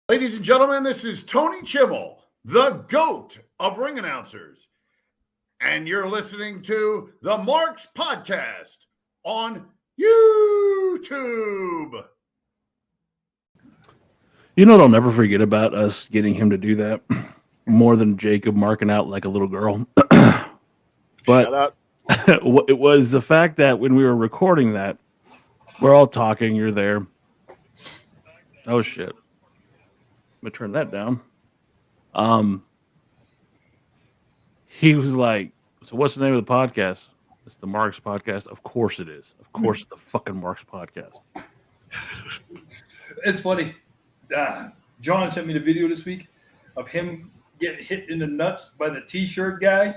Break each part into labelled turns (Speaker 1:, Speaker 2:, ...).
Speaker 1: Ladies and gentlemen, this is Tony Chimmel, the GOAT of ring announcers. And you're listening to the Marks Podcast on YouTube.
Speaker 2: You know, they'll never forget about us getting him to do that more than Jacob marking out like a little girl. But
Speaker 3: shut up.
Speaker 2: It was the fact that when we were recording that, we're all talking, you're there. Oh, shit. I'm going to turn that down. He was like, so what's the name of the podcast? It's the Marks Podcast. Of course it is. Of course it's the fucking Marks Podcast.
Speaker 4: It's funny. John sent me the video this week of him getting hit in the nuts by the T-shirt guy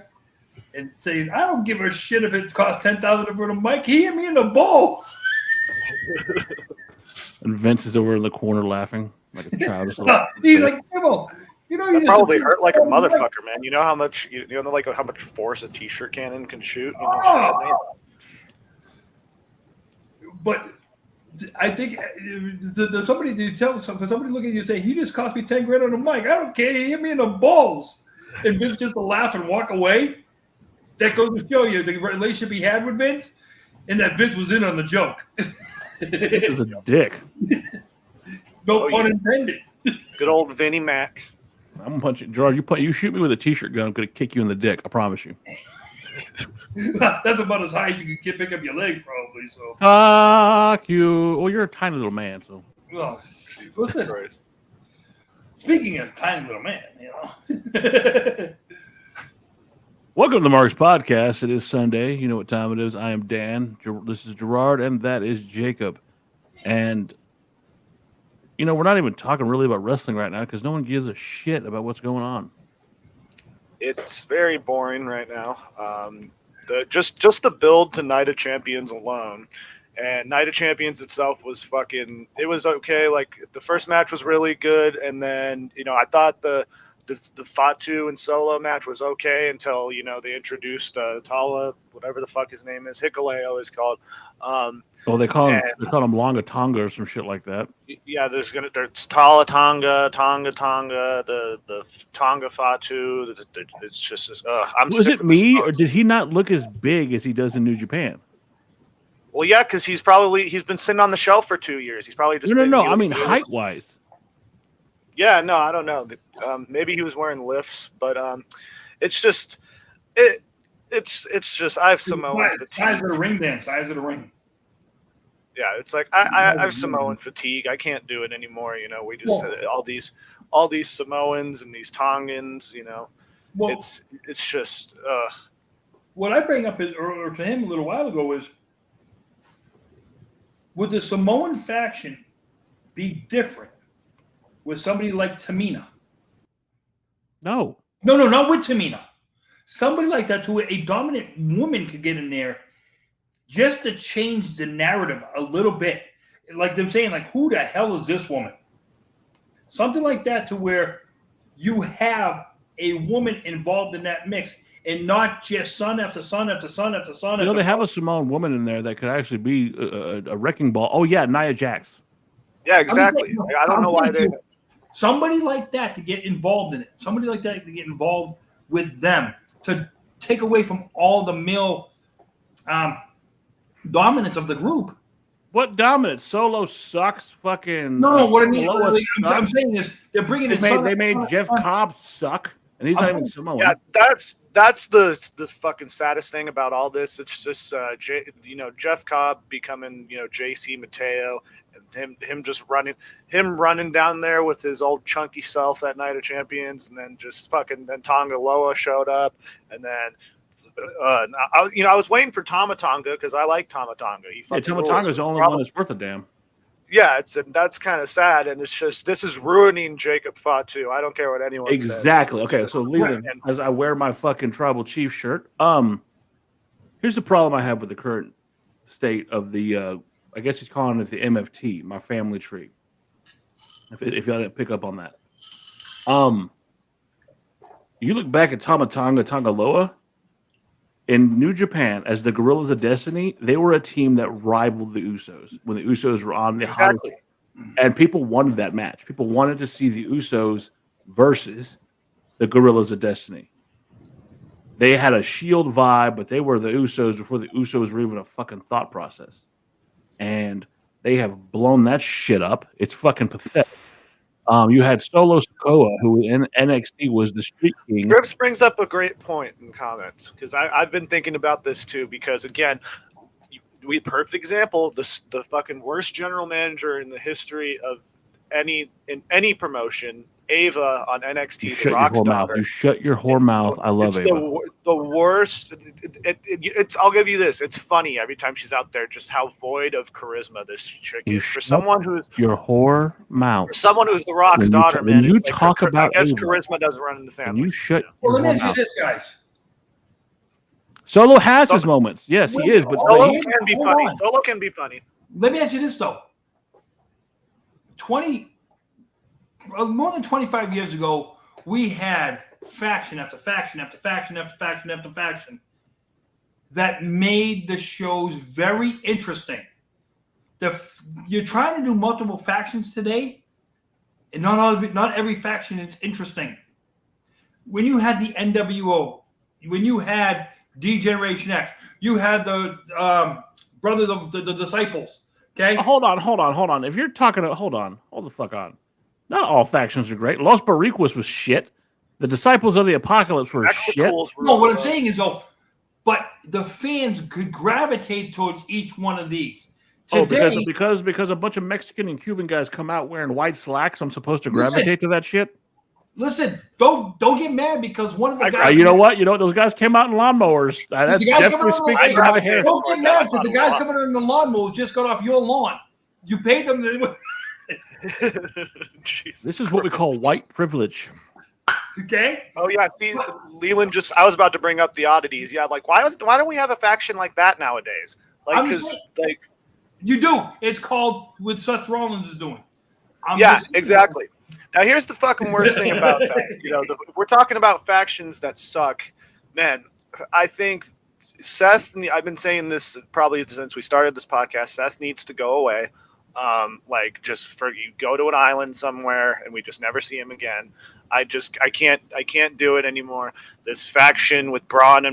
Speaker 4: and saying, I don't give a shit if it costs $10,000 for the mic. He hit me in the balls.
Speaker 2: And Vince is over in the corner laughing like a child.
Speaker 4: He's like, Kimmel, you know,
Speaker 3: That probably hurt like a motherfucker, man. You know how much like how much force a T-shirt cannon can shoot.
Speaker 4: But I think somebody for somebody looking at you and say he just cost me $10,000 on the mic. I don't care. He hit me in the balls, and Vince just to laugh and walk away. That goes to show you the relationship he had with Vince, and that Vince was in on the joke.
Speaker 2: Vince is a dick.
Speaker 4: No pun intended.
Speaker 3: Good old Vinnie Mac.
Speaker 2: I'm gonna punch you, Gerard. You shoot me with a T-shirt gun, I'm gonna kick you in the dick. I promise you.
Speaker 4: That's about as high as you can pick up your leg, probably. So.
Speaker 2: Fuck you. Well, you're a tiny little man, so.
Speaker 4: Oh, listen.
Speaker 3: Christ.
Speaker 4: Speaking of tiny little man, you know.
Speaker 2: Welcome to the Marks Podcast. It is Sunday. You know what time it is. I am Dan. This is Gerard, and that is Jacob. And you know, we're not even talking really about wrestling right now because no one gives a shit about what's going on. It's
Speaker 3: very boring right now. Just the build to Night of Champions alone, and Night of Champions itself was it was okay. Like the first match was really good, and then I thought the Fatu and Solo match was okay until they introduced Tala, whatever the fuck his name is, Hikuleo is called.
Speaker 2: They call him Longa Tonga or some shit like that.
Speaker 3: Yeah, there's Tala Tonga, the Tonga Fatu. It's just
Speaker 2: Was it me or did he not look as big as he does in New Japan?
Speaker 3: Well, yeah, because he's been sitting on the shelf for 2 years. He's probably just
Speaker 2: no. I mean height wise.
Speaker 3: Yeah, no, I don't know. Maybe he was wearing lifts, but it's just I have Samoan fatigue.
Speaker 4: Size of the ring, Dan. Size of the ring.
Speaker 3: Yeah, it's like I have Samoan fatigue. I can't do it anymore. We just all these Samoans and these Tongans. It's just.
Speaker 4: What I bring up or to him a little while ago is, would the Samoan faction be different with somebody like Tamina?
Speaker 2: No,
Speaker 4: not with Tamina. Somebody like that, to a dominant woman could get in there just to change the narrative a little bit. Like them saying, like, who the hell is this woman? Something like that, to where you have a woman involved in that mix and not just son after son after son after son.
Speaker 2: They have a Samoan woman in there that could actually be a wrecking ball. Oh, yeah, Nia Jax.
Speaker 3: Yeah, exactly. I don't know why they...
Speaker 4: Somebody like that to get involved in it. Somebody like that to get involved with them, to take away from all the male dominance of the group.
Speaker 2: What dominance? Solo sucks. Fucking.
Speaker 4: No, what I mean, I'm saying is they're bringing in.
Speaker 2: They made Jeff Cobb suck, and he's not even Samoan.
Speaker 3: Yeah, that's the fucking saddest thing about all this. It's just Jeff Cobb becoming JC Mateo, and him just running down there with his old chunky self at Night of Champions, and then then Tonga Loa showed up, and then. I was waiting for Tama Tonga because I like Tama Tonga.
Speaker 2: Tama Tonga is the only one that's worth a damn.
Speaker 3: Yeah, that's kind of sad, and it's just this is ruining Jacob Fatu. I don't care what anyone says.
Speaker 2: Exactly. Okay, so leaving as I wear my fucking tribal chief shirt. Here's the problem I have with the current state of the. I guess he's calling it the MFT, my family tree. If y'all didn't pick up on that, you look back at Tama Tonga, Tonga Loa. In New Japan, as the Gorillas of Destiny, they were a team that rivaled the Usos when the Usos were on the And people wanted that match. People wanted to see the Usos versus the Gorillas of Destiny. They had a Shield vibe, but they were the Usos before the Usos were even a fucking thought process. And they have blown that shit up. It's fucking pathetic. You had Solo Sikoa, who in NXT was the Street King.
Speaker 3: Trips brings up a great point in comments because I've been thinking about this too. Because again, perfect example, the fucking worst general manager in the history of any promotion, Ava on NXT.
Speaker 2: You shut your whore mouth. You shut your whore mouth. I love Ava.
Speaker 3: The worst. It's. I'll give you this. It's funny every time she's out there, just how void of charisma this chick is. For someone who's
Speaker 2: your whore mouth.
Speaker 3: For someone who's The Rock's daughter, man.
Speaker 2: You talk about.
Speaker 3: I guess charisma doesn't run in the family.
Speaker 2: You shut.
Speaker 4: Well, let me ask you this, guys.
Speaker 2: Solo has his moments. Yes, he is. But
Speaker 3: Solo can be funny. Solo can be funny.
Speaker 4: Let me ask you this though. More than 25 years ago, we had faction after faction after faction after faction after faction that made the shows very interesting. You're trying to do multiple factions today, and not every faction is interesting. When you had the NWO, when you had D-Generation X, you had the Brothers of the Disciples. Okay,
Speaker 2: hold on. If you're talking, hold the fuck on. Not all factions are great. Los Boricuas was shit. The Disciples of the Apocalypse were shit.
Speaker 4: No, what I'm saying is, but the fans could gravitate towards each one of these. Today,
Speaker 2: because a bunch of Mexican and Cuban guys come out wearing white slacks, I'm supposed to gravitate to that shit?
Speaker 4: Listen, don't get mad because one of the guys.
Speaker 2: You know what? Those guys came out in lawnmowers. That's definitely speaking to my hair.
Speaker 4: Don't get mad because the guys coming in the lawnmowers just got off your lawn. You paid them.
Speaker 3: This
Speaker 2: is what we call white privilege.
Speaker 4: Okay.
Speaker 3: Oh yeah. See, Leland I was about to bring up the oddities. Yeah, like why don't we have a faction like that nowadays? Like because
Speaker 4: you do. It's called what Seth Rollins is doing.
Speaker 3: Exactly. Now here's the fucking worst thing about that. If we're talking about factions that suck, man. I think Seth. I've been saying this probably since we started this podcast. Seth needs to go away. You go to an island somewhere and we just never see him again. I can't do it anymore. This faction with Braun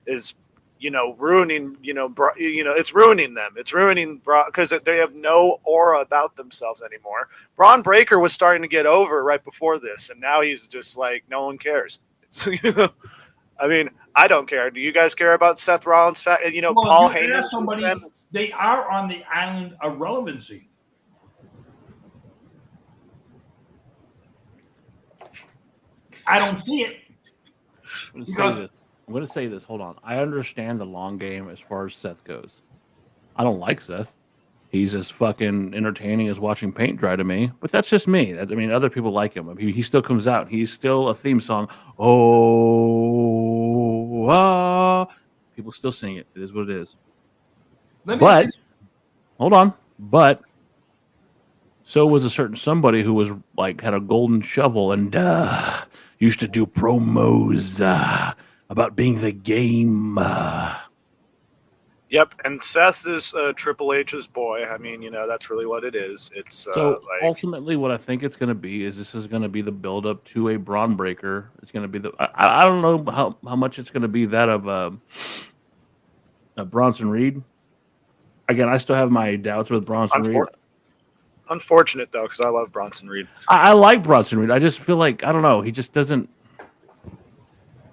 Speaker 3: is, ruining, it's ruining them. It's ruining Braun because they have no aura about themselves anymore. Braun Breaker was starting to get over right before this. And now he's just like, no one cares. I mean, I don't care. Do you guys care about Seth Rollins? Paul Heyman.
Speaker 4: They are on the island of relevancy. I don't see it.
Speaker 2: I'm going to say this. Hold on. I understand the long game as far as Seth goes. I don't like Seth. He's as fucking entertaining as watching paint dry to me. But that's just me. I mean, other people like him. I mean, he still comes out. He's still a theme song. People still sing it. It is what it is. Hold on. But so was a certain somebody who was like had a golden shovel and used to do promos about being the game.
Speaker 3: Yep, and Seth is Triple H's boy. I mean, that's really what it is. It's
Speaker 2: ultimately what I think it's going to be is this is going to be the build up to a Braun Breaker. It's going to be I don't know how much it's going to be that of Bronson Reed. Again, I still have my doubts with Bronson Reed.
Speaker 3: Unfortunate though, because I love Bronson Reed.
Speaker 2: I like Bronson Reed. I just feel like I don't know. He just doesn't.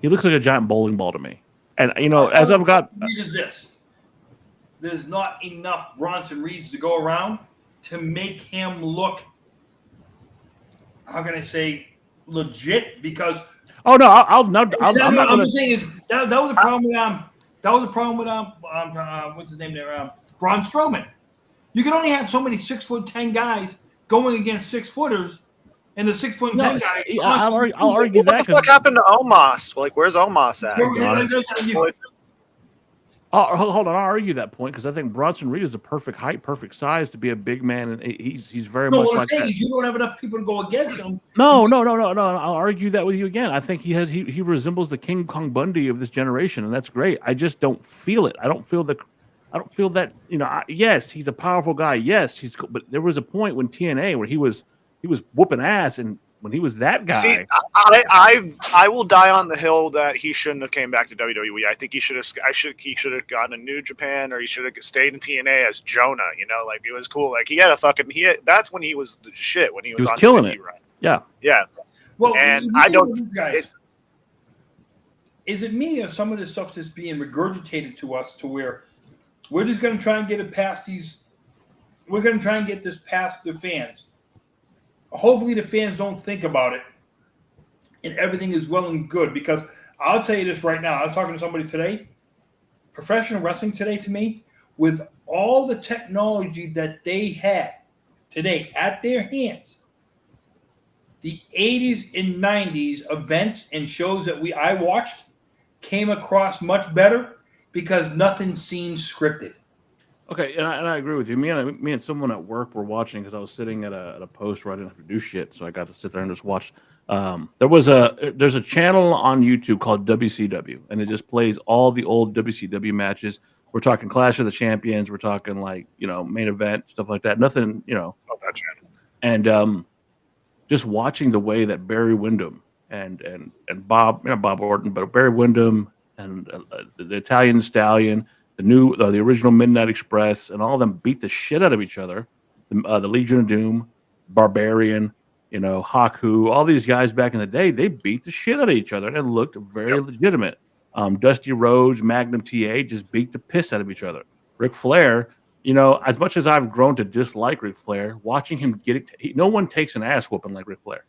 Speaker 2: He looks like a giant bowling ball to me. And as I've got.
Speaker 4: Is this. There's not enough Bronson Reeds to go around to make him look, how can I say, legit? Because
Speaker 2: I'm not.
Speaker 4: I'm saying is that was the problem with what's his name there, Braun Strowman. You can only have so many 6'10" guys going against 6-footers, and the 6'10" guy.
Speaker 2: I'll argue that.
Speaker 3: What the fuck happened to Omos? Like, where's Omos at?
Speaker 2: Hold on, I'll argue that point because I think Bronson Reed is a perfect height, perfect size to be a big man, and he's very much like that.
Speaker 4: You don't have enough people to go against him.
Speaker 2: No. I'll argue that with you again. I think he resembles the King Kong Bundy of this generation, and that's great. I just don't feel it. I don't I don't feel that. Yes, he's a powerful guy. Yes, but there was a point when TNA where he was whooping ass, and when he was that guy.
Speaker 3: See, I will die on the hill that he shouldn't have came back to WWE. I think he should have gotten a New Japan, or he should have stayed in TNA as Jonah. Like it was cool. Like that's when he was the shit, when he was on
Speaker 2: killing
Speaker 3: TV,
Speaker 2: it.
Speaker 3: right?
Speaker 2: Yeah.
Speaker 4: Well,
Speaker 3: and I don't.
Speaker 4: Guys, is it me or some of this stuff that's being regurgitated to us to where we're just going to try and get it past these? We're going to try and get this past the fans. Hopefully the fans don't think about it and everything is well and good, because I'll tell you this right now. I was talking to somebody today. Professional wrestling today, to me, with all the technology that they had today at their hands, the 80s and 90s events and shows that I watched came across much better because nothing seemed scripted.
Speaker 2: Okay, and I agree with you. Me and someone at work were watching, because I was sitting at a post where I didn't have to do shit, so I got to sit there and just watch. There's a channel on YouTube called WCW, and it just plays all the old WCW matches. We're talking Clash of the Champions. We're talking main event stuff like that. Nothing,
Speaker 3: Oh, that channel.
Speaker 2: And just watching the way that Barry Windham and Bob Orton, but Barry Windham and the Italian Stallion, the original Midnight Express, and all of them beat the shit out of each other. The Legion of Doom, Barbarian, Haku, all these guys back in the day, they beat the shit out of each other and looked very legitimate. Dusty Rhodes, Magnum TA just beat the piss out of each other. Ric Flair, as much as I've grown to dislike Ric Flair, watching him get it, no one takes an ass whooping like Ric Flair.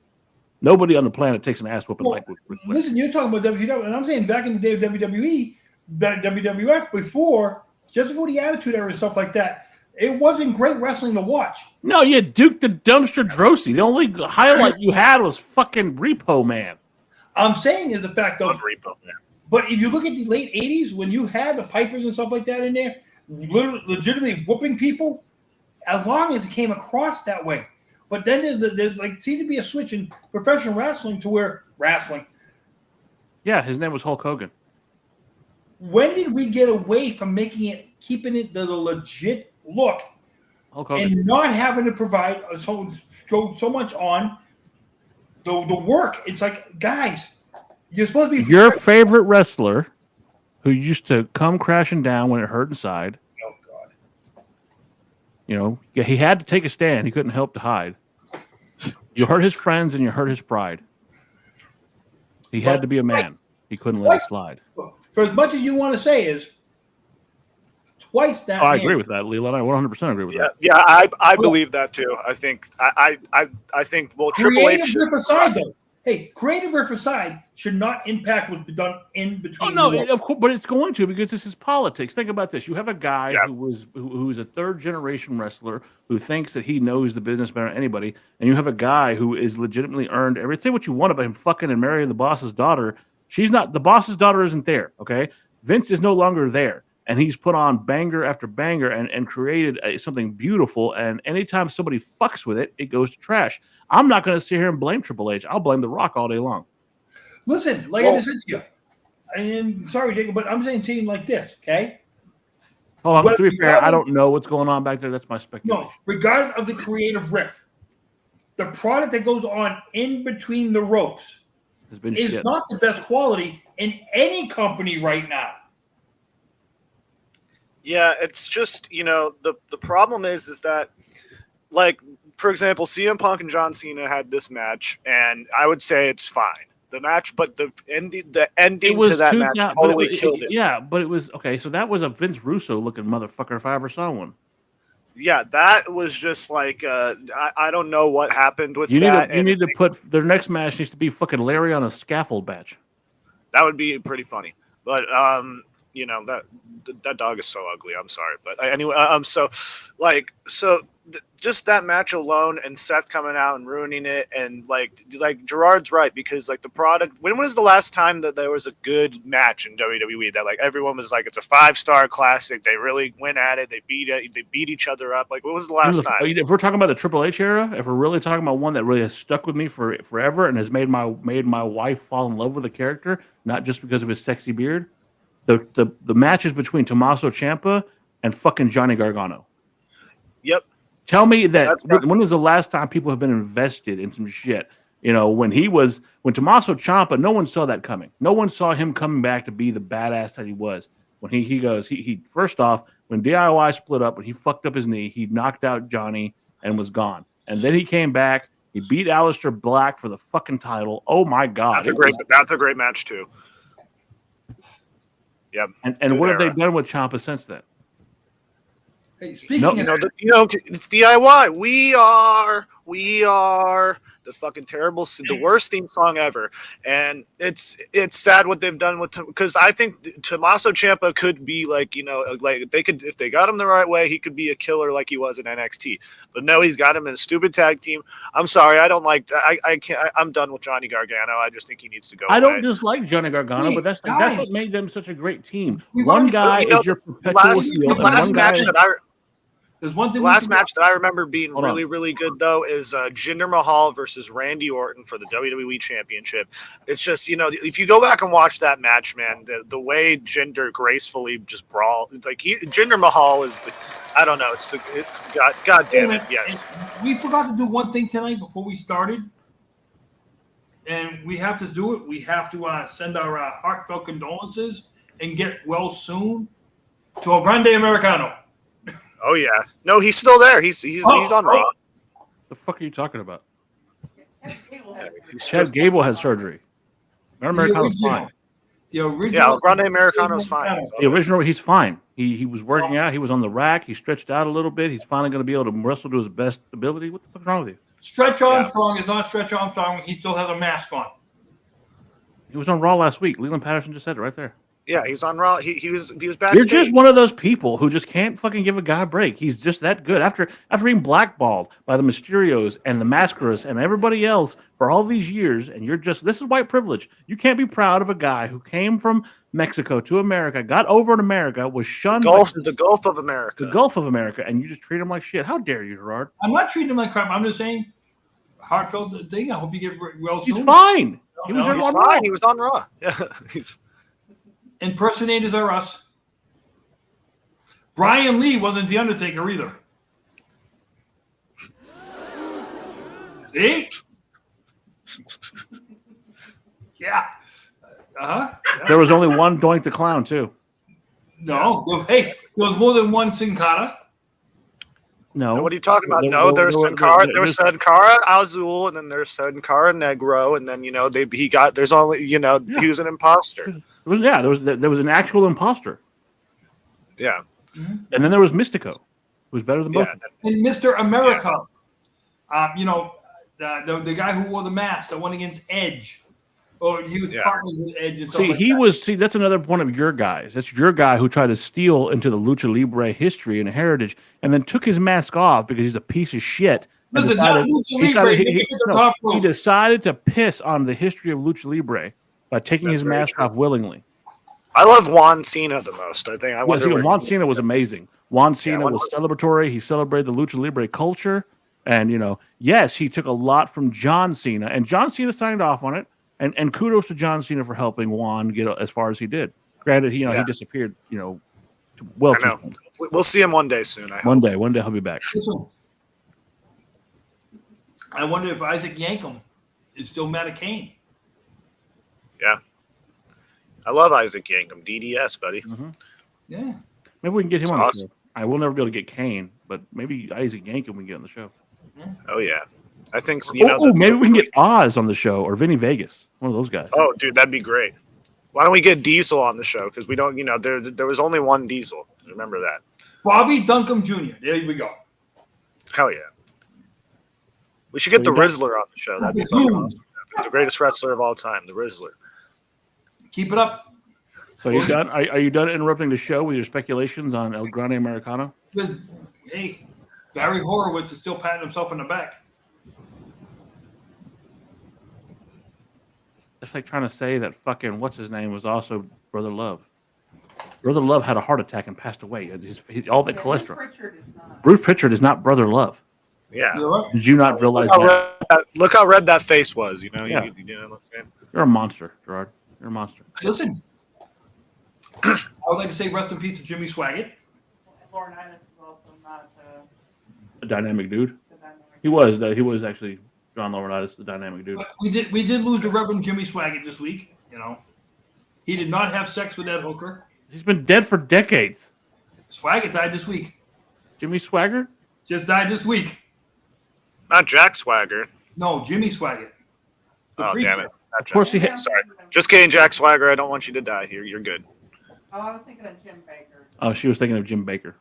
Speaker 2: Nobody on the planet takes an ass whooping like Ric Flair.
Speaker 4: Listen, you're talking about WCW, and I'm saying back in the day of WWE, WWF, just before the Attitude Era and stuff like that, it wasn't great wrestling to watch.
Speaker 2: No, you Duke the Dumpster Droese. The only highlight you had was fucking Repo Man.
Speaker 4: I'm saying is the fact of
Speaker 3: Repo Man.
Speaker 4: But if you look at the late 80s, when you had the Pipers and stuff like that in there, legitimately whooping people, as long as it came across that way. But then there's seemed to be a switch in professional wrestling to where wrestling.
Speaker 2: Yeah, his name was Hulk Hogan.
Speaker 4: When did we get away from keeping it the legit look, and not having to provide so much on the work? It's like, guys, you're supposed to be
Speaker 2: your favorite wrestler who used to come crashing down when it hurt inside.
Speaker 4: Oh God!
Speaker 2: He had to take a stand. He couldn't help to hide. You hurt his friends and you hurt his pride. He had to be a man. He couldn't let it slide.
Speaker 4: For as much as you want to say is twice that.
Speaker 2: I agree with that, Leland. I 100% agree with that.
Speaker 3: Yeah, I believe that too. I think Triple H.
Speaker 4: Aside, though. Hey, creative riff aside should not impact what's been done in between.
Speaker 2: Oh no, of course, but it's going to, because this is politics. Think about this: you have a guy who's a third generation wrestler who thinks that he knows the business better than anybody, and you have a guy who is legitimately earned everything. Say what you want about him fucking and marrying the boss's daughter. She's not, the boss's daughter isn't there. Okay, Vince is no longer there, and he's put on banger after banger and created something beautiful. And anytime somebody fucks with it, it goes to trash. I'm not going to sit here and blame Triple H. I'll blame The Rock all day long.
Speaker 4: Listen, I just said to you, and sorry, Jacob, but I'm saying to you like this, okay?
Speaker 2: Hold on, to be fair, I don't know what's going on back there. That's my speculation.
Speaker 4: No, regardless of the creative riff, the product that goes on in between the ropes is not the best quality in any company right now.
Speaker 3: Yeah, it's just, the problem is that, like, for example, CM Punk and John Cena had this match, and I would say it's fine. The match, but the ending to that match totally killed it.
Speaker 2: Yeah, but it was okay. So that was a Vince Russo looking motherfucker if I ever saw one.
Speaker 3: Yeah, that was just like I don't know what happened with that.
Speaker 2: You need to put their next match needs to be fucking Larry on a scaffold match.
Speaker 3: That would be pretty funny, but that dog is so ugly. I'm sorry, but anyway, just that match alone and Seth coming out and ruining it, and like Gerard's right, because like the product. When was the last time that there was a good match in WWE that like everyone was like, it's a 5-star classic? They really went at it. They beat each other up. Like, when was the last time?
Speaker 2: If we're talking about the Triple H era, if we're really talking about one that really has stuck with me forever and has made my wife fall in love with the character, not just because of his sexy beard, the matches between Tommaso Ciampa and fucking Johnny Gargano.
Speaker 3: Yep.
Speaker 2: Tell me that when was the last time people have been invested in some shit? You know, when Tommaso Ciampa, no one saw that coming. No one saw him coming back to be the badass that he was. When he first off, when DIY split up, when he fucked up his knee, he knocked out Johnny and was gone. And then he came back. He beat Aleister Black for the fucking title. Oh my God.
Speaker 3: That's a great match too. Yep.
Speaker 2: And what have they done with Ciampa since then?
Speaker 4: Hey, speaking of
Speaker 3: it's DIY. We are the fucking the worst theme song ever, and it's sad what they've done with because I think Tommaso Ciampa could be like they could if they got him the right way, he could be a killer like he was in NXT. But no, he's got him in a stupid tag team. I'm sorry, I don't like. I can't. I'm done with Johnny Gargano. I just think he needs to go.
Speaker 2: I don't dislike Johnny Gargano, but that's what made them such a great team. One guy is your perpetual heel, and one guy.
Speaker 3: There's one thing. The last match that I remember being really, really good though is Jinder Mahal versus Randy Orton for the WWE Championship. It's just if you go back and watch that match, man, the way Jinder gracefully just brawled, it's like Jinder Mahal is I don't know. God damn it, yes.
Speaker 4: We forgot to do one thing tonight before we started, and we have to do it. We have to send our heartfelt condolences and get well soon to El Grande Americano.
Speaker 3: Oh yeah, no, he's still there. He's on Raw.
Speaker 2: The fuck are you talking about? Chad Gable had surgery. Americano's fine.
Speaker 4: The original,
Speaker 3: El Grande Americano's fine.
Speaker 2: The original, he's fine. He was working out. He was on the rack. He stretched out a little bit. He's finally going to be able to wrestle to his best ability. What the fuck's wrong with you?
Speaker 4: Stretch Armstrong is not Stretch Armstrong. He still has a mask on.
Speaker 2: He was on Raw last week. Leland Patterson just said it right there.
Speaker 3: Yeah, he's on Raw. He was backstage.
Speaker 2: You're just one of those people who just can't fucking give a guy a break. He's just that good. After being blackballed by the Mysterios and the Mascaras and everybody else for all these years, and this is white privilege. You can't be proud of a guy who came from Mexico to America, got over in America, was shunned.
Speaker 3: The Gulf of America.
Speaker 2: The Gulf of America, and you just treat him like shit. How dare you, Gerard?
Speaker 4: I'm not treating him like crap. I'm just saying, heartfelt thing. I hope you get well soon.
Speaker 2: He's fine.
Speaker 3: He's fine. He was on Raw. Yeah, he's.
Speaker 4: Impersonators are us. Brian Lee wasn't the Undertaker either. See? Yeah.
Speaker 2: There was only one Doink the Clown, too.
Speaker 4: No. Hey, there was more than one Sin Cara.
Speaker 2: No.
Speaker 3: What are you talking about? There's Sin Cara. There was Sin Cara Azul, and then there's Sin Cara Negro, and then there's only he was an imposter.
Speaker 2: There was an actual imposter.
Speaker 3: Yeah.
Speaker 2: And then there was Mystico, who was better than both.
Speaker 4: And Mr. America. The guy who wore the mask that went against Edge. Or he was partners with Edge and stuff
Speaker 2: that's another one of your guys. That's your guy who tried to steal into the Lucha Libre history and heritage and then took his mask off because he's a piece of shit.
Speaker 4: Listen,
Speaker 2: he decided to piss on the history of Lucha Libre by taking his mask off willingly.
Speaker 3: I love Juan Cena the most. I think
Speaker 2: Juan Cena was amazing. Juan Cena was celebratory. He celebrated the Lucha Libre culture. And, yes, he took a lot from John Cena. And John Cena signed off on it. And kudos to John Cena for helping Juan get as far as he did. Granted, he disappeared, well.
Speaker 3: I know. We'll see him one day soon.
Speaker 2: One day he'll be back.
Speaker 4: I wonder if Isaac Yankem is still mad at Kane.
Speaker 3: Yeah. I love Isaac Yankem. DDS, buddy.
Speaker 2: Mm-hmm.
Speaker 4: Yeah.
Speaker 2: Maybe we can get him on the show. I will never be able to get Kane, but maybe Isaac Yankem we can get on the show.
Speaker 4: Yeah.
Speaker 3: Oh, yeah. I think
Speaker 2: maybe we can get Oz on the show or Vinny Vegas, one of those guys.
Speaker 3: Oh, dude, that'd be great. Why don't we get Diesel on the show? Because we don't, there was only one Diesel. Remember that.
Speaker 4: Bobby Duncombe Jr. There we go.
Speaker 3: Hell yeah. We should get the Rizzler on the show. That'd be fucking awesome. The greatest wrestler of all time, the Rizzler.
Speaker 4: Keep it up.
Speaker 2: So you done? Are you done interrupting the show with your speculations on El Grande Americano?
Speaker 4: Hey, Barry Horowitz is still patting himself in the back.
Speaker 2: It's like trying to say that fucking what's his name was also Brother Love. Brother Love had a heart attack and passed away. All that cholesterol. Bruce Pritchard is not Brother Love.
Speaker 3: Yeah.
Speaker 2: Did you not realize that?
Speaker 3: Look how red that face was. You know what I'm saying?
Speaker 2: You're a monster, Gerard. You're a monster.
Speaker 4: Listen, I would like to say rest in peace to Jimmy Swaggart.
Speaker 5: Laurinaitis is also not
Speaker 2: A dynamic dude.
Speaker 5: the dynamic.
Speaker 2: He was actually John Laurinaitis, the dynamic dude.
Speaker 4: But we did lose the Reverend Jimmy Swaggart this week. You know, he did not have sex with that hooker.
Speaker 2: He's been dead for decades.
Speaker 4: Swaggart died this week.
Speaker 2: Jimmy Swaggart?
Speaker 4: Just died this week.
Speaker 3: Not Jack Swagger.
Speaker 4: No, Jimmy Swaggart. The
Speaker 3: Oh,
Speaker 4: preacher.
Speaker 3: damn it. Not
Speaker 2: Of course he
Speaker 3: Jack.
Speaker 2: had.
Speaker 3: Sorry. Just kidding, Jack Swagger. I don't want you to die here. You're good.
Speaker 5: Oh, I was thinking of Jim Baker.
Speaker 2: Oh, she was thinking of Jim Baker.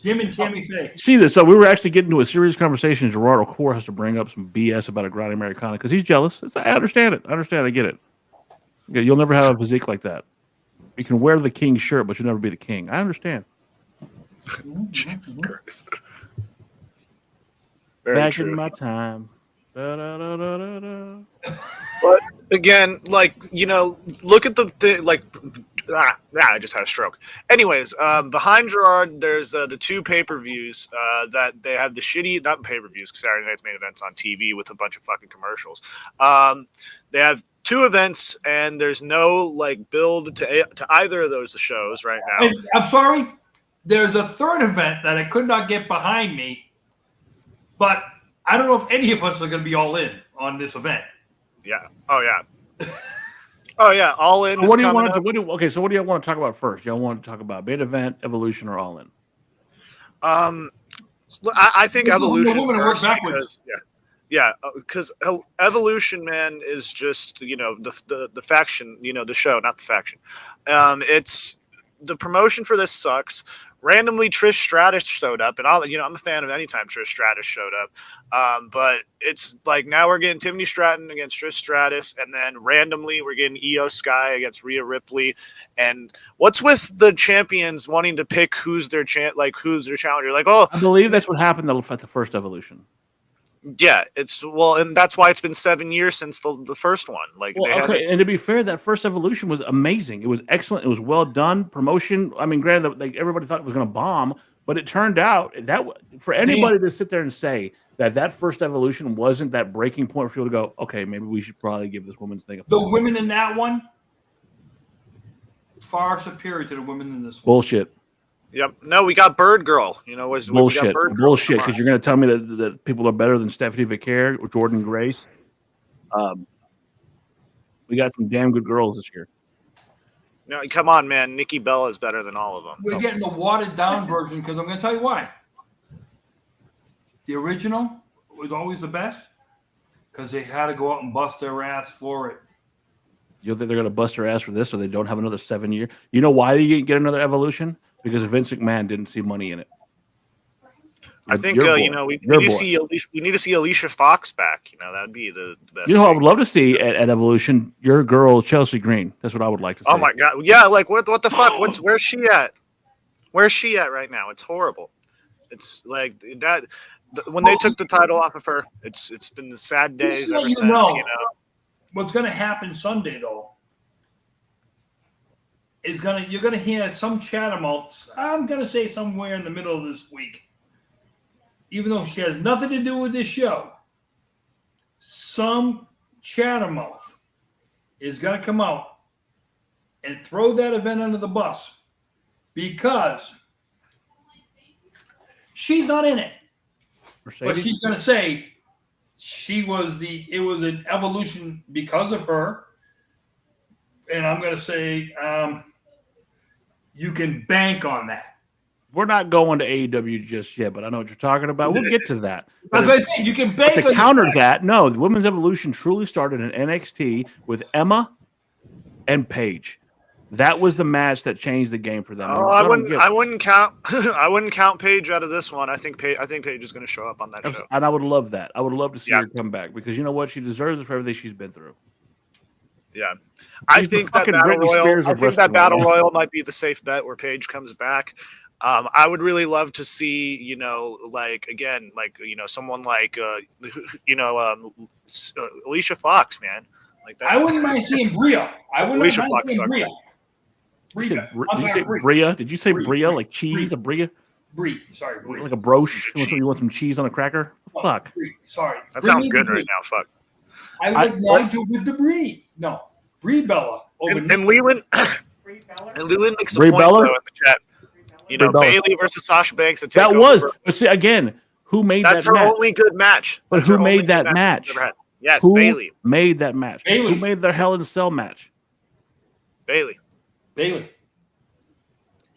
Speaker 4: Jim and Tammy Faye.
Speaker 2: See this? So we were actually getting to a serious conversation. Gerard O'Core has to bring up some BS about a Grande Americana because he's jealous. I understand it. I get it. Yeah, you'll never have a physique like that. You can wear the king's shirt, but you'll never be the king. I understand.
Speaker 3: Jesus Christ. Very
Speaker 2: Back
Speaker 3: true.
Speaker 2: in my time. Da-da-da-da-da-da.
Speaker 3: But again, like, look at I just had a stroke. Anyways, behind Gerard, there's the two pay-per-views that they have the shitty, not pay-per-views, because Saturday Night's Main Event's on TV with a bunch of fucking commercials. They have two events, and there's no build to either of those shows right now.
Speaker 4: And I'm sorry. There's a third event that I could not get behind me, but I don't know if any of us are going to be all in on this event.
Speaker 3: Yeah. Oh yeah. Oh yeah. All in.
Speaker 2: What do you want
Speaker 3: to?
Speaker 2: Okay, so what do you want to talk about first? Y'all want to talk about main event, evolution, or all in?
Speaker 3: I think evolution
Speaker 4: We're gonna work
Speaker 3: first
Speaker 4: backwards.
Speaker 3: because evolution, man, is just the faction, the show, not the faction. It's the promotion for this sucks. Randomly, Trish Stratus showed up, and I'm a fan of any time Trish Stratus showed up. But it's like now we're getting Tiffany Stratton against Trish Stratus, and then randomly we're getting Io Sky against Rhea Ripley. And what's with the champions wanting to pick who's their challenger? Like, oh,
Speaker 2: I believe that's what happened at the first evolution.
Speaker 3: yeah, and that's why it's been 7 years since the first one.
Speaker 2: And to be fair, that first evolution was amazing. It was excellent. It was well done. Promotion. I mean, granted, everybody thought it was going to bomb, but it turned out that for anybody to sit there and say that first evolution wasn't that breaking point for people to go, okay, maybe we should probably give this woman's thing a
Speaker 4: The women in that one far superior to the women in this one.
Speaker 2: bullshit.
Speaker 3: Yep. No, we got Bird Girl.
Speaker 2: Bullshit. Bullshit. Because you're going to tell me that people are better than Stephanie Vicaire or Jordan Grace. We got some damn good girls this year.
Speaker 3: No, come on, man. Nikki Bella is better than all of them.
Speaker 4: We're getting the watered down version because I'm going to tell you why. The original was always the best because they had to go out and bust their ass for it.
Speaker 2: You think they're going to bust their ass for this so they don't have another 7 year? You know why they didn't get another evolution? Because Vince McMahon didn't see money in it.
Speaker 3: I think we need to see Alicia Fox back. That'd be the best.
Speaker 2: You know, I would love to see at Evolution your girl Chelsea Green. That's what I would like to see.
Speaker 3: Oh my god, yeah! Like what the fuck? Where's she at? Where's she at right now? It's horrible. It's like that when they took the title off of her. It's been the sad days ever since.
Speaker 4: What's going to happen Sunday though is you're going to hear some chattermouths. I'm going to say somewhere in the middle of this week. Even though she has nothing to do with this show, some chattermouth is going to come out and throw that event under the bus because she's not in it.
Speaker 2: Mercedes?
Speaker 4: But she's going to say it was an evolution because of her. And I'm going to say you can bank on that.
Speaker 2: We're not going to AEW just yet, but I know what you're talking about. We'll get to that.
Speaker 4: That's what I said. You can bank
Speaker 2: But to counter that, no, the women's evolution truly started in NXT with Emma and Paige. That was the match that changed the game for them.
Speaker 3: Oh, I wouldn't count. I wouldn't count Paige out of this one. I think Paige is going to show up on that show,
Speaker 2: and I would love that. I would love to see her come back because you know what, she deserves it for everything she's been through.
Speaker 3: Yeah, I think that battle royal might be the safe bet where Paige comes back. I would really love to see, someone like, Alicia Fox, man. Like
Speaker 4: I wouldn't mind seeing Bria.
Speaker 3: Alicia Fox sucks.
Speaker 2: Did you say Bria? Did you say Bria like cheese? A Bria?
Speaker 4: Brie. Sorry, Brie.
Speaker 2: Like a broche? You want some cheese on a cracker? Fuck.
Speaker 4: Brie. Sorry.
Speaker 3: That sounds good right now. Fuck.
Speaker 4: I like Nigel with the Brie. No, Brie Bella.
Speaker 3: And Leland.
Speaker 5: Brie Bella?
Speaker 3: And Leland makes a
Speaker 2: Brie
Speaker 3: point
Speaker 2: Bella?
Speaker 3: though, in the chat. You know,
Speaker 2: $3.
Speaker 3: Bailey versus Sasha Banks.
Speaker 2: That was. But see, again, who made
Speaker 3: That's
Speaker 2: that
Speaker 3: her
Speaker 2: match?
Speaker 3: only good match.
Speaker 2: But
Speaker 3: That's
Speaker 2: who
Speaker 3: her only
Speaker 2: made
Speaker 3: good
Speaker 2: that match?
Speaker 3: she's ever had. Yes,
Speaker 2: Who
Speaker 3: Bailey.
Speaker 2: made that match?
Speaker 4: Bailey.
Speaker 2: Who made their Hell in a Cell match?
Speaker 3: Bailey.
Speaker 4: Bailey.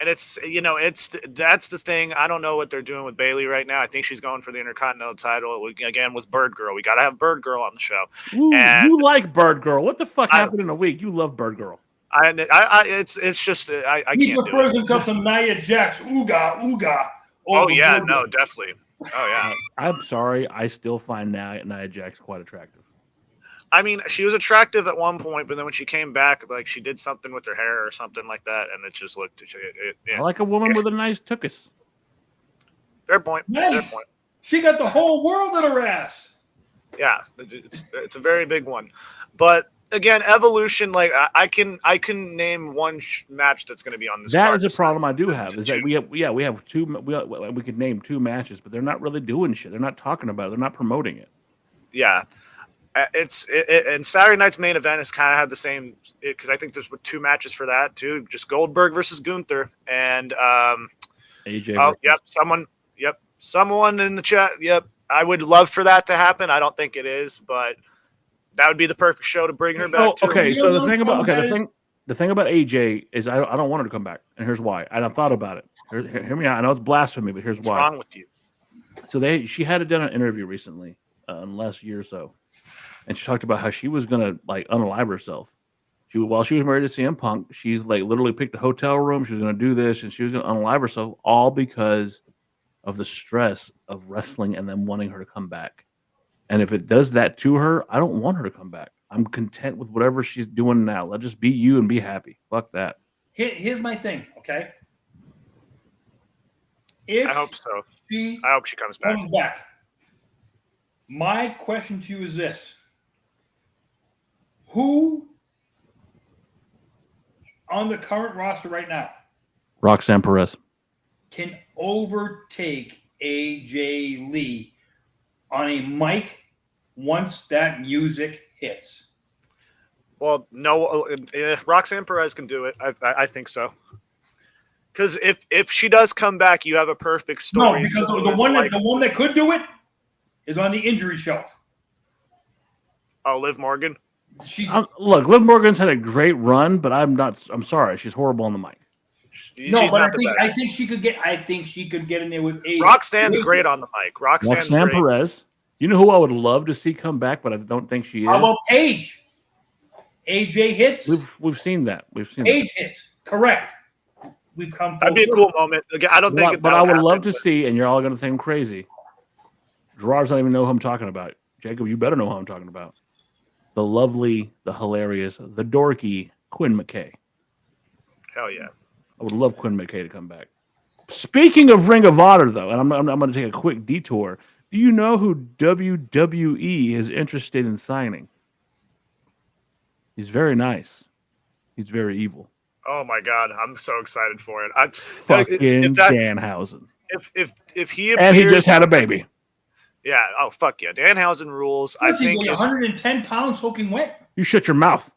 Speaker 3: And it's, you know, that's the thing. I don't know what they're doing with Bailey right now. I think she's going for the Intercontinental title again with Bird Girl. We got to have Bird Girl on the show.
Speaker 2: Ooh,
Speaker 3: And
Speaker 2: you like Bird Girl? What the fuck happened in a week? You love Bird Girl.
Speaker 3: It's just I
Speaker 4: He
Speaker 3: can't do
Speaker 4: prefers
Speaker 3: it.
Speaker 4: himself to Nia Jax. Ooga, ooga.
Speaker 3: Oh yeah,
Speaker 4: Bird
Speaker 3: no,
Speaker 4: Girl.
Speaker 3: definitely. Oh yeah.
Speaker 2: I'm sorry. I still find Nia Jax quite attractive.
Speaker 3: I mean, she was attractive at one point, but then when she came back, like she did something with her hair or something like that, and it just looked. Yeah.
Speaker 2: I like a woman with a nice tuchus.
Speaker 3: Fair point.
Speaker 4: Nice.
Speaker 3: Fair point.
Speaker 4: She got the whole world in her ass.
Speaker 3: Yeah, it's a very big one, but again, Evolution. Like I can name one match that's going to be on this.
Speaker 2: That
Speaker 3: card
Speaker 2: is a problem I do
Speaker 3: besides
Speaker 2: have.
Speaker 3: the
Speaker 2: Is that
Speaker 3: two.
Speaker 2: we have two. We could name two matches, but they're not really doing shit. They're not talking about it. They're not promoting it.
Speaker 3: Yeah. And Saturday night's main event has kind of had the same, because I think there's two matches for that too. Just Goldberg versus Gunther and
Speaker 2: AJ.
Speaker 3: oh yep, someone in the chat. Yep, I would love for that to happen. I don't think it is, but that would be the perfect show to bring her back to.
Speaker 2: Okay, so the thing about
Speaker 4: the
Speaker 2: the thing about AJ is I don't want her to come back, and here's why. And I thought about it. Hear me out. I know it's blasphemy, but here's
Speaker 3: What's
Speaker 2: why.
Speaker 3: wrong with you?
Speaker 2: So she had done an interview recently, in the last year or so, and she talked about how she was gonna like unalive herself. While she was married to CM Punk, she's like literally picked a hotel room. She was gonna do this, and she was gonna unalive herself, all because of the stress of wrestling and them wanting her to come back. And if it does that to her, I don't want her to come back. I'm content with whatever she's doing now. Let just be you and be happy. Fuck that.
Speaker 4: Here's my thing, okay? If
Speaker 3: I hope so.
Speaker 4: she
Speaker 3: I hope she comes back.
Speaker 4: comes back, my question to you is this: who on the current roster right now
Speaker 2: Roxanne Perez.
Speaker 4: can overtake AJ Lee on a mic once that music hits?
Speaker 3: Well, no, Roxanne Perez can do it. I think so. Because if she does come back, you have a perfect
Speaker 4: No,
Speaker 3: story.
Speaker 4: because the one that could do it is on the injury shelf.
Speaker 3: Oh, Liv Morgan.
Speaker 2: Look, Liv Morgan's had a great run, but I'm sorry, she's horrible on the mic.
Speaker 3: She's
Speaker 4: No, but
Speaker 3: not the best.
Speaker 4: I think she could get. I think she could get in there with a.
Speaker 3: Roxanne's great on the mic. Roxanne great.
Speaker 2: Perez. You know who I would love to see come back, but I don't think she is.
Speaker 4: How about Paige? AJ hits.
Speaker 2: We've seen that.
Speaker 4: Paige hits. Correct. We've come.
Speaker 3: That'd be a cool moment. Again, I don't think.
Speaker 2: But I would love to see, and you're all going to think I'm crazy. Gerard's don't even know who I'm talking about. Jacob, you better know who I'm talking about. The lovely, the hilarious, the dorky Quinn McKay.
Speaker 3: Hell yeah.
Speaker 2: I would love Quinn McKay to come back. Speaking of Ring of Honor, though, and I'm going to take a quick detour. Do you know who WWE is interested in signing? He's very nice. He's very evil.
Speaker 3: Oh my God, I'm so excited for it.
Speaker 2: Fucking Danhausen.
Speaker 3: If he appears,
Speaker 2: And he just had a baby.
Speaker 3: Yeah. Oh fuck yeah, Danhausen rules. I think
Speaker 4: 110 pounds soaking wet.
Speaker 2: You shut your mouth.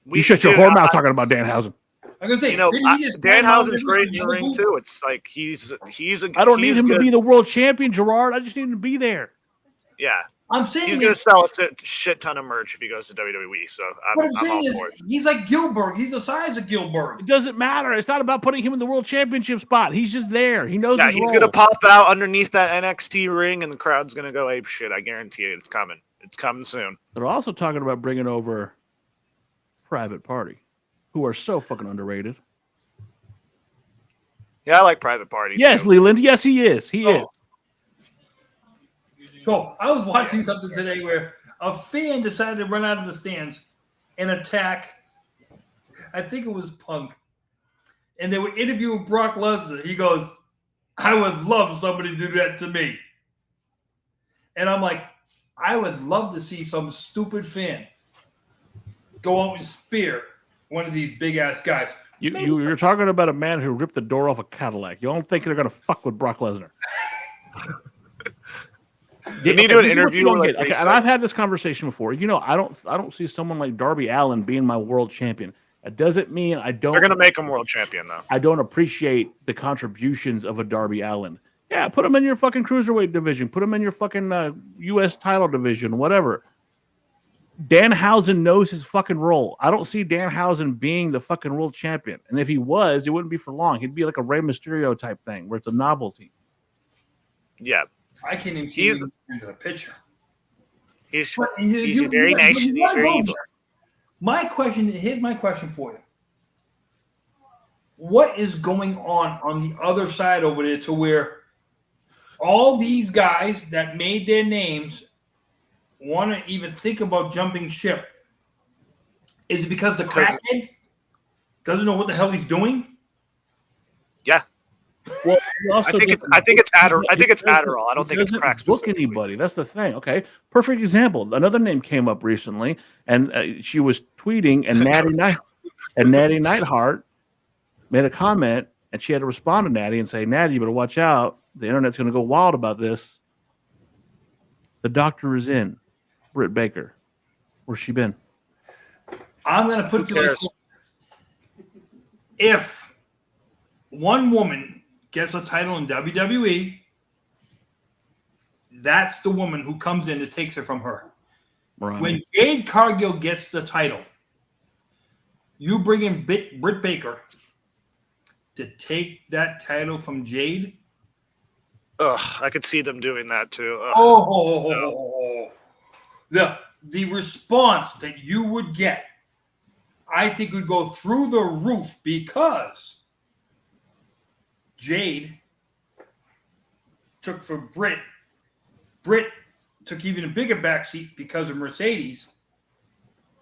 Speaker 2: You shut your whore mouth talking about Danhausen.
Speaker 4: I'm gonna say,
Speaker 3: Danhausen's great in the ring too. It's like he's
Speaker 2: I don't need him to be the world champion, Gerard. I just need him to be there.
Speaker 3: Yeah.
Speaker 4: I'm saying
Speaker 3: he's going to sell a shit ton of merch if he goes to WWE. So I'm all for it.
Speaker 4: He's like Gilbert. He's the size of Gilbert.
Speaker 2: It doesn't matter. It's not about putting him in the world championship spot. He's just there. He knows.
Speaker 3: Yeah, he's going to pop out underneath that NXT ring, and the crowd's going to go ape shit. I guarantee it. It's coming. It's coming soon.
Speaker 2: They're also talking about bringing over Private Party, who are so fucking underrated.
Speaker 3: Yeah, I like Private Party.
Speaker 2: Yes,
Speaker 3: too.
Speaker 2: Leland. Yes, he is. He is.
Speaker 4: So I was watching something today where a fan decided to run out of the stands and attack. I think it was Punk, and they were interviewing Brock Lesnar. He goes, "I would love somebody to do that to me," and I'm like, I would love to see some stupid fan go out and spear one of these big ass guys.
Speaker 2: You're talking about a man who ripped the door off a Cadillac. You don't think they're gonna fuck with Brock Lesnar?
Speaker 3: Didn't he do an interview?
Speaker 2: And I've had this conversation before. You know, I don't see someone like Darby Allin being my world champion. That doesn't mean I don't.
Speaker 3: They're going to make him world champion, though.
Speaker 2: I don't appreciate the contributions of a Darby Allin. Yeah, put him in your fucking cruiserweight division. Put him in your fucking U.S. title division, whatever. Danhausen knows his fucking role. I don't see Danhausen being the fucking world champion. And if he was, it wouldn't be for long. He'd be like a Rey Mysterio type thing where it's a novelty.
Speaker 3: Yeah.
Speaker 4: I can't even see him into the picture.
Speaker 3: He's very nice and he's very evil.
Speaker 4: Here's my question for you. What is going on the other side over there to where all these guys that made their names want to even think about jumping ship? Is it because the crackhead doesn't know what the hell he's doing?
Speaker 3: Yeah.
Speaker 2: Well,
Speaker 3: I think it's Adderall. I don't think it's crack
Speaker 2: book anybody. That's the thing. Okay. Perfect example. Another name came up recently, and she was tweeting, and Natty Neidhart made a comment, and she had to respond to Natty and say, "Natty, you better watch out. The internet's going to go wild about this." The doctor is in. Britt Baker. Where's she been?
Speaker 4: I'm going to put you like this. If one woman gets a title in WWE, that's the woman who comes in and takes it from her. Right. When Jade Cargill gets the title, you bring in Britt Baker to take that title from Jade.
Speaker 3: I could see them doing that too.
Speaker 4: The response that you would get, I think, would go through the roof because Jade took for Britt. Britt took even a bigger backseat because of Mercedes.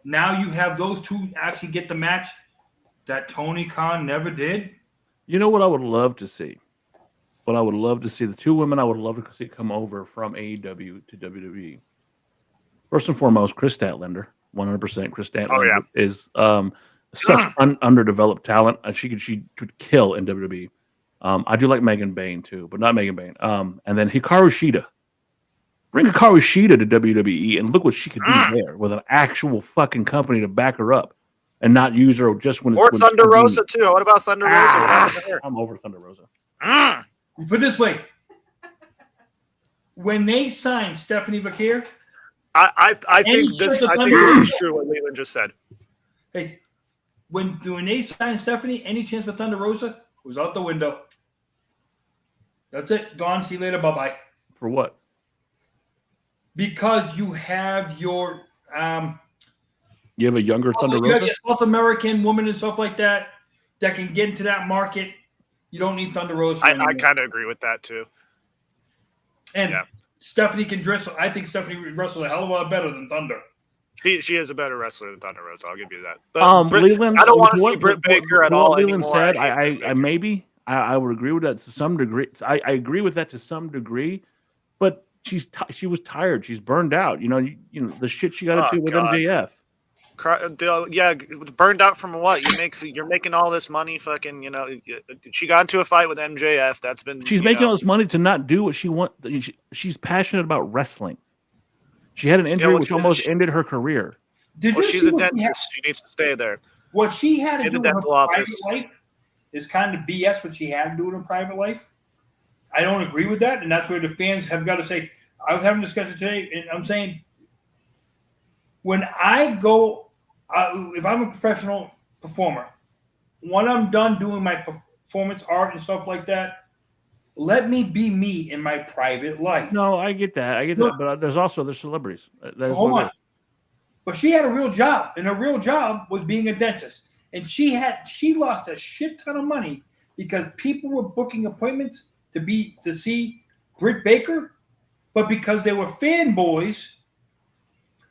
Speaker 4: Now you have those two actually get the match that Tony Khan never did.
Speaker 2: You know what I would love to see? What I would love to see, the two women I would love to see come over from AEW to WWE. First and foremost, Chris Statlander. 100% Chris Statlander is such underdeveloped talent. She could kill in WWE. I do like Megan Bayne too, but not Megan Bayne. And then Hikaru Shida. Bring Hikaru Shida to WWE and look what she could do there with an actual fucking company to back her up and not use her just when
Speaker 3: it's Thunder Rosa too. What about Thunder Rosa?
Speaker 2: I'm over Thunder Rosa.
Speaker 4: Put it this way. When they signed Stephanie Vaquer,
Speaker 3: I think this is true what Leland just said.
Speaker 4: Hey, when they signed Stephanie, any chance of Thunder Rosa was out the window. That's it. Gone. See you later. Bye-bye.
Speaker 2: For what?
Speaker 4: Because you have your
Speaker 2: you have a younger Thunder Rosa?
Speaker 4: You have your South American woman and stuff like that can get into that market. You don't need Thunder Rosa.
Speaker 3: I kind of agree with that too.
Speaker 4: And Stephanie can dress. I think Stephanie wrestles a hell of a lot better than Thunder.
Speaker 3: She is a better wrestler than Thunder Rosa. I'll give you that. But
Speaker 2: Leland,
Speaker 3: I don't want to see Britt Baker at all
Speaker 2: Leland
Speaker 3: anymore.
Speaker 2: Said, I would agree with that to some degree. I agree with that to some degree, but she was tired. She's burned out. You know the shit she got into with MJF.
Speaker 3: Yeah, burned out from what? You're making all this money. Fucking, she got into a fight with MJF. That's been.
Speaker 2: She's making all this money to not do what she wants. She's passionate about wrestling. She had an injury which almost ended her career.
Speaker 3: She's a dentist. She needs to stay there.
Speaker 4: What she had to do in her private life is kind of BS. What she had to do in her private life, I don't agree with that, and that's where the fans have got to say. I was having a discussion today, and I'm saying when I go. If I'm a professional performer, when I'm done doing my performance art and stuff like that, let me be me in my private life.
Speaker 2: No, I get that. But there's celebrities.
Speaker 4: Hold on. But she had a real job, and her real job was being a dentist. And she lost a shit ton of money because people were booking appointments to see Britt Baker, but because they were fanboys,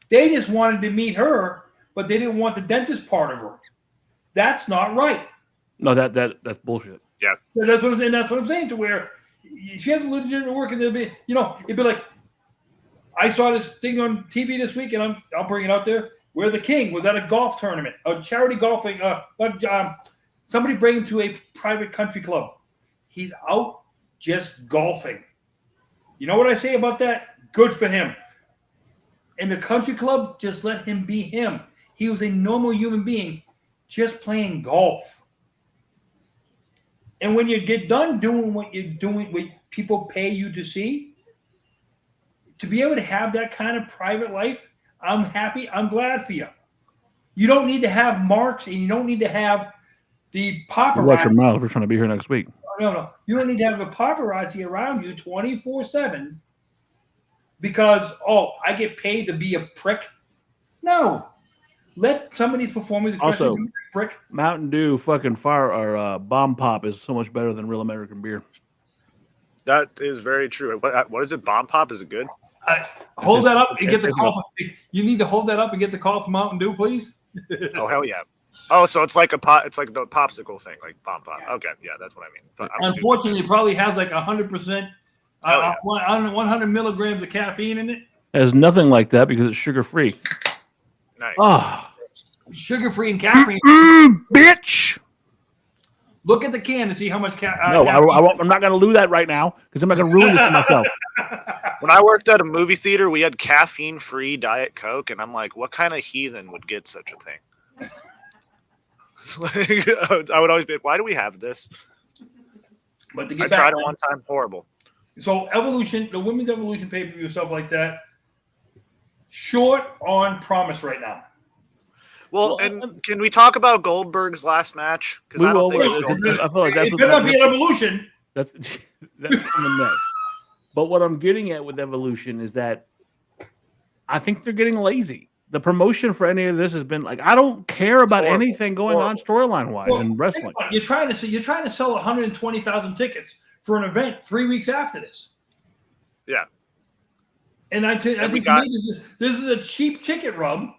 Speaker 4: they just wanted to meet her. But they didn't want the dentist part of her. That's not right.
Speaker 2: No, that's bullshit.
Speaker 3: Yeah.
Speaker 4: That's what I'm saying. That's what I'm saying. To where she has a legitimate work, and it'd be like, I saw this thing on TV this week, and I'll bring it out there. Where the King was at a golf tournament, a charity golfing. Somebody bring him to a private country club. He's out just golfing. You know what I say about that? Good for him. And the country club just let him be him. He was a normal human being. just playing golf. And when you get done doing what you're doing, what people pay you to see, to be able to have that kind of private life, I'm happy. I'm glad for you. You don't need to have marks, and you don't need to have the paparazzi.
Speaker 2: Watch your mouth. We're trying to be here next week.
Speaker 4: No. You don't need to have the paparazzi around you 24/7 because, I get paid to be a prick. No. Let somebody's performance
Speaker 2: Also,
Speaker 4: be a prick.
Speaker 2: Mountain Dew fucking fire or bomb pop is so much better than real American beer.
Speaker 3: That is very true. What is it? Bomb pop? Is it good?
Speaker 4: Hold that up and get the call. You need to hold that up and get the call from Mountain Dew, please.
Speaker 3: Oh, hell yeah. Oh, so it's like it's like the popsicle thing, like bomb pop. Okay, yeah, that's what I mean.
Speaker 4: Unfortunately, it probably has like 100%, 100 milligrams of caffeine in it.
Speaker 2: There's nothing like that because it's sugar free.
Speaker 3: Nice.
Speaker 2: Oh,
Speaker 4: sugar-free and caffeine.
Speaker 2: Bitch.
Speaker 4: Look at the can to see how much caffeine.
Speaker 2: No, I'm not going to do that right now because I'm not going to ruin this for myself.
Speaker 3: When I worked at a movie theater, we had caffeine-free Diet Coke, and I'm like, what kind of heathen would get such a thing? I would always be like, why do we have this?
Speaker 4: But
Speaker 3: I tried it one time, horrible.
Speaker 4: So Evolution, the Women's Evolution pay-per-view, stuff like that, short on promise right now.
Speaker 3: Well, and can we talk about Goldberg's last match? Because I don't think it's Goldberg.
Speaker 2: I feel like that's
Speaker 4: it better not be an Evolution.
Speaker 2: That's coming next. But what I'm getting at with Evolution is that I think they're getting lazy. The promotion for any of this has been like, I don't care about anything going on storyline wise in wrestling.
Speaker 4: You're trying to sell 120,000 tickets for an event 3 weeks after this.
Speaker 3: Yeah.
Speaker 4: And I think this is a cheap ticket rub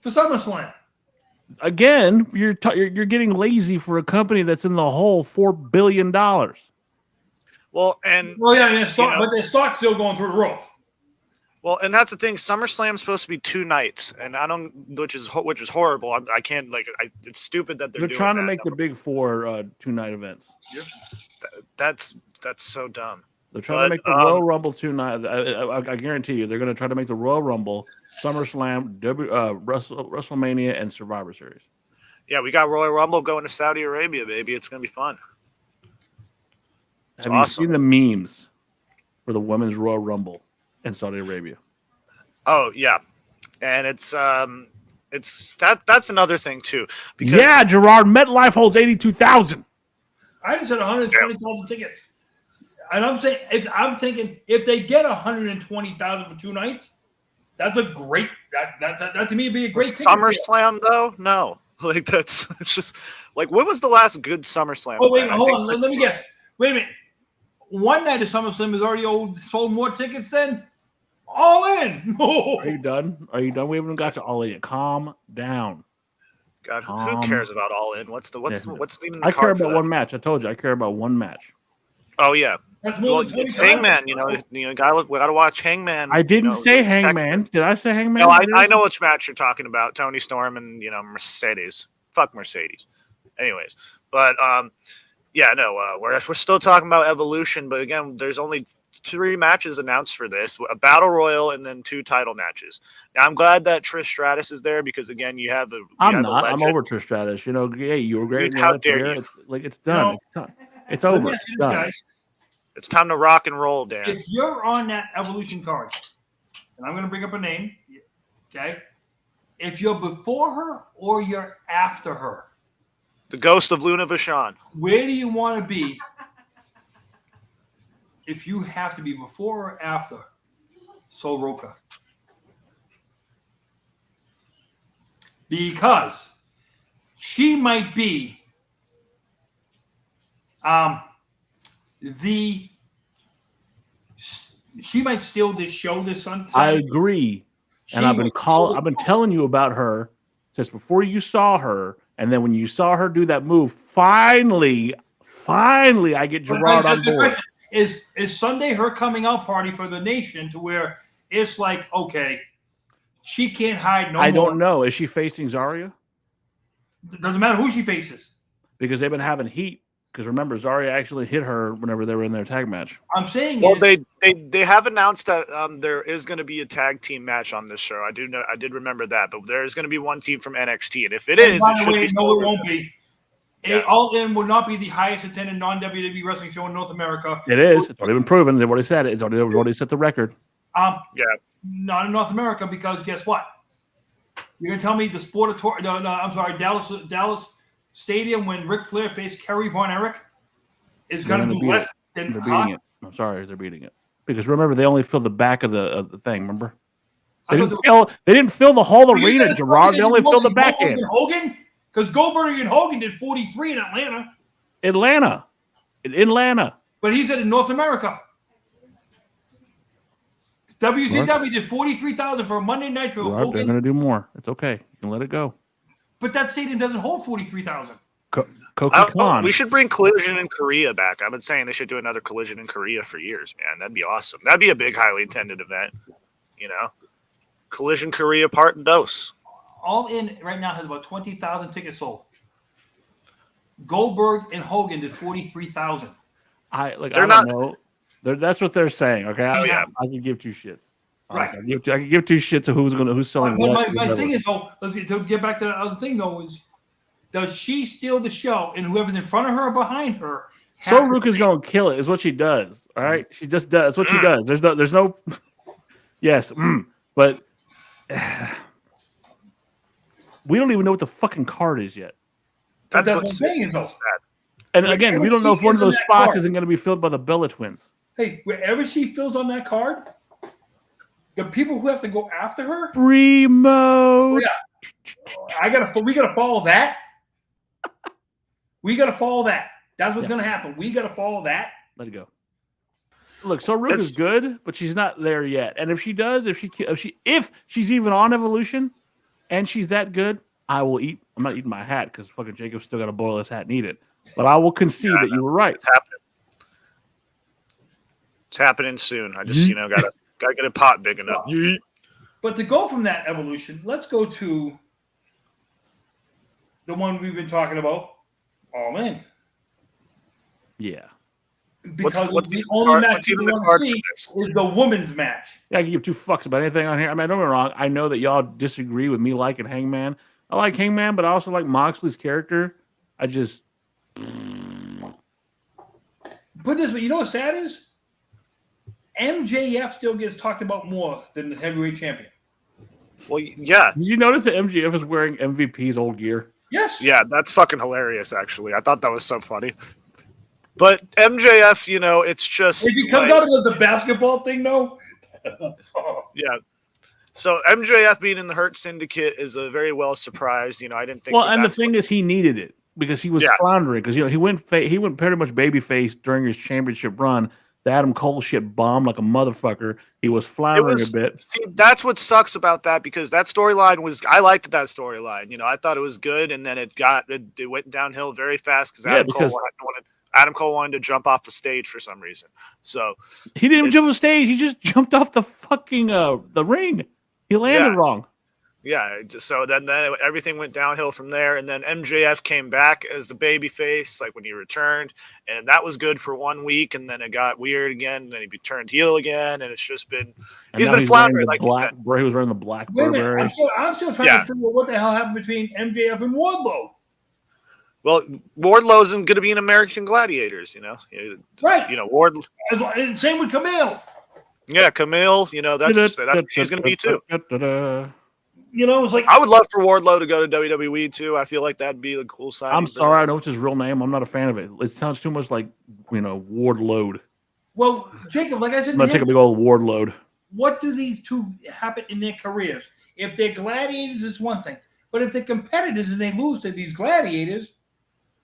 Speaker 4: for SummerSlam.
Speaker 2: Again, you're getting lazy for a company that's in the hole $4 billion.
Speaker 3: Well, and
Speaker 4: but their stock's still going through the roof.
Speaker 3: Well, and that's the thing. SummerSlam's supposed to be 2 nights, and which is horrible. I can't it's stupid that they're
Speaker 2: trying to make the big 4 2-night events.
Speaker 3: That's so dumb.
Speaker 2: They're trying to make the Royal Rumble 2 night. I guarantee you, they're going to try to make the Royal Rumble, SummerSlam, WrestleMania, and Survivor Series.
Speaker 3: Yeah, we got Royal Rumble going to Saudi Arabia, baby. It's going to be fun.
Speaker 2: Have you seen the memes for the Women's Royal Rumble in Saudi Arabia?
Speaker 3: Oh yeah, and it's that's another thing too. Because
Speaker 2: Gerard, MetLife holds 82,000.
Speaker 4: I just said 120,000 tickets. And I'm thinking if they get 120,000 for 2 nights, that's a great that to me would be a great
Speaker 3: SummerSlam though. No, it's just like when was the last good SummerSlam?
Speaker 4: Oh wait, hold on. Let me guess. Wait a minute. One night of SummerSlam has already sold more tickets than All In.
Speaker 2: Are you done? We haven't got to All In yet. Calm down.
Speaker 3: God, who cares about All In? What's even the
Speaker 2: I care about one match. I told you I care about one match.
Speaker 3: Oh yeah. It's Hangman. We gotta watch Hangman.
Speaker 2: I didn't say Hangman. Did I say Hangman?
Speaker 3: No, I know which match you're talking about. Tony Storm and Mercedes. Fuck Mercedes. Anyways, but we're still talking about Evolution. But again, there's only 3 matches announced for this: a battle royal and then 2 title matches. Now I'm glad that Trish Stratus is there because again, you have a.
Speaker 2: I'm over Trish Stratus. Hey, you were great.
Speaker 3: How dare you?
Speaker 2: It's done. It's over.
Speaker 4: It's done.
Speaker 3: It's time to rock and roll, Dan.
Speaker 4: If you're on that Evolution card, and I'm going to bring up a name, okay? If you're before her or you're after her,
Speaker 3: the ghost of Luna Vachon.
Speaker 4: Where do you want to be? If you have to be before or after Sol Roca, because she might be she might steal this show this Sunday.
Speaker 2: I agree. And I've been telling you about her since before you saw her, and then when you saw her do that move, finally I get Gerard on board.
Speaker 4: Is Sunday her coming out party for the nation to where it's like, okay, she can't hide no more.
Speaker 2: I don't know. Is she facing Zarya?
Speaker 4: Doesn't matter who she faces.
Speaker 2: Because they've been having heat Because remember, Zarya actually hit her whenever they were in their tag match.
Speaker 4: I'm saying
Speaker 3: Well,
Speaker 4: is,
Speaker 3: they have announced that there is going to be a tag team match on this show. I did remember that, but there is going to be one team from NXT, and if it
Speaker 4: and
Speaker 3: is,
Speaker 4: by
Speaker 3: it
Speaker 4: the
Speaker 3: should
Speaker 4: way,
Speaker 3: be.
Speaker 4: no, it won't be.
Speaker 3: Yeah.
Speaker 4: All In will not be the highest attended non-WWE wrestling show in North America.
Speaker 2: It is. It's already been proven. They've already said it. It's already set the record.
Speaker 3: Yeah.
Speaker 4: Not in North America because guess what? You're gonna tell me the Sportatorium? No, I'm sorry, Dallas Stadium when Ric Flair faced Kerry Von Erich is
Speaker 2: They're
Speaker 4: gonna
Speaker 2: gonna
Speaker 4: do
Speaker 2: beat
Speaker 4: less
Speaker 2: They're
Speaker 4: than
Speaker 2: beating it. I'm sorry, they're beating it. Because remember, they only filled the back of the thing. Remember, they didn't fill the whole arena, Gerard. They only filled the back end.
Speaker 4: Hogan, because Goldberg and Hogan did 43 in Atlanta.
Speaker 2: In Atlanta.
Speaker 4: But he said in North America. WCW did 43,000 for a Monday Nitro.
Speaker 2: Gerard, they're going to do more. It's okay. You can let it go.
Speaker 4: But that stadium doesn't hold 43,000.
Speaker 3: We should bring Collision in Korea back. I've been saying they should do another Collision in Korea for years, man. That'd be awesome. That'd be a big, highly attended event. You know, Collision Korea Part Dos.
Speaker 4: All In right now has about 20,000 tickets sold. Goldberg and Hogan did 43,000.
Speaker 2: I don't know. That's what they're saying. Okay, I can give two shits. Honestly,
Speaker 4: Right.
Speaker 2: I can give two shits to who's selling what.
Speaker 4: My thing is, though, to get back to the other thing, though, is does she steal the show and whoever's in front of her or behind her?
Speaker 2: So Ruka's going to kill it. Is what she does. All right, she just does. That's what she does. There's no. Yes, but we don't even know what the fucking card is yet.
Speaker 3: That's
Speaker 4: what I'm saying is, though.
Speaker 2: And again, we don't know if one of those spots isn't going to be filled by the Bella twins.
Speaker 4: Hey, wherever she fills on that card, the people who have to go after her,
Speaker 2: Primo.
Speaker 4: Yeah, we gotta follow that. We gotta follow that. That's what's gonna happen. We gotta follow that.
Speaker 2: Let it go. Look, so Ruka's good, but she's not there yet. And if she's even on Evolution, and she's that good, I will eat. I'm not eating my hat because fucking Jacob's still got to boil his hat and eat it. But I will concede that you were right.
Speaker 3: It's happening. It's happening soon. I just gotta get a pot big enough.
Speaker 4: But to go from that Evolution, let's go to the one we've been talking about, All In.
Speaker 2: Yeah.
Speaker 4: Because
Speaker 3: what's
Speaker 4: the
Speaker 3: even
Speaker 4: only
Speaker 3: the
Speaker 4: match
Speaker 3: card-
Speaker 4: we
Speaker 3: the
Speaker 4: want
Speaker 3: card
Speaker 4: to
Speaker 3: for
Speaker 4: see
Speaker 3: this?
Speaker 4: is the women's match.
Speaker 2: Yeah, I can give two fucks about anything on here. I mean, don't get me wrong. I know that y'all disagree with me liking Hangman. I like Hangman, but I also like Moxley's character. I just
Speaker 4: Put this way, you know what's sad is? MJF still gets talked about more than the heavyweight champion.
Speaker 3: Well, yeah.
Speaker 2: Did you notice that MJF is wearing MVP's old gear?
Speaker 4: Yes.
Speaker 3: Yeah, that's fucking hilarious, actually. I thought that was so funny. But MJF, it's just...
Speaker 4: If he comes out of the basketball thing, though.
Speaker 3: Yeah. So MJF being in the Hurt Syndicate is a very well surprised. I didn't think...
Speaker 2: Well, and the thing is, he needed it because he was floundering. Because, he went pretty much babyface during his championship run. The Adam Cole shit bombed like a motherfucker. He was floundering a bit.
Speaker 3: See, that's what sucks about that because that storyline I liked that storyline. I thought it was good, and then it went downhill very fast because Adam Cole wanted to jump off the stage for some reason. So
Speaker 2: he didn't even jump the stage. He just jumped off the fucking the ring. He landed wrong.
Speaker 3: Yeah, so then everything went downhill from there, and then MJF came back as the babyface, like when he returned, and that was good for 1 week, and then it got weird again, and then he turned heel again, and it's just been he's been floundering like you said.
Speaker 2: He was wearing the black
Speaker 4: Wait a minute,
Speaker 2: Burberry.
Speaker 4: I'm still trying to figure out what the hell happened between MJF and Wardlow.
Speaker 3: Well, Wardlow's going to be in American Gladiators,
Speaker 4: right?
Speaker 3: Wardlow.
Speaker 4: Same with Camille.
Speaker 3: Yeah, Camille. That's what she's going to be too.
Speaker 4: It's like
Speaker 3: I would love for Wardlow to go to WWE too. I feel like that'd be a cool sign.
Speaker 2: I'm sorry, I know it's his real name. I'm not a fan of it. It sounds too much like Wardload.
Speaker 4: Well, Jacob, like I said,
Speaker 2: I'm gonna take a big old Wardload.
Speaker 4: What do these two happen in their careers? If they're gladiators, it's one thing. But if they're competitors and they lose to these gladiators,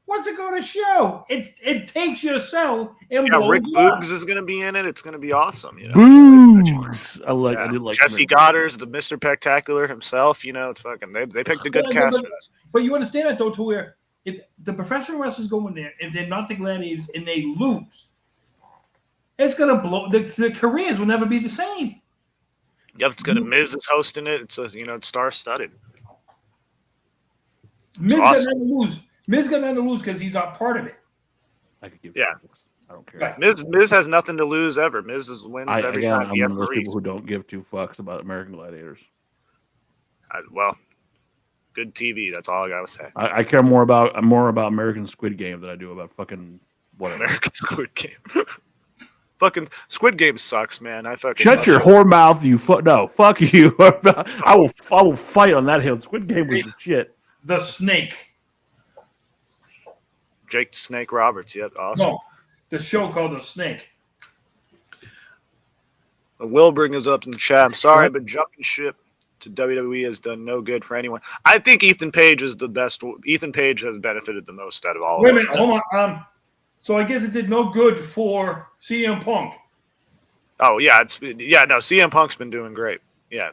Speaker 4: what's it going to show? It takes you to sell. And
Speaker 3: Rick Boogs is going to be in it. It's going to be awesome.
Speaker 2: Boogs. I did like
Speaker 3: Jesse Goddard's the Mr. Spectacular himself. It's fucking. They picked a good cast for this.
Speaker 4: But you understand that though, to where if the professional wrestlers go in there, if they're not the gladiators and they lose, it's going to blow. The careers will never be the same.
Speaker 3: Yep, it's going to. Miz is hosting it. It's it's star-studded.
Speaker 4: Miz got nothing to lose because he's not part of it.
Speaker 2: I could give.
Speaker 3: Yeah.
Speaker 2: fucks. I don't care.
Speaker 4: Right.
Speaker 3: Miz has nothing to lose ever. Miz wins every time
Speaker 2: I'm
Speaker 3: he
Speaker 2: one
Speaker 3: has
Speaker 2: of those
Speaker 3: Maurice.
Speaker 2: people who don't give two fucks about American Gladiators.
Speaker 3: Well, good TV. That's all I gotta say.
Speaker 2: I care more about American Squid Game than I do about fucking whatever.
Speaker 3: American Squid Game. Fucking Squid Game sucks, man. I fucking
Speaker 2: Shut
Speaker 3: love
Speaker 2: your
Speaker 3: it.
Speaker 2: whore mouth, you no, fuck you. I will fight on that hill. Squid Game was the shit.
Speaker 4: The Snake.
Speaker 3: Jake the Snake Roberts. Yep, awesome.
Speaker 4: No, the show called The Snake.
Speaker 3: Will bring us up in the chat. I'm sorry, but jumping ship to WWE has done no good for anyone. I think Ethan Page is the best. Ethan Page has benefited the most out of all
Speaker 4: Wait a
Speaker 3: of them.
Speaker 4: minute, hold on. So I guess it did no good for CM Punk.
Speaker 3: Oh yeah, no. CM Punk's been doing great. Yeah.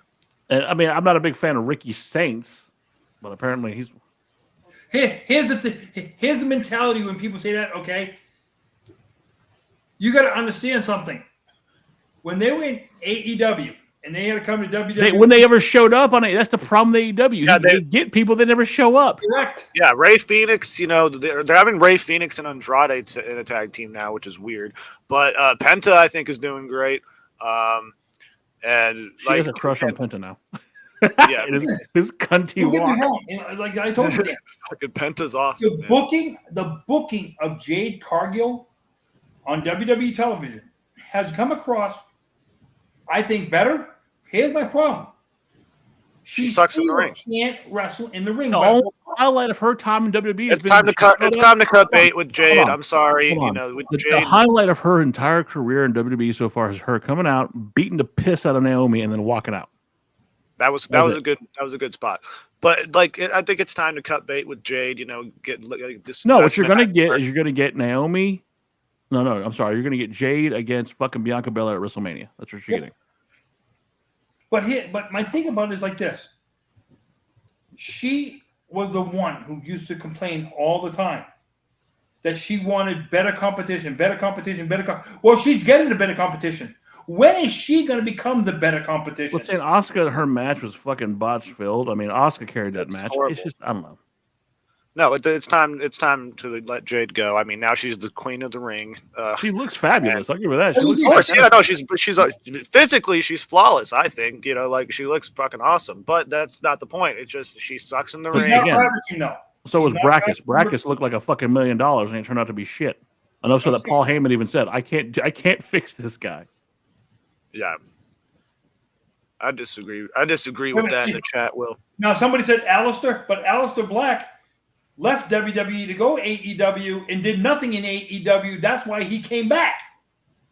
Speaker 2: And I mean, I'm not a big fan of Ricky Saints, but apparently he's.
Speaker 4: Here's the mentality when people say that. Okay, you got to understand something. When they were in AEW and they had to come to WWE,
Speaker 2: When they ever showed up on it, that's the problem with AEW.
Speaker 3: Yeah,
Speaker 2: they get people that never show up.
Speaker 4: correct.
Speaker 3: Yeah, Ray Phoenix, they're having Ray Phoenix and Andrade in a tag team now, which is weird. But Penta, I think, is doing great. And
Speaker 2: She has a crush on Penta now.
Speaker 3: Yeah,
Speaker 2: his cunty
Speaker 4: Don't get me
Speaker 2: walk.
Speaker 4: wrong. Like I told you,
Speaker 3: fucking Penta's awesome.
Speaker 4: the booking of Jade Cargill on WWE television has come across, I think, better. Here's my problem.
Speaker 3: She sucks in the ring.
Speaker 4: Can't wrestle in the ring.
Speaker 2: The only highlight of her time in WWE.
Speaker 3: It's time to cut. It's time to cut bait with Jade. I'm sorry, with
Speaker 2: The
Speaker 3: Jade.
Speaker 2: highlight of her entire career in WWE so far is her coming out, beating the piss out of Naomi, and then walking out.
Speaker 3: That was a good spot. But I think it's time to cut bait with Jade. Get this.
Speaker 2: No, what you're gonna get Naomi. No, I'm sorry. You're gonna get Jade against fucking Bianca Belair at WrestleMania. That's what you're getting.
Speaker 4: But my thing about it is like this. She was the one who used to complain all the time that she wanted better competition. Well, she's getting the better competition. When is she going to become the better competition?
Speaker 2: Well, saying Asuka, her match was fucking botch filled. I mean, Asuka carried that match.
Speaker 3: Horrible.
Speaker 2: It's just, I don't know.
Speaker 3: No, it's time. It's time to let Jade go. I mean, now she's the queen of the ring.
Speaker 2: She looks fabulous. I'll give her that. She looks
Speaker 3: Of course, yeah, no, she's physically she's flawless. I think she looks fucking awesome. But that's not the point. It's just she sucks in the ring.
Speaker 2: Again, so was Brackus. Brackus looked like a fucking $1 million, and it turned out to be shit. Enough so that Paul Heyman even said, "I can't fix this guy."
Speaker 3: Yeah, I disagree. I disagree with that in the chat. Will
Speaker 4: now somebody said Aleister, but Aleister Black left WWE to go AEW and did nothing in AEW. That's why he came back.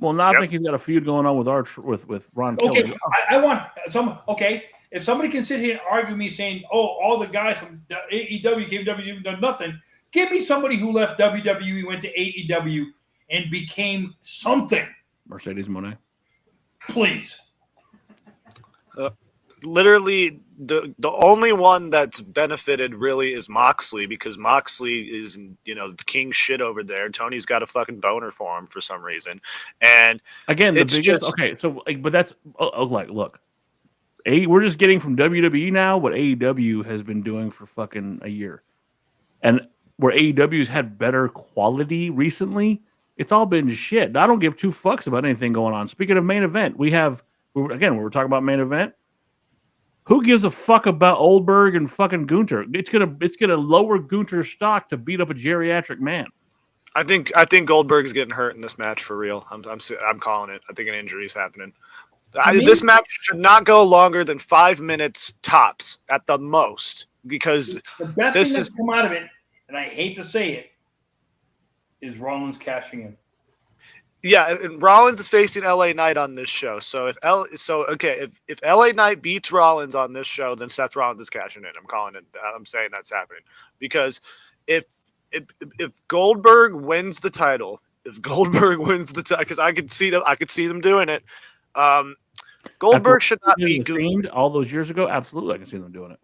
Speaker 2: Well, now I think he's got a feud going on with Ron
Speaker 4: Okay,
Speaker 2: Kelly.
Speaker 4: I want some. Okay, if somebody can sit here and argue me saying, "Oh, all the guys from AEW came to WWE and done nothing," give me somebody who left WWE, went to AEW, and became something.
Speaker 2: Mercedes Moné.
Speaker 4: Please.
Speaker 3: literally the only one that's benefited really is Moxley, because Moxley is the king shit over there. Tony's got a fucking boner for him for some reason, and
Speaker 2: again the biggest. But that's look. We're just getting from WWE now what AEW has been doing for fucking a year, and where AEW's had better quality recently, it's all been shit. I don't give two fucks about anything going on. Speaking of main event, we were talking about main event. Who gives a fuck about Oldberg and fucking Gunter? It's gonna lower Gunter's stock to beat up a geriatric man.
Speaker 3: I think Goldberg's getting hurt in this match for real. I'm calling it. I think an injury is happening. This match should not go longer than 5 minutes tops at the most, because
Speaker 4: the best thing that's come out of it, and I hate to say it, is Rollins cashing in.
Speaker 3: Yeah, and Rollins is facing LA Knight on this show. So if LA Knight beats Rollins on this show, then Seth Rollins is cashing in. I'm calling it. I'm saying that's happening, because if Goldberg wins the title, because I could see them doing it. Goldberg should not be
Speaker 2: Fiend all those years ago. Absolutely, I can see them doing it.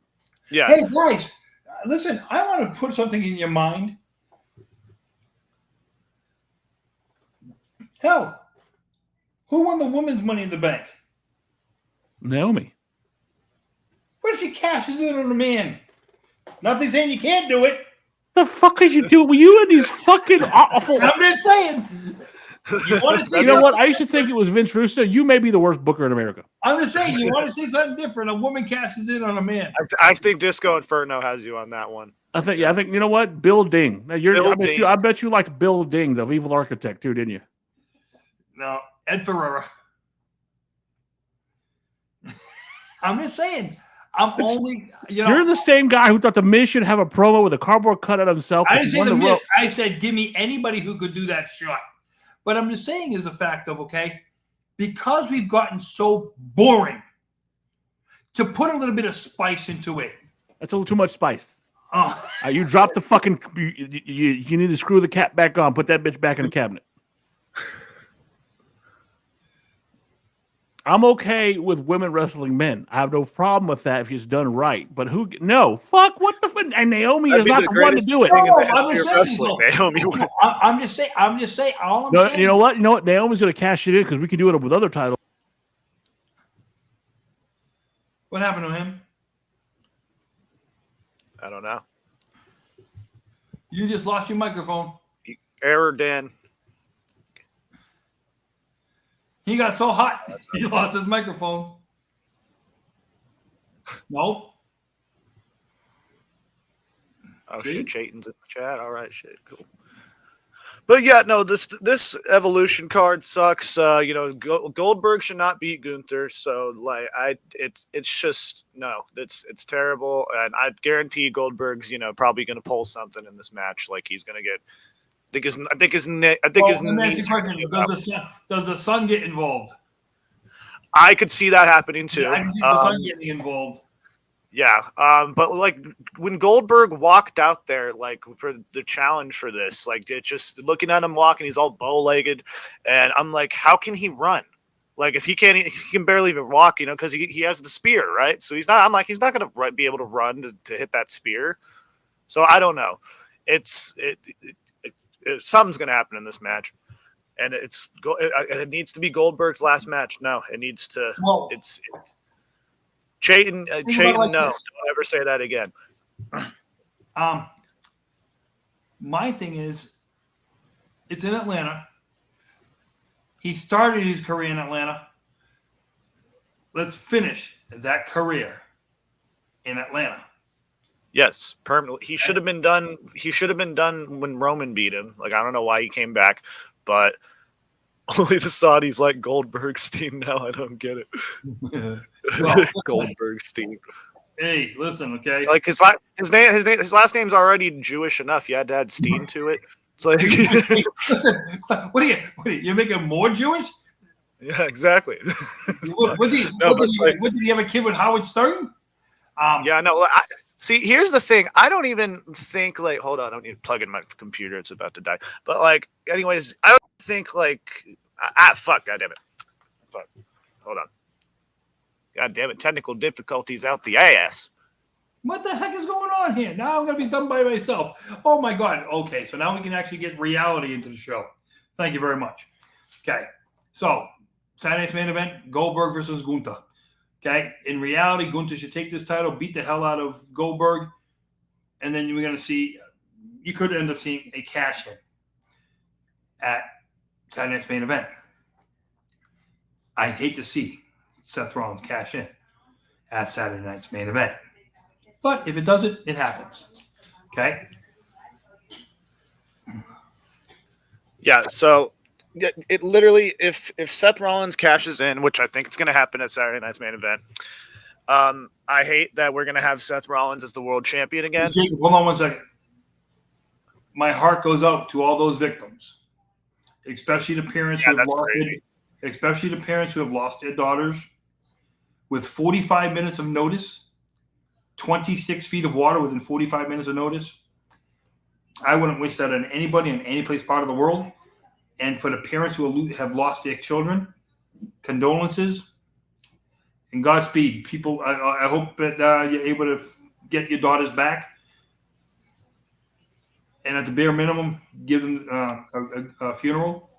Speaker 3: Yeah.
Speaker 4: Hey guys, listen. I want to put something in your mind. Hell, who won the women's Money in the Bank?
Speaker 2: Naomi.
Speaker 4: Where she cashes in on a man? Nothing saying you can't do it.
Speaker 2: The fuck could you do? Were you in these fucking awful?
Speaker 4: I'm just saying. You want to see?
Speaker 2: You know what? I used to think it was Vince Russo. You may be the worst booker in America.
Speaker 4: I'm just saying. You want to see something different? A woman cashes in on a man.
Speaker 3: I think Disco Inferno has you on that one.
Speaker 2: I think you know what? Bill Ding. Now I bet you liked Bill Ding, the evil architect, too, didn't you?
Speaker 4: No, Ed Ferreira. I'm just saying.
Speaker 2: You're the same guy who thought the Miz should have a promo with a cardboard cutout of himself.
Speaker 4: I didn't say the Miz. I said, give me anybody who could do that shot. But I'm just saying is the fact of, okay, because we've gotten so boring, to put a little bit of spice into it.
Speaker 2: That's a little too much spice.
Speaker 4: Oh.
Speaker 2: You dropped the fucking. You need to screw the cap back on. Put that bitch back in the cabinet. I'm okay with women wrestling men. I have no problem with that if it's done right. But fuck, what the fuck? And Naomi is not the one to do it.
Speaker 4: I'm just saying. All I'm saying.
Speaker 2: You know what? Naomi's going to cash it in because we can do it with other titles.
Speaker 4: What happened to him?
Speaker 3: I don't know.
Speaker 4: You just lost your microphone.
Speaker 3: Error, Dan.
Speaker 4: He got so hot, he lost his microphone. Nope.
Speaker 3: Oh, shit, Chayton's in the chat. All right, shit, cool. But yeah, no, this Evolution card sucks. Goldberg should not beat Gunther. So it's just no, it's terrible, and I guarantee Goldberg's probably going to pull something in this match. Like he's going to get. Does
Speaker 4: the son get involved?
Speaker 3: I could see that happening too.
Speaker 4: Yeah, I can see the son getting involved.
Speaker 3: Yeah, but like when Goldberg walked out there, like for the challenge for this, like it just looking at him walking, he's all bow-legged, and I'm like, how can he run? Like if he can barely even walk, because he has the spear, right? So he's not going to be able to run to hit that spear. So I don't know. Something's going to happen in this match, and it needs to be Goldberg's last match. No, it needs to.
Speaker 4: Well,
Speaker 3: it's Chayton. Chayton, no, don't ever say that again.
Speaker 4: My thing is, it's in Atlanta. He started his career in Atlanta. Let's finish that career in Atlanta.
Speaker 3: Yes, permanently. He should have been done. He should have been done when Roman beat him. Like I don't know why he came back, but only the Saudis like Goldberg's team now. I don't get it. Goldberg's team.
Speaker 4: Hey, listen, okay.
Speaker 3: Like his last name's already Jewish enough. You had to add Steen to it. It's like,
Speaker 4: listen, what are you making him more Jewish?
Speaker 3: Yeah, exactly.
Speaker 4: Did he have a kid with Howard Stern?
Speaker 3: Yeah, no. See, here's the thing. I don't even think like. Hold on, I don't need to plug in my computer. It's about to die. But like, anyways, I don't think like. Fuck. God damn it. Fuck. Hold on. God damn it. Technical difficulties out the ass.
Speaker 4: What the heck is going on here? Now I'm going to be done by myself. Oh, my God. Okay, so now we can actually get reality into the show. Thank you very much. Okay, so Saturday night's main event, Goldberg versus Gunther. Okay, in reality, Gunther should take this title, beat the hell out of Goldberg, and then we're going to see, you could end up seeing a cash-in at Saturday night's main event. I hate to see Seth Rollins cash in at Saturday night's main event. But if it doesn't, it happens. Okay?
Speaker 3: Yeah, so it literally, if Seth Rollins cashes in, which I think it's going to happen at Saturday night's main event, I hate that we're going to have Seth Rollins as the world champion again.
Speaker 4: Jacob, hold on one second. My heart goes out to all those victims, especially the parents who have lost their daughters with 45 minutes of notice. 26 feet of water within 45 minutes of notice. I wouldn't wish that on anybody in any place part of the world. And for the parents who have lost their children, condolences and Godspeed. People, I hope that you're able to get your daughters back. And at the bare minimum, give them a funeral.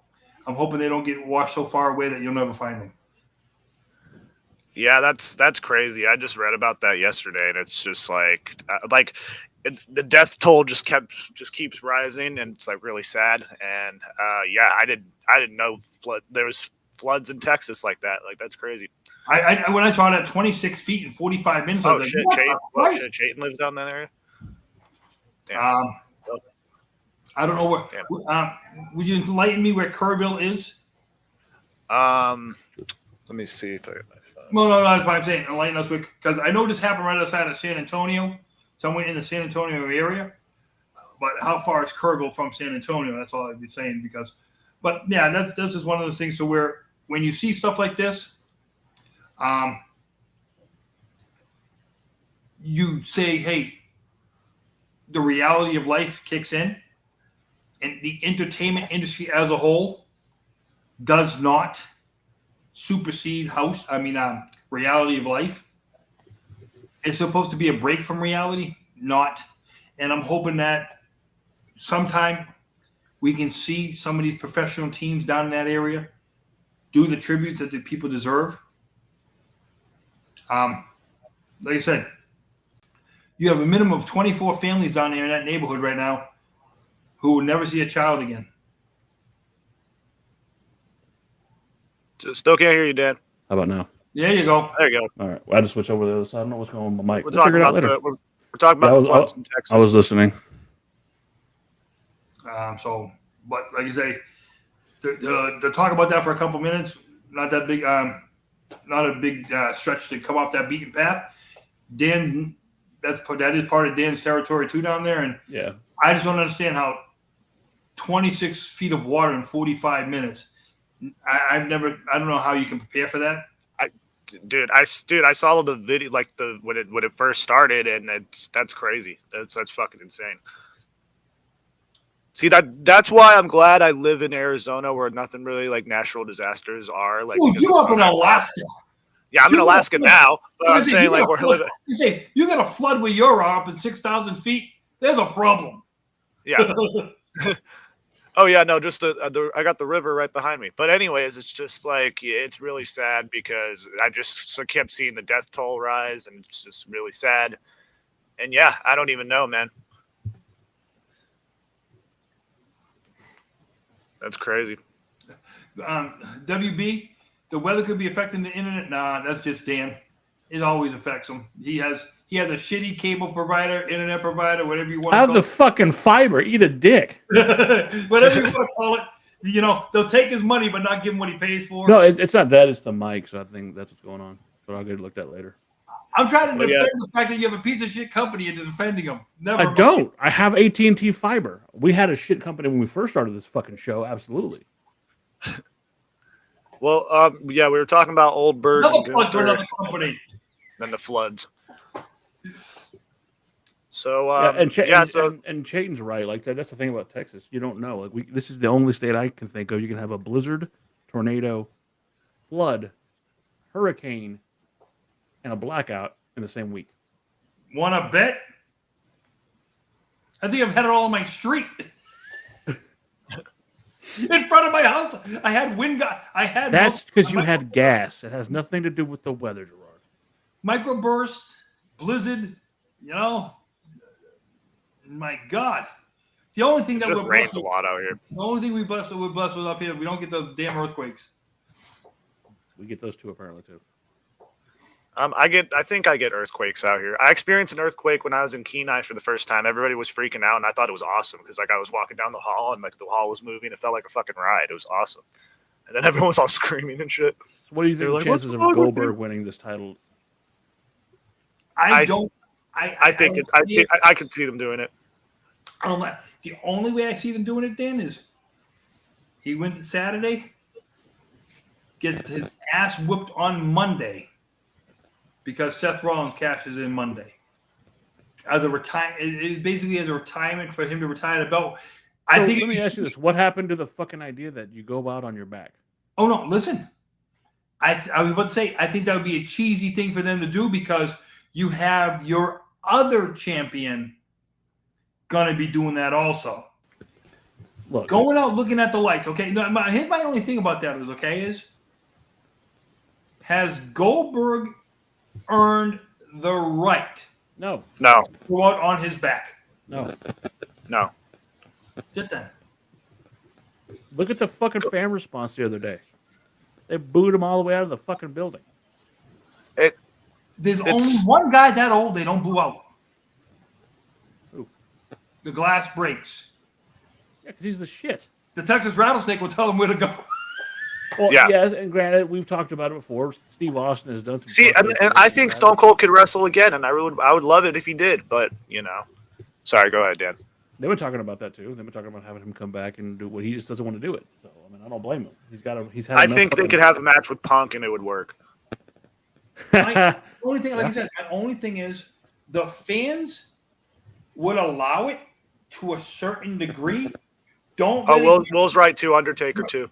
Speaker 4: I'm hoping they don't get washed so far away that you'll never find them.
Speaker 3: Yeah, that's crazy. I just read about that yesterday, and it's just like the death toll just keeps rising, and it's like really sad. And I didn't know there was floods in Texas like that. Like that's crazy.
Speaker 4: I when I saw it at 26 feet in 45 minutes.
Speaker 3: Oh
Speaker 4: I was
Speaker 3: shit,
Speaker 4: like,
Speaker 3: Chayton lives down that area.
Speaker 4: I don't know where. Would you enlighten me where Kerrville is?
Speaker 3: Let me see if I.
Speaker 4: No, that's why I'm saying enlighten us with, because I know this happened right outside of San Antonio, somewhere in the San Antonio area. But how far is Kerrville from San Antonio? That's all I'd be saying. But yeah, that's just one of those things. So where when you see stuff like this, you say, hey, the reality of life kicks in, and the entertainment industry as a whole does not supersede reality of life. It's supposed to be a break from reality, not. And I'm hoping that sometime we can see some of these professional teams down in that area do the tributes that the people deserve. Like I said, you have a minimum of 24 families down there in that neighborhood right now who will never see a child again.
Speaker 3: Still can't hear you, Dan.
Speaker 2: How about now?
Speaker 4: There you go.
Speaker 3: There you go.
Speaker 2: All right. Well, I just switch over to the other side. I don't know what's going on with my mic.
Speaker 3: We're talking about the floods in Texas.
Speaker 2: I was listening.
Speaker 4: But like I say, to talk about that for a couple minutes, not that big, not a big stretch to come off that beaten path. Dan, that is part of Dan's territory too down there, and
Speaker 2: yeah,
Speaker 4: I just don't understand how 26 feet of water in 45 minutes. I don't know how you can prepare for that.
Speaker 3: I saw the video like when it first started, and that's crazy. That's fucking insane. See that's why I'm glad I live in Arizona, where nothing really like natural disasters are. Like
Speaker 4: you up in Alaska?
Speaker 3: Yeah, I'm in Alaska now, but I'm saying like we're living.
Speaker 4: You say you got a flood where you're up at 6,000 feet. There's a problem.
Speaker 3: Yeah. Oh yeah, no, just I got the river right behind me. But anyways, it's just like it's really sad because I just kept seeing the death toll rise, and it's just really sad. And yeah, I don't even know, man. That's crazy.
Speaker 4: WB, the weather could be affecting the internet. Nah, that's just Dan. It always affects him. He has a shitty cable provider, internet provider, whatever you want to call it.
Speaker 2: Have the fucking fiber. Eat a dick.
Speaker 4: Whatever you want to call it. You know, they'll take his money but not give him what he pays for.
Speaker 2: No, it's not that. It's the mic. So I think that's what's going on. But I'll get it looked at later.
Speaker 4: I'm trying to defend the fact that you have a piece of shit company and defending them.
Speaker 2: I don't. I have AT&T fiber. We had a shit company when we first started this fucking show. Absolutely.
Speaker 3: Well, we were talking about Oldberg
Speaker 4: another company.
Speaker 3: And the floods. So
Speaker 2: and Chayton's right. Like that's the thing about Texas. You don't know. Like this is the only state I can think of. You can have a blizzard, tornado, flood, hurricane, and a blackout in the same week.
Speaker 4: Want to bet? I think I've had it all on my street. In front of my house, I had wind. That's
Speaker 2: because you had gas. It has nothing to do with the weather, Gerard.
Speaker 4: Microbursts, blizzard. You know, my God. The only thing that
Speaker 3: we're rains a lot out here.
Speaker 4: The only thing we're blessed with up here, we don't get those damn earthquakes.
Speaker 2: We get those too, apparently too.
Speaker 3: I think I get earthquakes out here. I experienced an earthquake when I was in Kenai for the first time. Everybody was freaking out, and I thought it was awesome because like I was walking down the hall and like the hall was moving. It felt like a fucking ride. It was awesome. And then everyone was all screaming and shit.
Speaker 2: So what do you think the chances of Goldberg winning this title?
Speaker 3: I think I could see them doing it.
Speaker 4: The only way I see them doing it, Dan, is he wins it Saturday, gets his ass whooped on Monday. Because Seth Rollins cashes in Monday. As a it basically as a retirement for him to retire the belt.
Speaker 2: Let me ask you this. What happened to the fucking idea that you go out on your back?
Speaker 4: Oh, no. Listen. I was about to say, I think that would be a cheesy thing for them to do because you have your other champion going to be doing that also.
Speaker 2: Look,
Speaker 4: going out looking at the lights. Okay. No, here's my only thing about that is has Goldberg earned the right
Speaker 2: No.
Speaker 4: Go out on his back.
Speaker 2: No.
Speaker 4: Sit then.
Speaker 2: Look at the fucking fan response the other day. They booed him all the way out of the fucking building.
Speaker 4: There's only one guy that old they don't boo out.
Speaker 2: Who?
Speaker 4: The glass breaks.
Speaker 2: Yeah, because he's the shit.
Speaker 4: The Texas Rattlesnake will tell him where to go.
Speaker 2: Well, yes, and granted, we've talked about it before. Steve Austin has done some.
Speaker 3: See, and I think Stone Cold could wrestle again, and I would love it if he did. But sorry, go ahead, Dan.
Speaker 2: They were talking about that too. They've been talking about having him come back and do what he just doesn't want to do it. So I mean, I don't blame him.
Speaker 3: I think they could have a match with Punk, and it would work.
Speaker 4: My only thing, like I said, my only thing is the fans would allow it to a certain degree.
Speaker 3: Will's right too. Undertaker too.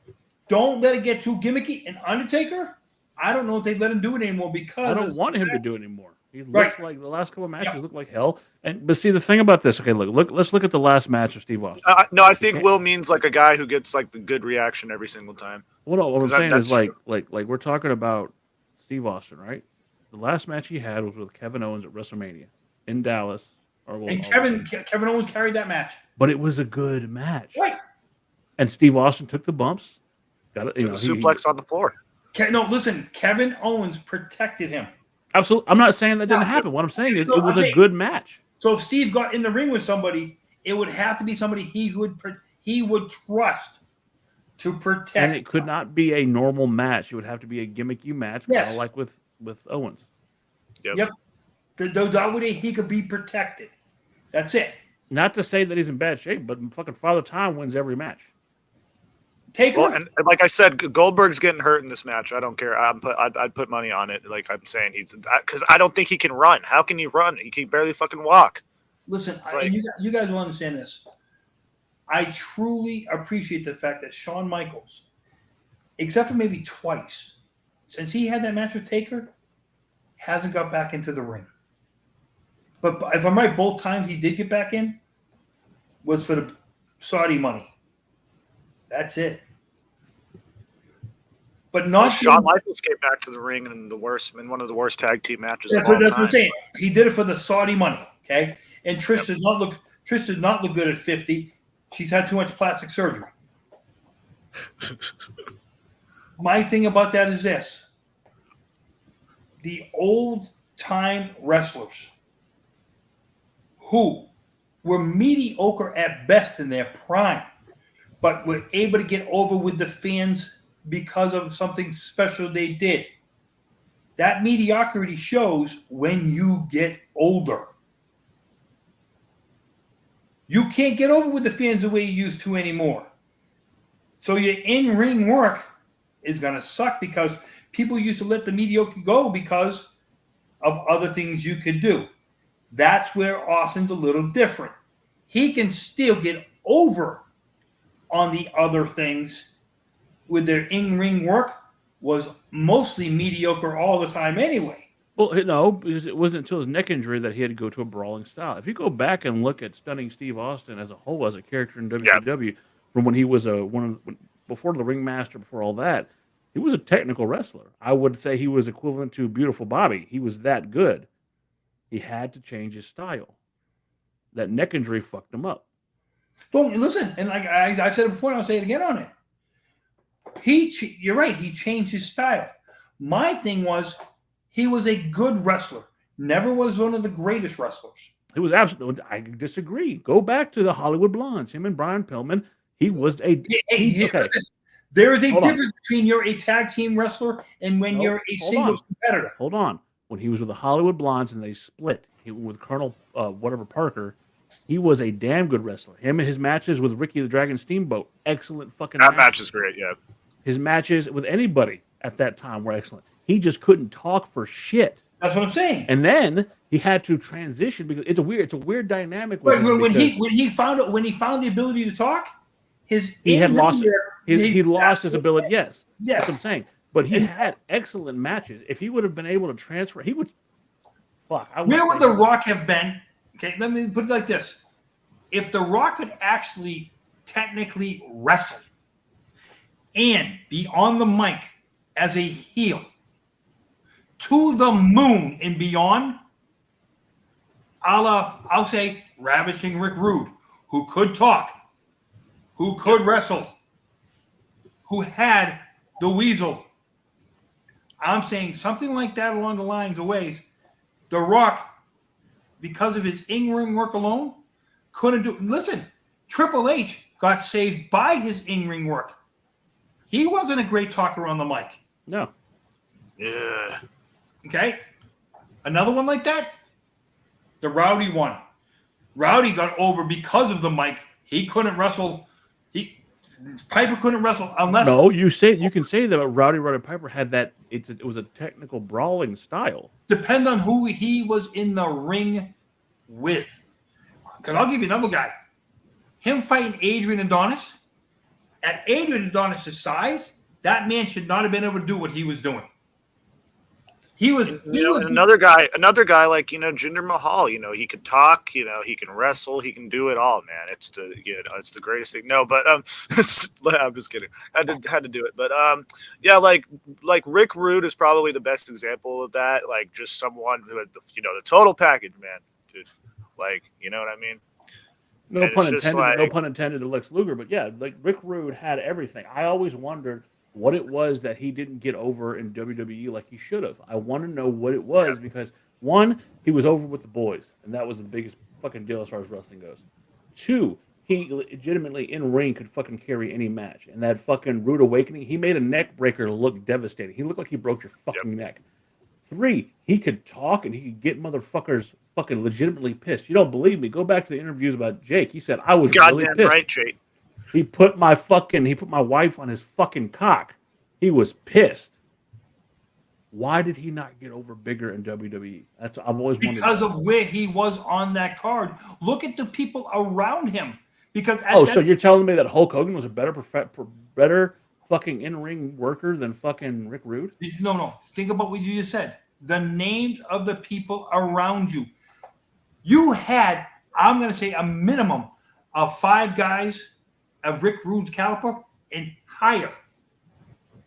Speaker 4: Don't let it get too gimmicky. And Undertaker, I don't know if they let him do it anymore because
Speaker 2: I don't want him to do it anymore. He looks like the last couple of matches look like hell. But see, the thing about this, okay, let's look at the last match of Steve Austin.
Speaker 3: No, I think Will means like a guy who gets like the good reaction every single time.
Speaker 2: Well, no, what I'm saying is like we're talking about Steve Austin, right? The last match he had was with Kevin Owens at WrestleMania in Dallas.
Speaker 4: Kevin Owens carried that match.
Speaker 2: But it was a good match.
Speaker 4: Right.
Speaker 2: And Steve Austin took the bumps. Got it.
Speaker 3: Suplex on the floor.
Speaker 4: No, listen, Kevin Owens protected him.
Speaker 2: Absolutely. I'm not saying that didn't happen. What I'm saying is it was a good match.
Speaker 4: So if Steve got in the ring with somebody, it would have to be somebody he would trust to protect.
Speaker 2: And it could not be a normal match. It would have to be a gimmicky match, kind of like with Owens.
Speaker 4: Yep. That way he could be protected. That's it.
Speaker 2: Not to say that he's in bad shape, but fucking Father Time wins every match.
Speaker 3: And like I said, Goldberg's getting hurt in this match. I don't care. I'd put money on it. Like I'm saying, because I don't think he can run. How can he run? He can barely fucking walk.
Speaker 4: Listen, you guys will understand this. I truly appreciate the fact that Shawn Michaels, except for maybe twice, since he had that match with Taker, hasn't got back into the ring. But if I'm right, both times he did get back in was for the Saudi money. That's it. But
Speaker 3: Shawn Michaels came back to the ring in one of the worst tag team matches of all time.
Speaker 4: That's what I'm saying. He did it for the Saudi money, okay? And Trish does not look good at 50. She's had too much plastic surgery. My thing about that is this. The old time wrestlers who were mediocre at best in their prime, but were able to get over with the fans because of something special they did. That mediocrity shows when you get older. You can't get over with the fans the way you used to anymore. So your in-ring work is going to suck because people used to let the mediocre go because of other things you could do. That's where Austin's a little different. He can still get over on the other things with their in-ring work was mostly mediocre all the time anyway.
Speaker 2: Well, no, because it wasn't until his neck injury that he had to go to a brawling style. If you go back and look at Stunning Steve Austin as a whole, as a character in WCW, from when he was before the ringmaster, before all that, he was a technical wrestler. I would say he was equivalent to Beautiful Bobby. He was that good. He had to change his style. That neck injury fucked him up.
Speaker 4: Don't listen, and like I've said it before, and I'll say it again on it. You're right. He changed his style. My thing was he was a good wrestler. Never was one of the greatest wrestlers.
Speaker 2: He was absolutely. I disagree. Go back to the Hollywood Blondes. Him and Brian Pillman. He was a. Okay.
Speaker 4: There is a difference between you're a tag team wrestler and when you're a singles competitor.
Speaker 2: Hold on. When he was with the Hollywood Blondes and they split with Colonel Parker, he was a damn good wrestler. Him and his matches with Ricky the Dragon Steamboat, excellent fucking
Speaker 3: That match is great, yeah.
Speaker 2: His matches with anybody at that time were excellent. He just couldn't talk for shit.
Speaker 4: That's what I'm saying.
Speaker 2: And then he had to transition because it's a weird dynamic.
Speaker 4: When he found the ability to talk, he
Speaker 2: lost his ability. Yes, that's what I'm saying. But he had excellent matches. If he would have been able to transfer, he would. Fuck.
Speaker 4: Where would The Rock have been? Okay, let me put it like this: if The Rock could actually technically wrestle and be on the mic as a heel to the moon and beyond, I'll say Ravishing Rick Rude, who could talk, who could wrestle, who had the weasel. I'm saying something like that along the lines of ways. The Rock, because of his in-ring work alone, couldn't do. Listen, Triple H got saved by his in-ring work. He wasn't a great talker on the mic.
Speaker 2: No.
Speaker 3: Yeah.
Speaker 4: Okay? Another one like that, the Rowdy one. Rowdy got over because of the mic. He couldn't wrestle. Piper couldn't wrestle unless.
Speaker 2: No, you can say that Rowdy Roddy Piper had that. It was a technical brawling style.
Speaker 4: Depend on who he was in the ring with. Because I'll give you another guy. Him fighting Adrian Adonis. At Adrian Adonis' size, that man should not have been able to do what he was doing.
Speaker 3: Another guy like, Jinder Mahal, he could talk, he can wrestle, he can do it all, man. It's the greatest thing. No, but I'm just kidding. I had to do it. But yeah, like Rick Rude is probably the best example of that. Like just someone who had the total package, man. Dude, like, you know what I mean?
Speaker 2: No pun intended. No pun intended to Lex Luger, but yeah, like Rick Rude had everything. I always wondered what it was that he didn't get over in WWE like he should have. I want to know what it was because one, he was over with the boys, and that was the biggest fucking deal as far as wrestling goes. Two, he legitimately in ring could fucking carry any match. And that fucking Rude Awakening, he made a neck breaker look devastating. He looked like he broke your fucking neck. Three, he could talk and he could get motherfuckers fucking legitimately pissed. You don't believe me? Go back to the interviews about Jake. He said I was really pissed.
Speaker 3: Right, Jake.
Speaker 2: He put my wife on his fucking cock. He was pissed. Why did he not get over bigger in WWE? I've always wondered.
Speaker 4: Because of where he was on that card. Look at the people around him. Because
Speaker 2: so you're telling me that Hulk Hogan was a better fucking in-ring worker than fucking Rick Rude?
Speaker 4: No. Think about what you just said. The names of the people around you. You had, I'm going to say, a minimum of 5 guys of Rick Rude's caliber and higher.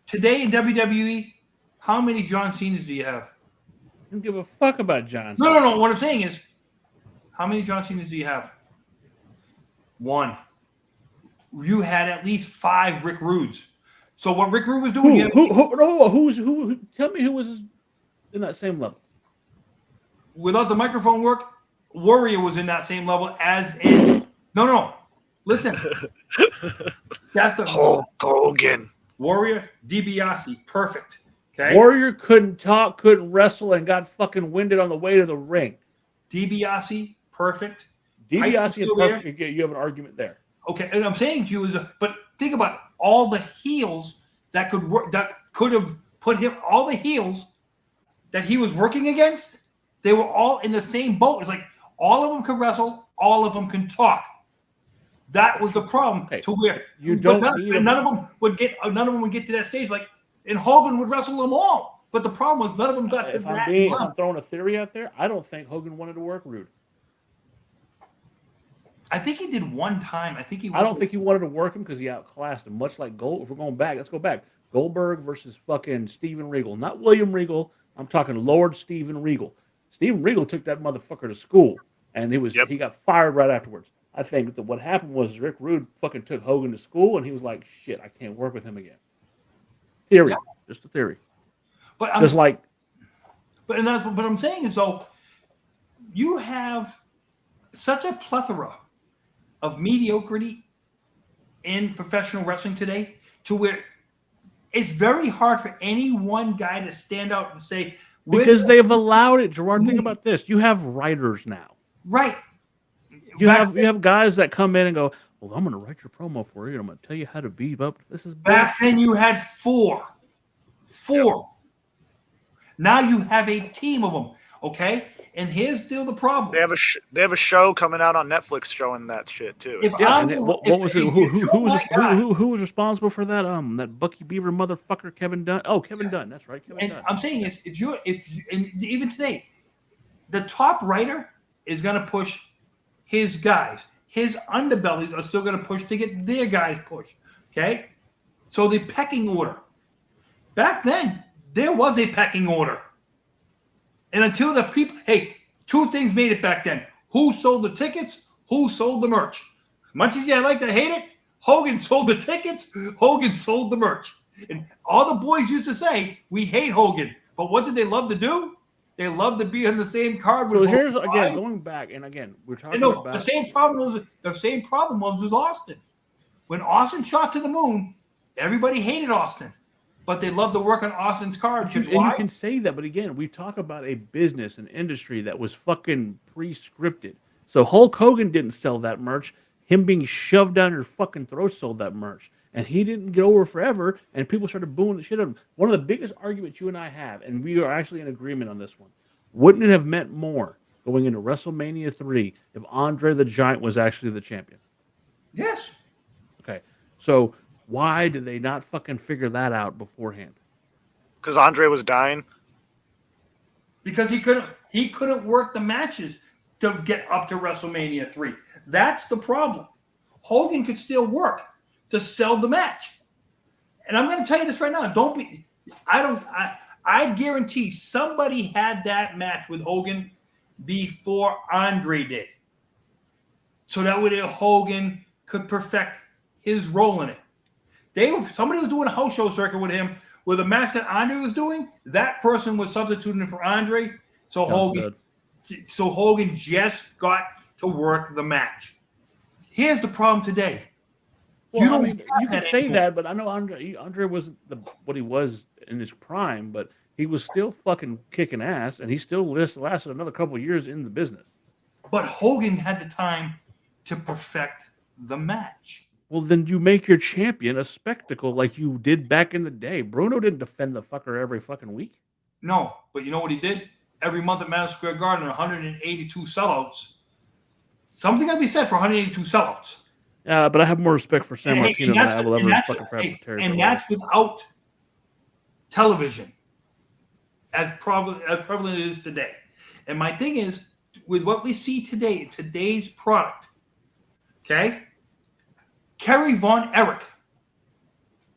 Speaker 4: Today in WWE, how many John Cena's do you have?
Speaker 2: I don't give a fuck about John Cena.
Speaker 4: No. What I'm saying is, how many John Cena's do you have? 1. You had at least 5 Rick Rudes. So what Rick Rude was doing?
Speaker 2: Who? Tell me who was in that same level.
Speaker 4: Without the microphone work, Warrior was in that same level as in. No. Listen. That's the
Speaker 3: Hulk Hogan.
Speaker 4: Warrior, DiBiase, perfect. Okay.
Speaker 2: Warrior couldn't talk, couldn't wrestle, and got fucking winded on the way to the ring.
Speaker 4: DiBiase, perfect.
Speaker 2: DiBiase and perfect. You have an argument there.
Speaker 4: Okay, and I'm saying to you is, but think about all the heels that could have put him. All the heels that he was working against, they were all in the same boat. It's like all of them could wrestle, all of them can talk. That was the problem.
Speaker 2: Okay.
Speaker 4: To where
Speaker 2: none
Speaker 4: of them would get to that stage. Like, and Hogan would wrestle them all. But the problem was none of them got to that.
Speaker 2: If I'm throwing a theory out there, I don't think Hogan wanted to work Rude.
Speaker 4: I think he did one time.
Speaker 2: I don't think he wanted to work him because he outclassed him. Much like Gold. If we're going back, let's go back. Goldberg versus fucking Steven Regal, not William Regal. I'm talking Lord Steven Regal. Steven Regal took that motherfucker to school, and he got fired right afterwards. I think that what happened was Rick Rude fucking took Hogan to school, and he was like, "Shit, I can't work with him again." Theory, just a theory.
Speaker 4: But
Speaker 2: I'm
Speaker 4: saying is though, you have such a plethora of mediocrity in professional wrestling today, to where it's very hard for any one guy to stand out and say
Speaker 2: because they've allowed it. Gerard, think about this: you have writers now,
Speaker 4: right?
Speaker 2: You have guys that come in and go, "Well, I'm going to write your promo for you, and I'm going to tell you how to beat up." This is
Speaker 4: back then. You had 4. Now you have a team of them. Okay, and here's still the problem.
Speaker 3: They have a show coming out on Netflix showing that shit too.
Speaker 2: Who was responsible for that? That Bucky Beaver motherfucker, Kevin Dunn. Oh, Kevin Dunn. That's right, Kevin Dunn.
Speaker 4: I'm saying is if you and even today, the top writer is going to push his guys. His underbellies are still going to push to get their guys pushed. Okay, so the pecking order. Back then, there was a pecking order. And until the people, Two things made it back then. Who sold the tickets? Who sold the merch? Much as you like to hate it, Hogan sold the tickets. Hogan sold the merch. And all the boys used to say, we hate Hogan. But what did they love to do? They loved to be on the same card with
Speaker 2: So
Speaker 4: Hogan.
Speaker 2: here's again going back, and again we're talking
Speaker 4: No,
Speaker 2: about
Speaker 4: the same problem was with Austin. When Austin shot to the moon, everybody hated Austin, but they loved to work on Austin's card.
Speaker 2: And you can say that, but again, we talk about a business, an industry that was fucking pre-scripted. So Hulk Hogan didn't sell that merch. Him being shoved down your fucking throat sold that merch. And he didn't get over forever, and people started booing the shit out of him. One of the biggest arguments you and I have, and we are actually in agreement on this one, wouldn't it have meant more going into WrestleMania 3 if Andre the Giant was actually the champion?
Speaker 4: Yes.
Speaker 2: Okay. So why did they not fucking figure that out beforehand?
Speaker 3: Because Andre was dying.
Speaker 4: Because he couldn't work the matches to get up to WrestleMania 3. That's the problem. Hogan could still work to sell the match. And I'm going to tell you this right now. I guarantee somebody had that match with Hogan before Andre did. So that way Hogan could perfect his role in it. Somebody was doing a house show circuit with him with a match that Andre was doing. That person was substituting for Andre. So Hogan just got to work the match. Here's the problem today.
Speaker 2: Well, you can say that, but I know Andre wasn't what he was in his prime, but he was still fucking kicking ass, and he still lasted another couple of years in the business.
Speaker 4: But Hogan had the time to perfect the match.
Speaker 2: Well, then you make your champion a spectacle like you did back in the day. Bruno didn't defend the fucker every fucking week.
Speaker 4: No, but you know what he did? Every month at Madison Square Garden, 182 sellouts. Something got to be said for 182 sellouts.
Speaker 2: But I have more respect for San Martino than I will ever fucking for Terry.
Speaker 4: And that's without television, as prevalent it is today. And my thing is, with what we see today, today's product, okay, Kerry Von Erich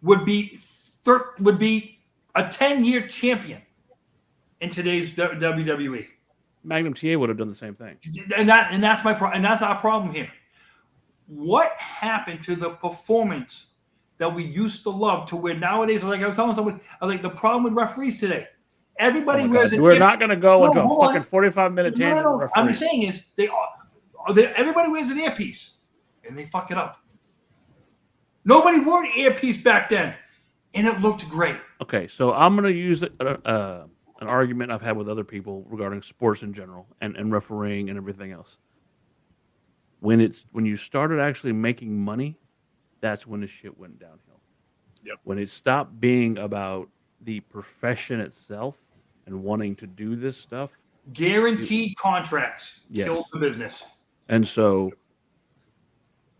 Speaker 4: would be a 10-year champion in today's WWE.
Speaker 2: Magnum TA would have done the same thing.
Speaker 4: And that's my problem. And that's our problem here. What happened to the performance that we used to love to where nowadays, like I was telling someone, I was like, the problem with referees today. Everybody wears it.
Speaker 2: We're not going to go into a fucking 45-minute tangent.
Speaker 4: No. I'm just saying is everybody wears an earpiece and they fuck it up. Nobody wore an earpiece back then, and it looked great.
Speaker 2: Okay, so I'm going to use an argument I've had with other people regarding sports in general and refereeing and everything else. When you started actually making money, that's when the shit went downhill.
Speaker 3: Yep.
Speaker 2: When it stopped being about the profession itself and wanting to do this stuff.
Speaker 4: Guaranteed contracts killed the business.
Speaker 2: And so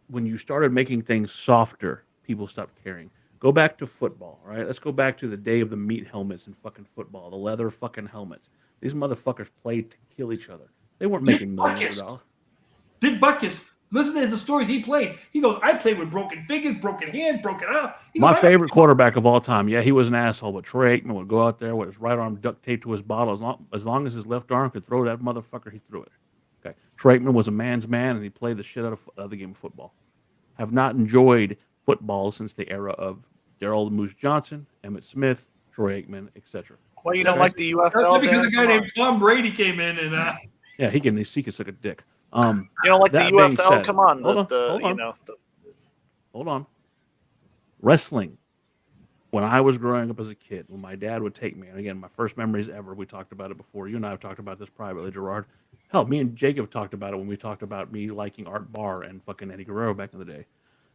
Speaker 2: when you started making things softer, people stopped caring. Go back to football, right? Let's go back to the day of the meat helmets in fucking football, the leather fucking helmets. These motherfuckers played to kill each other. They weren't making millions of dollars.
Speaker 4: Dick Butkus, listen to the stories he played. He goes, I played with broken fingers, broken hands, broken arm.
Speaker 2: My favorite quarterback of all time. Yeah, he was an asshole, but Troy Aikman would go out there with his right arm duct taped to his bottle. As long as his left arm could throw that motherfucker, he threw it. Okay. Troy Aikman was a man's man, and he played the shit out of the game of football. Have not enjoyed football since the era of Darrell the Moose Johnson, Emmitt Smith, Troy Aikman, etc.
Speaker 3: Well, you don't like the UFL?
Speaker 4: That's because a guy named Tom Brady came in and
Speaker 2: yeah, he can suck a dick.
Speaker 3: You don't like the UFL?
Speaker 2: Said,
Speaker 3: Come on,
Speaker 2: hold on. Wrestling. When I was growing up as a kid, when my dad would take me, and again, my first memories ever, we talked about it before. You and I have talked about this privately, Gerard. Hell, me and Jacob talked about it when we talked about me liking Art Barr and fucking Eddie Guerrero back in the day.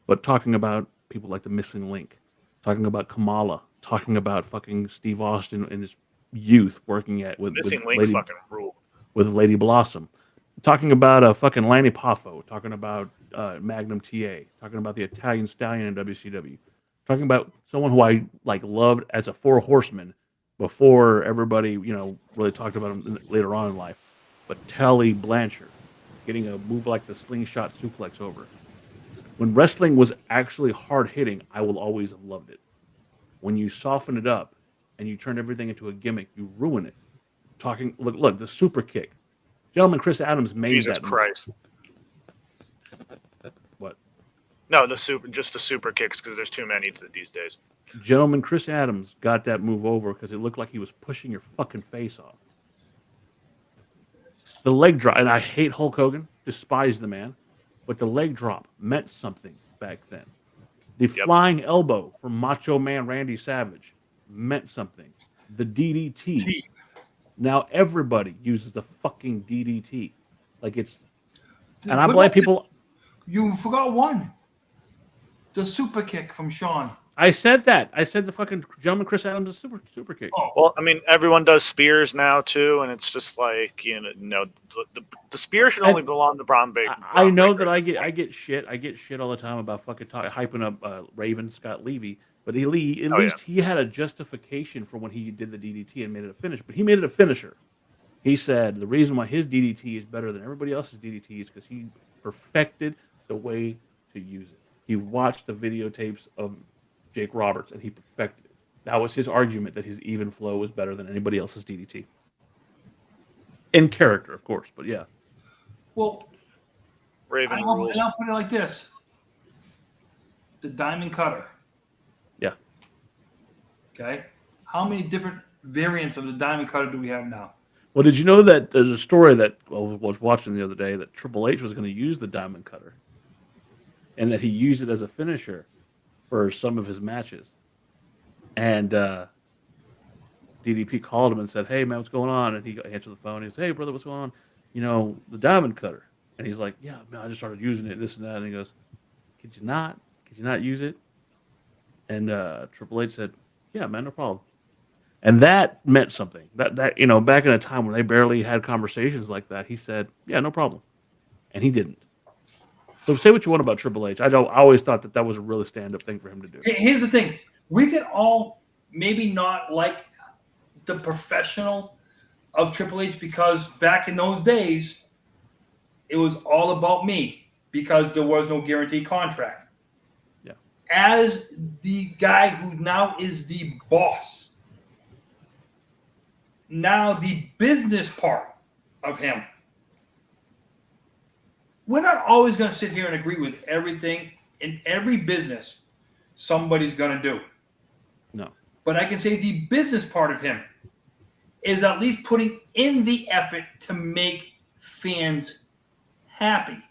Speaker 2: But talking about people like the Missing Link, talking about Kamala, talking about fucking Steve Austin in his youth working with
Speaker 3: Link fucking rule
Speaker 2: with Lady Blossom, talking about fucking Lanny Poffo, talking about Magnum TA, talking about the Italian Stallion in WCW, talking about someone who I loved as a Four Horseman before everybody really talked about him later on in life. But Tully Blanchard getting a move like the slingshot suplex over. When wrestling was actually hard hitting, I will always have loved it. When you soften it up, and you turn everything into a gimmick, you ruin it. Look, the super kick. Gentleman Chris Adams made
Speaker 3: Jesus
Speaker 2: that move.
Speaker 3: Christ.
Speaker 2: What?
Speaker 3: No, just the super kicks because there's too many these days.
Speaker 2: Gentleman Chris Adams got that move over because it looked like he was pushing your fucking face off. The leg drop, and I hate Hulk Hogan, despise the man, but the leg drop meant something back then. The flying elbow from Macho Man Randy Savage meant something. The DDT. Now everybody uses the fucking DDT. Like it's, and I blame people.
Speaker 4: You forgot one. The super kick from Sean.
Speaker 2: I said that. I said the fucking Gentleman Chris Adams is super kick.
Speaker 4: Oh.
Speaker 3: Well, I mean, everyone does spears now too, and it's just like the spear should only belong to Braun Baker.
Speaker 2: I know that I get shit. I get shit all the time about fucking hyping up Raven Scott Levy, but at least he had a justification for when he did the DDT and made it a finish. But he made it a finisher. He said the reason why his DDT is better than everybody else's DDT is because he perfected the way to use it. He watched the videotapes of Jake Roberts, and he perfected it. That was his argument that his even flow was better than anybody else's DDT. In character, of course, but yeah.
Speaker 4: Well,
Speaker 3: Raven
Speaker 4: I'll
Speaker 3: rules.
Speaker 4: put it like this. The diamond cutter.
Speaker 2: Yeah.
Speaker 4: Okay. How many different variants of the diamond cutter do we have now?
Speaker 2: Well, did you know that there's a story that I was watching the other day that Triple H was going to use the diamond cutter, and that he used it as a finisher for some of his matches. And DDP called him and said, "Hey man, what's going on?" And he answered the phone. He said, "Hey brother, what's going on? You know, the diamond cutter." And he's like, "Yeah, man, I just started using it, this and that." And he goes, Could you not use it?" And Triple H said, "Yeah, man, no problem." And that meant something. That back in a time when they barely had conversations like that, he said, "Yeah, no problem," and he didn't. So say what you want about Triple H. I always thought that was a really stand-up thing for him to do.
Speaker 4: Here's the thing. We can all maybe not like the professional of Triple H because back in those days, it was all about me because there was no guaranteed contract.
Speaker 2: Yeah.
Speaker 4: As the guy who now is the boss, now the business part of him, we're not always going to sit here and agree with everything in every business somebody's going to do.
Speaker 2: No.
Speaker 4: But I can say the business part of him is at least putting in the effort to make fans happy.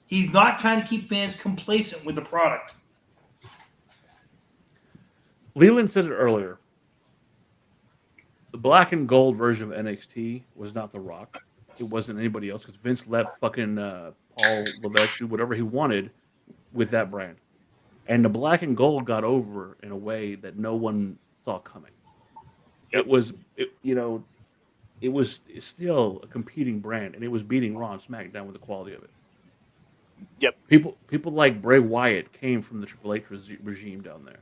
Speaker 4: He's not trying to keep fans complacent with the product.
Speaker 2: Leland said it earlier. The black and gold version of NXT was not The Rock. It wasn't anybody else because Vince let fucking Paul Levesque do whatever he wanted with that brand. And the black and gold got over in a way that no one saw coming. It was still a competing brand, and it was beating Raw and SmackDown with the quality of it.
Speaker 3: Yep.
Speaker 2: People like Bray Wyatt came from the Triple H regime down there.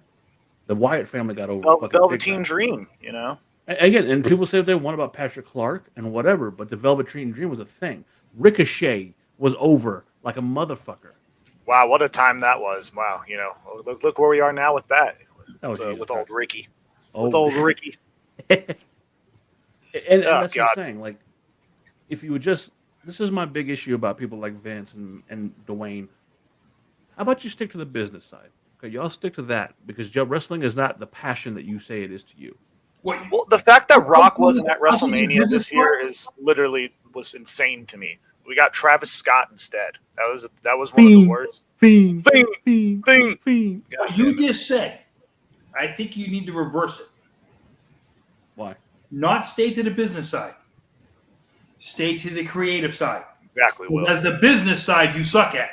Speaker 2: The Wyatt family got over.
Speaker 3: Velveteen Dream, you know.
Speaker 2: Again, and people say what they want about Patrick Clark and whatever, but the Velveteen Dream was a thing. Ricochet was over like a motherfucker.
Speaker 3: Wow, what a time that was! Wow, look where we are now with that. With old Ricky. With old Ricky.
Speaker 2: and that's what I'm saying. Like, if you would just, this is my big issue about people like Vince and Dwayne. How about you stick to the business side? Okay, y'all stick to that because wrestling is not the passion that you say it is to you.
Speaker 3: Well, the fact that Rock wasn't at WrestleMania this year was insane to me. We got Travis Scott instead. That was one of the worst.
Speaker 2: Fiend.
Speaker 4: What you just said, I think you need to reverse it.
Speaker 2: Why?
Speaker 4: Not stay to the business side. Stay to the creative side.
Speaker 3: Exactly. Will.
Speaker 4: Because the business side you suck at.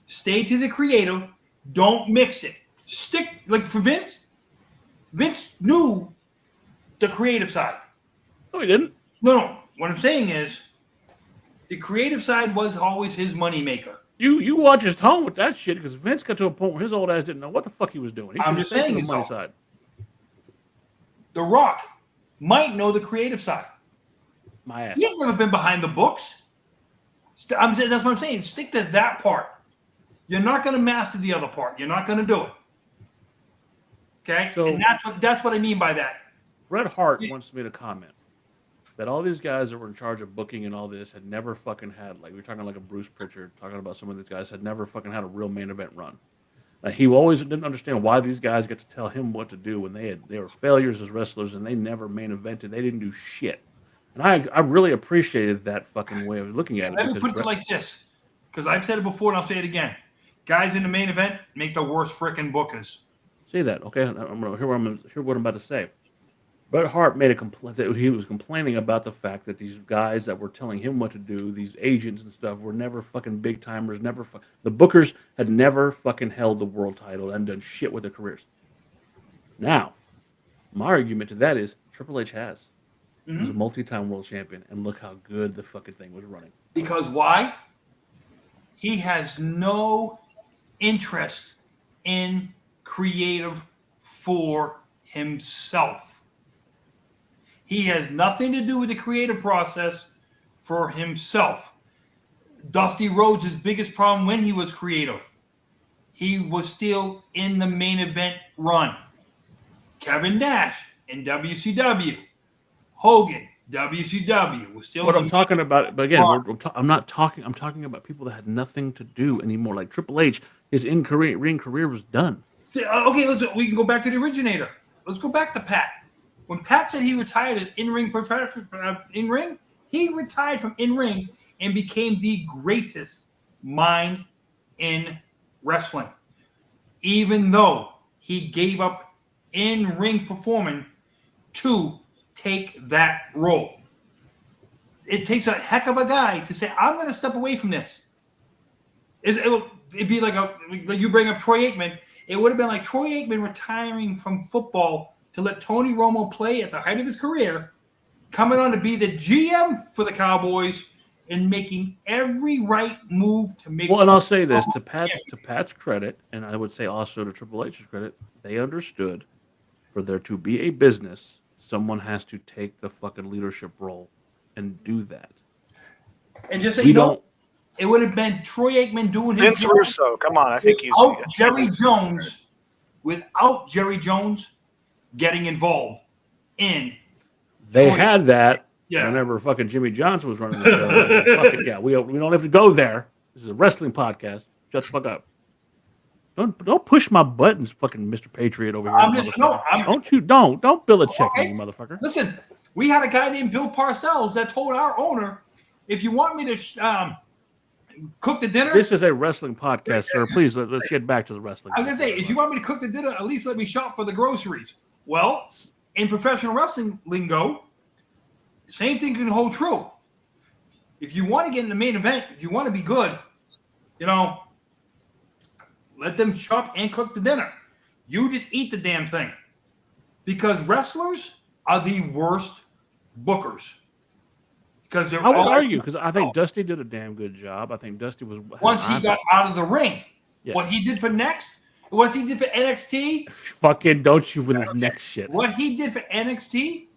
Speaker 4: Stay to the creative. Don't mix it. Stick like for Vince. Vince knew the creative side.
Speaker 2: No, he didn't.
Speaker 4: No. What I'm saying is, the creative side was always his moneymaker.
Speaker 2: You watch his tone with that shit because Vince got to a point where his old ass didn't know what the fuck he was doing.
Speaker 4: I'm just saying
Speaker 2: the money side.
Speaker 4: The Rock might know the creative side.
Speaker 2: My ass.
Speaker 4: He ain't never been behind the books. That's what I'm saying. Stick to that part. You're not going to master the other part. You're not going to do it. Okay?
Speaker 2: So,
Speaker 4: and that's what I mean by that.
Speaker 2: Bret Hart wants me to comment. that all these guys that were in charge of booking and all this had never fucking had, like, we're talking like a Bruce Pritchard, talking about some of these guys had never fucking had a real main event run. He always didn't understand why these guys get to tell him what to do when they were failures as wrestlers and they never main evented. They didn't do shit. And I really appreciated that fucking way of looking at it.
Speaker 4: Let me put it like this, because I've said it before and I'll say it again. Guys in the main event make the worst frickin' bookers.
Speaker 2: Say that, okay? I'm gonna hear what I'm about to say. Bret Hart made a complaint that he was complaining about the fact that these guys that were telling him what to do, these agents and stuff, were never fucking big timers. The bookers had never fucking held the world title and done shit with their careers. Now, my argument to that is Triple H has. He was a multi-time world champion, and look how good the fucking thing was running.
Speaker 4: Because why? He has no interest in creative for himself. He has nothing to do with the creative process for himself. Dusty Rhodes' biggest problem when he was creative, he was still in the main event run. Kevin Nash in WCW. Hogan, WCW, was still.
Speaker 2: What I'm talking about, but again, I'm talking about people that had nothing to do anymore. Like Triple H, his ring career was done.
Speaker 4: Okay, we can go back to the originator. Let's go back to Pat. When Pat said he retired as in-ring he retired from in-ring and became the greatest mind in wrestling. Even though he gave up in-ring performing to take that role. It takes a heck of a guy to say, I'm going to step away from this. It'd be like you bring up Troy Aikman. It would have been like Troy Aikman retiring from football to let Tony Romo play at the height of his career, coming on to be the GM for the Cowboys and making every right move to make.
Speaker 2: Well, and I'll say this to Pat's credit, and I would say also to Triple H's credit, they understood for there to be a business, someone has to take the fucking leadership role and do that.
Speaker 4: And just so it would have been Troy Aikman doing his
Speaker 3: Vince Russo. Come on, I think he's
Speaker 4: without Jerry Jones getting involved in.
Speaker 2: They had that whenever fucking Jimmy Johnson was running the show. Fucking, yeah, we don't have to go there. This is a wrestling podcast. Shut the fuck up. Don't push my buttons, fucking Mr. Patriot over here. Don't bill a check me, motherfucker.
Speaker 4: Listen, we had a guy named Bill Parcells that told our owner, if you want me to cook the dinner.
Speaker 2: This is a wrestling podcast, sir. Please let's get back to the wrestling.
Speaker 4: I'm gonna say, if you want me to cook the dinner, at least let me shop for the groceries. Well, in professional wrestling lingo, same thing can hold true. If you want to get in the main event, if you want to be good, let them shop and cook the dinner. You just eat the damn thing. Because wrestlers are the worst bookers. Because I
Speaker 2: would argue, because I think Dusty did a damn good job. I think Dusty was
Speaker 4: once he got out of the ring. Yeah. What he did for NXT.
Speaker 2: Fucking don't you with his next shit.
Speaker 4: What he did for NXT,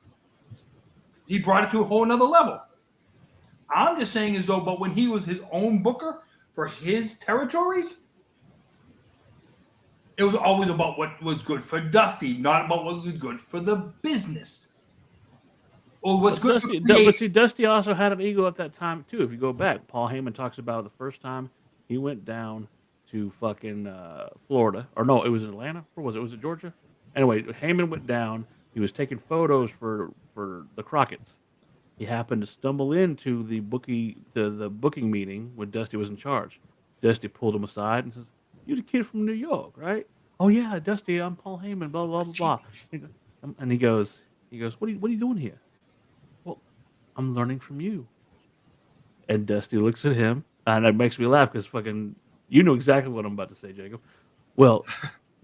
Speaker 4: he brought it to a whole nother level. I'm just saying but when he was his own booker for his territories, it was always about what was good for Dusty, not about what was good for the business. Or what's good for creative.
Speaker 2: But see, Dusty also had an ego at that time, too. If you go back, Paul Heyman talks about the first time he went down to fucking Florida. Or no, it was Atlanta? Or was it? Was it Georgia? Anyway, Heyman went down. He was taking photos for the Crockett's. He happened to stumble into the booking meeting when Dusty was in charge. Dusty pulled him aside and says, "You're the kid from New York, right?" "Oh yeah, Dusty, I'm Paul Heyman, blah blah blah blah." And he goes, what are you doing here?" "Well, I'm learning from you." And Dusty looks at him, and it makes me laugh because fucking you know exactly what I'm about to say, Jacob. "Well,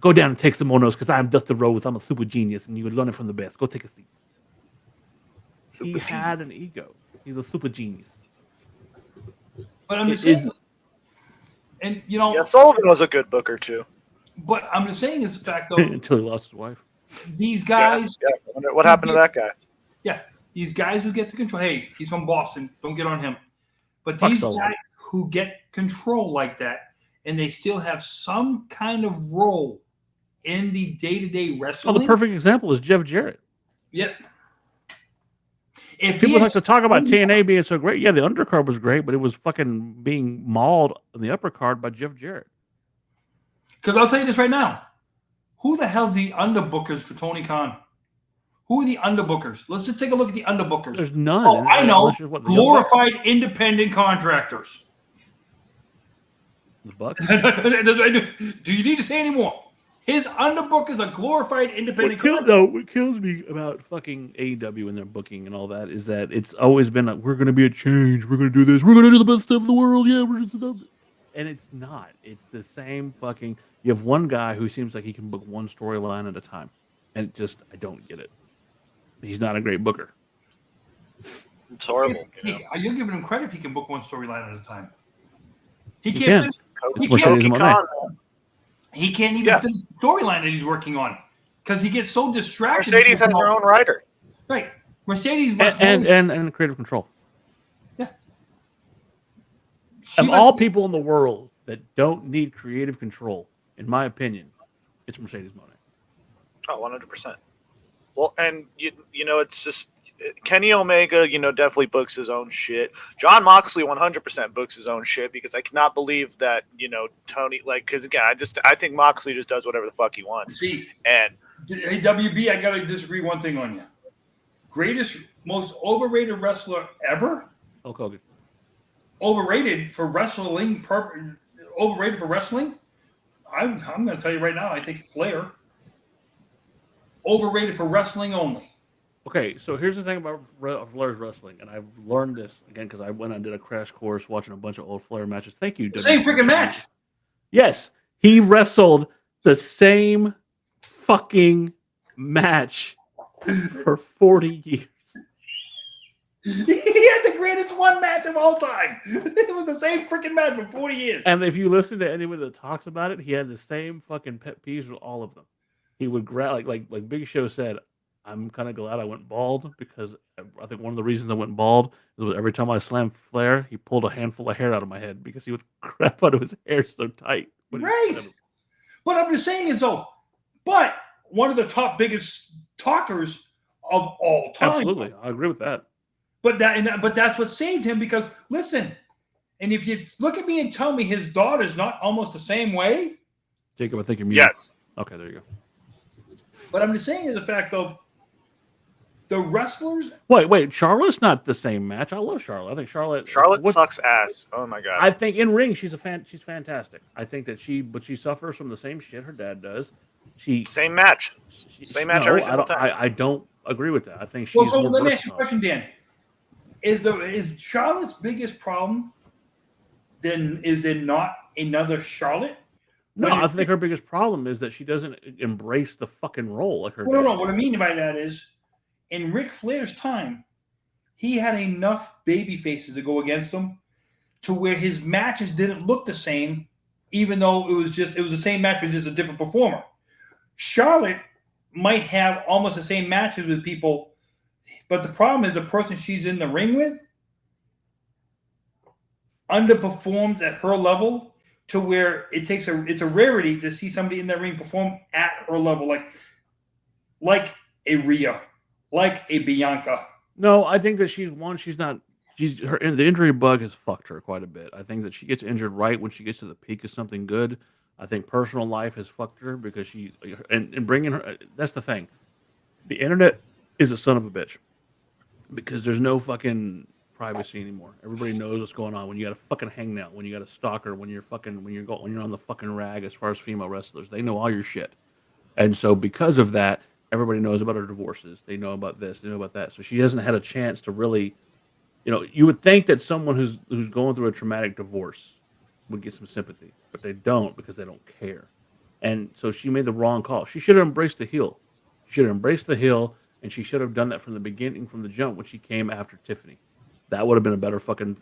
Speaker 2: go down and take some more notes because I'm Dusty Rhodes. I'm a super genius, and you're learning from the best. Go take a seat." He had an ego. He's a super genius.
Speaker 4: But I'm just saying, and
Speaker 3: Sullivan was a good booker too.
Speaker 4: But I'm just saying is the fact though
Speaker 2: until he lost his wife.
Speaker 4: These guys.
Speaker 3: Yeah. What happened to that guy?
Speaker 4: Yeah, these guys who get to control. Hey, he's from Boston. Don't get on him. But these guys who get control like that, and they still have some kind of role in the day-to-day wrestling.
Speaker 2: Oh, the perfect example is Jeff Jarrett.
Speaker 4: Yep. If
Speaker 2: People
Speaker 4: he
Speaker 2: like to talk about
Speaker 4: had-
Speaker 2: TNA being so great. Yeah, the undercard was great, but it was fucking being mauled in the upper card by Jeff Jarrett.
Speaker 4: Because I'll tell you this right now. Who the hell are the underbookers for Tony Khan? Who are the underbookers? Let's just take a look at the underbookers.
Speaker 2: There's none.
Speaker 4: Oh, I know.
Speaker 2: Unless you're, what, the Young Bucks?
Speaker 4: Glorified independent contractors.
Speaker 2: The Bucks?
Speaker 4: Do you need to say any more? His underbookers are glorified independent contractors.
Speaker 2: What kills me about fucking AEW and their booking and all that is that it's always been like, we're going to be a change. We're going to do this. We're going to do the best stuff in the world. Yeah, we're just and it's not. It's the same fucking. You have one guy who seems like he can book one storyline at a time, and I don't get it. He's not a great booker.
Speaker 3: It's horrible.
Speaker 4: Hey, are you giving him credit if he can book one storyline at a time? He
Speaker 2: He
Speaker 4: can't.
Speaker 2: can.
Speaker 4: He
Speaker 2: It's
Speaker 4: can't,
Speaker 2: Mercedes Monet.
Speaker 4: he can't even finish the storyline that he's working on because he gets so distracted.
Speaker 3: Mercedes has her own writer.
Speaker 4: Right. Mercedes
Speaker 2: And creative control.
Speaker 4: yeah.
Speaker 2: Of all people in the world that don't need creative control, in my opinion, it's Mercedes Monet.
Speaker 3: Oh, 100%. Well, and you know, it's just Kenny Omega, you know, definitely books his own shit. John Moxley 100% books his own shit because I cannot believe that, you know, Tony, like, because again, I think Moxley just does whatever the fuck he wants.
Speaker 4: See,
Speaker 3: And
Speaker 4: hey, WB, I gotta disagree one thing on you. Greatest, most overrated wrestler ever.
Speaker 2: Hulk Hogan.
Speaker 4: Overrated for wrestling. Overrated for wrestling. I'm going to tell you right now. I think Flair. Overrated for wrestling only.
Speaker 2: Okay, so here's the thing about Flair's wrestling, and I've learned this again because I went and did a crash course watching a bunch of old Flair matches. Thank you,
Speaker 4: Same freaking match.
Speaker 2: Yes, he wrestled the same fucking match for 40 years.
Speaker 4: He had the greatest one match of all time. It was the same freaking match for 40 years.
Speaker 2: And if you listen to anyone that talks about it, he had the same fucking pet peeves with all of them. He would grab, like Big Show said, I'm kind of glad I went bald because I think one of the reasons I went bald is every time I slammed Flair, he pulled a handful of hair out of my head because he would crap out of his hair so tight.
Speaker 4: Right. But I'm just saying is though, but one of the top biggest talkers of all time.
Speaker 2: Absolutely. I agree with that.
Speaker 4: But that's what saved him because listen, and if you look at me and tell me his daughter's not almost the same way.
Speaker 2: Jacob, I think you're muted.
Speaker 3: yes.
Speaker 2: Okay, there you go.
Speaker 4: But I'm just saying is the fact of the wrestlers.
Speaker 2: Wait, Charlotte's not the same match. I love Charlotte. I think Charlotte
Speaker 3: Sucks ass. Oh my god.
Speaker 2: I think in ring she's fantastic. I think that she suffers from the same shit her dad does.
Speaker 3: Same match. Same match every single time.
Speaker 2: I don't agree with that. I think she's
Speaker 4: Well,
Speaker 2: more
Speaker 4: let me ask you a
Speaker 2: versatile.
Speaker 4: question, Dan. Is Charlotte's biggest problem then is there not another Charlotte?
Speaker 2: No, I think her biggest problem is that she doesn't embrace the fucking role like her.
Speaker 4: No.
Speaker 2: dad.
Speaker 4: What I mean by that is, in Ric Flair's time, he had enough baby faces to go against him, to where his matches didn't look the same, even though it was the same match with just a different performer. Charlotte might have almost the same matches with people, but the problem is the person she's in the ring with underperforms at her level to where it's a rarity to see somebody in that ring perform at her level, like a Rhea, like a Bianca.
Speaker 2: No, I think that the injury bug has fucked her quite a bit. I think that she gets injured right when she gets to the peak of something good. I think personal life has fucked her because and bringing her. That's the thing. The internet is a son of a bitch because there's no fucking privacy anymore. Everybody knows what's going on when you got a fucking hangnail, when you got a stalker, when you're on the fucking rag as far as female wrestlers. They know all your shit. And so because of that, everybody knows about her divorces. They know about this, they know about that. So she hasn't had a chance to really, you would think that someone who's going through a traumatic divorce would get some sympathy, but they don't because they don't care. And so she made the wrong call. She should have embraced the heel. She should have embraced the heel, and she should have done that from the beginning, from the jump, when she came after Tiffany. That would have been a better fucking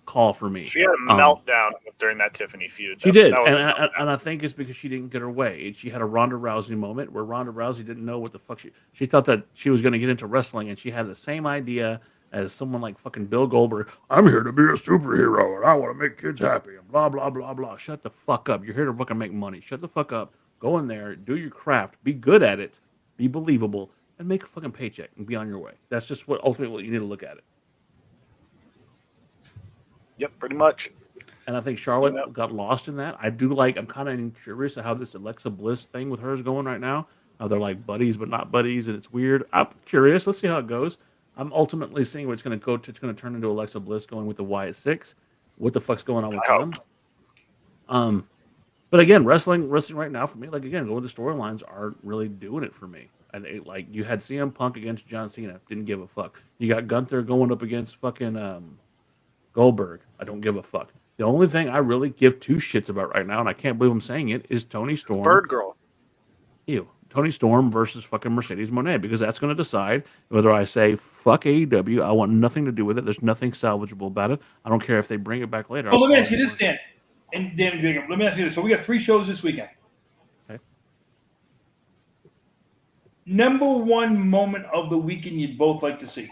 Speaker 2: call for me.
Speaker 3: She had a meltdown during that Tiffany feud.
Speaker 2: She did, and I think it's because she didn't get her way. She had a Ronda Rousey moment where Ronda Rousey didn't know what the fuck she thought that she was going to get into wrestling, and she had the same idea as someone like fucking Bill Goldberg. I'm here to be a superhero, and I want to make kids happy, and blah, blah, blah, blah. Shut the fuck up. You're here to fucking make money. Shut the fuck up. Go in there, do your craft, be good at it, be believable, and make a fucking paycheck and be on your way. That's just what ultimately you need to look at it.
Speaker 3: Yep, pretty much.
Speaker 2: And I think Charlotte got lost in that. I'm kind of curious of how this Alexa Bliss thing with her is going right now. How they're like buddies but not buddies, and it's weird. I'm curious. Let's see how it goes. I'm ultimately seeing where it's going to go to. It's going to turn into Alexa Bliss going with the Wyatt Six. What the fuck's going on with them? But again, wrestling right now for me, like again, going to storylines aren't really doing it for me. And like you had CM Punk against John Cena, didn't give a fuck. You got Gunther going up against fucking Goldberg. I don't give a fuck. The only thing I really give two shits about right now, and I can't believe I'm saying it, is Tony Storm.
Speaker 3: Bird Girl.
Speaker 2: Ew. Tony Storm versus fucking Mercedes Moné, because that's going to decide whether I say fuck AEW. I want nothing to do with it. There's nothing salvageable about it. I don't care if they bring it back later.
Speaker 4: Well, let me ask you this, Dan. And Dan and Jacob, let me ask you this. So we got 3 shows this weekend.
Speaker 2: Okay.
Speaker 4: Number 1 moment of the weekend you'd both like to see.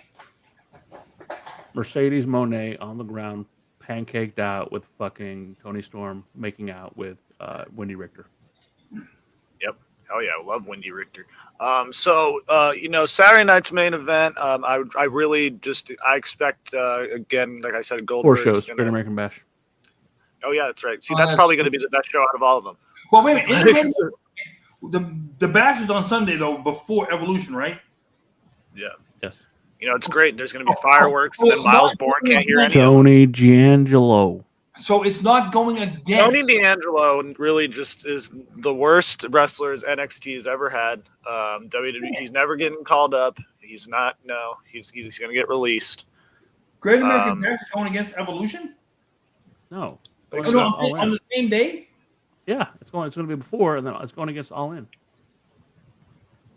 Speaker 2: Mercedes Moné on the ground, pancaked out with fucking Tony Storm making out with Wendy Richter.
Speaker 3: Yep. Hell yeah, I love Wendy Richter. Saturday night's main event. I really I expect again, like I said, Goldberg.
Speaker 2: 4 shows. Great American Bash.
Speaker 3: Oh yeah, that's right. See, that's probably going to be the best show out of all of them.
Speaker 4: Well, wait a minute. The Bash is on Sunday though, before Evolution, right?
Speaker 3: Yeah.
Speaker 2: Yes.
Speaker 3: It's great. There's going to be fireworks, and then Miles Bourne can't hear any.
Speaker 2: Tony D'Angelo.
Speaker 4: So it's not going against
Speaker 3: Tony D'Angelo. Really, just is the worst wrestler NXT has ever had. WWE. He's never getting called up. He's not. No, he's going to get released.
Speaker 4: Great American Bash is going against Evolution.
Speaker 2: No.
Speaker 4: On the same day.
Speaker 2: Yeah, it's going to be before, and then it's going against All In.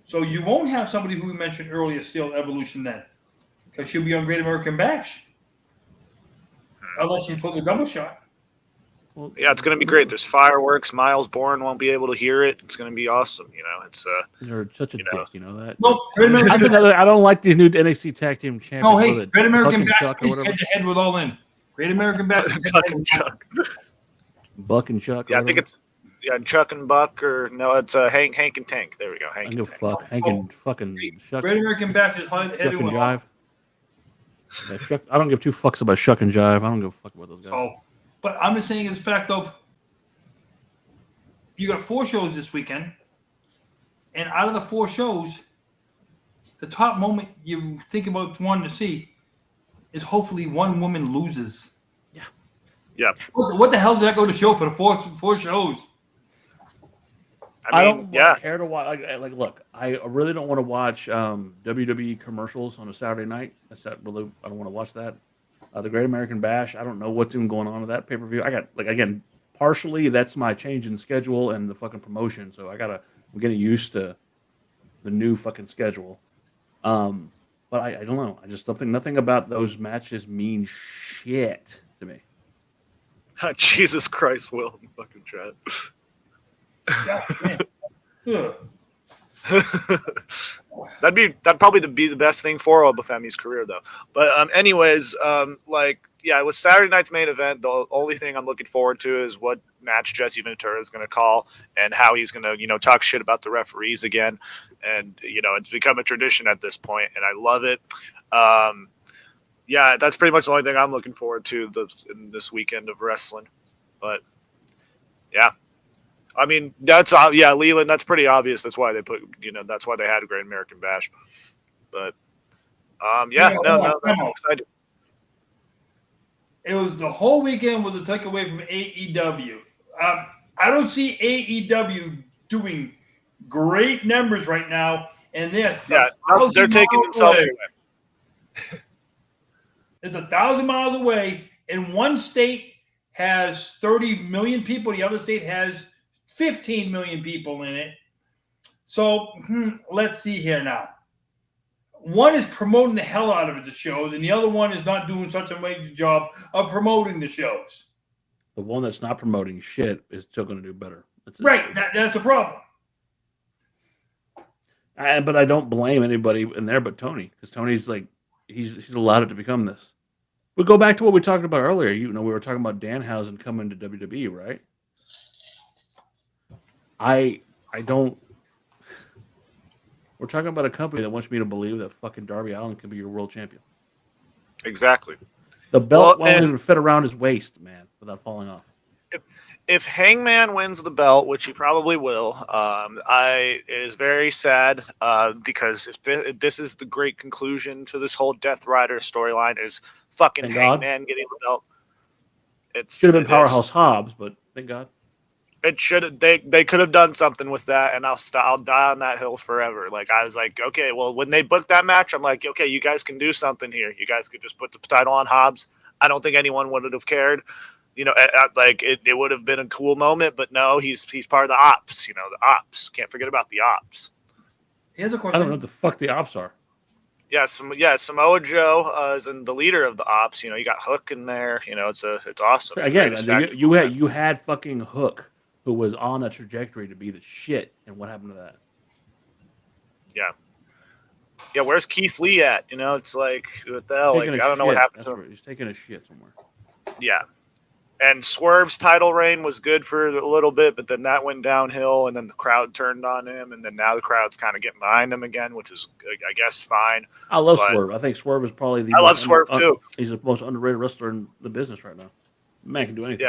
Speaker 4: So you won't have somebody who we mentioned earlier steal Evolution then, because she'll be on Great American Bash, unless you put the double shot.
Speaker 2: Well,
Speaker 3: yeah, it's going to be great. There's fireworks. Miles Bourne won't be able to hear it. It's going to be awesome. It's
Speaker 2: you're such a dick. You know that.
Speaker 4: No,
Speaker 2: I don't like these new NXT Tag Team Champions.
Speaker 4: No, hey, Great American Bash is head to head with All In. Great American Bash.
Speaker 3: Buck and Chuck.
Speaker 2: Buck and Chuck.
Speaker 3: Yeah, I think it's Chuck and Buck, or no, it's Hank and Tank. There we go. Hank and Tank.
Speaker 2: Fuck. Hank and fucking Chuck.
Speaker 4: Great American Bash is head
Speaker 2: and
Speaker 4: with
Speaker 2: Jive. Yeah, Chuck, I don't give 2 fucks about Chuck and Jive. I don't give a fuck about those guys.
Speaker 4: So, but I'm just saying, it's the fact of you got 4 shows this weekend, and out of the 4 shows, the top moment you think about wanting to see is hopefully one woman loses.
Speaker 2: Yeah.
Speaker 3: Yeah.
Speaker 4: What the hell does that go to show for the 4 shows?
Speaker 3: I don't
Speaker 2: care to watch. Like, look, I really don't want to watch WWE commercials on a Saturday night. I don't want to watch that. The Great American Bash. I don't know what's even going on with that pay-per-view. I got partially that's my change in schedule and the fucking promotion. So I'm getting used to the new fucking schedule. But I don't know. I just nothing about those matches mean shit to me.
Speaker 3: Jesus Christ, Will, fucking chat. That'd probably be the best thing for Obafemi's career, though. But anyways, with Saturday night's main event, the only thing I'm looking forward to is what match Jesse Ventura is going to call and how he's going to talk shit about the referees again. And it's become a tradition at this point, and I love it. That's pretty much the only thing I'm looking forward to in this weekend of wrestling. But yeah. I mean, Leland, that's pretty obvious. That's why they that's why they had a Great American Bash. But, I'm excited.
Speaker 4: It was the whole weekend was a takeaway from AEW. I don't see AEW doing great numbers right now, and they're
Speaker 3: taking themselves away.
Speaker 4: It's 1,000 miles away, and one state has 30 million people, the other state has 15 million people in it. So let's see here now. One is promoting the hell out of the shows, and the other one is not doing such a amazing job of promoting the shows.
Speaker 2: The one that's not promoting shit is still going to do better.
Speaker 4: That's the problem.
Speaker 2: But I don't blame anybody in there but Tony, because Tony's he's allowed it to become this. We go back to what we talked about earlier. We were talking about Danhausen coming to WWE, right? We're talking about a company that wants me to believe that fucking Darby Allin can be your world champion.
Speaker 3: Exactly.
Speaker 2: The belt
Speaker 3: Well,
Speaker 2: won't
Speaker 3: and-
Speaker 2: even fit around his waist, man, without falling off.
Speaker 3: If Hangman wins the belt, which he probably will, it is very sad because if this is the great conclusion to this whole Death Rider storyline is fucking
Speaker 2: Thank God.
Speaker 3: Hangman getting the belt.
Speaker 2: Should have been Powerhouse Hobbs, but thank God.
Speaker 3: It should. They could have done something with that, and I'll die on that hill forever. Like I was like, okay, well, when they booked that match, I'm like, okay, you guys can do something here. You guys could just put the title on Hobbs. I don't think anyone would have cared. You know, like it would have been a cool moment, but no, he's part of the ops. You know, the ops. Can't forget about the ops.
Speaker 4: Here's a
Speaker 2: I
Speaker 4: question.
Speaker 2: don't know what the fuck the ops are.
Speaker 3: Yeah, Samoa Joe is the leader of the ops. You know, you got Hook in there. You know, it's awesome.
Speaker 2: Again,
Speaker 3: Greatest faction
Speaker 2: you
Speaker 3: of all time.
Speaker 2: had fucking Hook, who was on a trajectory to be the shit, and what happened to that?
Speaker 3: Yeah, where's Keith Lee at? You know, it's like what the hell? Like
Speaker 2: Taking
Speaker 3: I
Speaker 2: a
Speaker 3: don't know what
Speaker 2: shit.
Speaker 3: happened
Speaker 2: That's
Speaker 3: to him.
Speaker 2: right. He's taking a shit somewhere.
Speaker 3: Yeah. And Swerve's title reign was good for a little bit, but then that went downhill, and then the crowd turned on him, and then now the crowd's kind of getting behind him again, which is, I guess, fine.
Speaker 2: I love
Speaker 3: But-
Speaker 2: Swerve. I think Swerve is probably the
Speaker 3: I love
Speaker 2: most
Speaker 3: Swerve, too.
Speaker 2: He's the most underrated wrestler in the business right now. Man can do anything.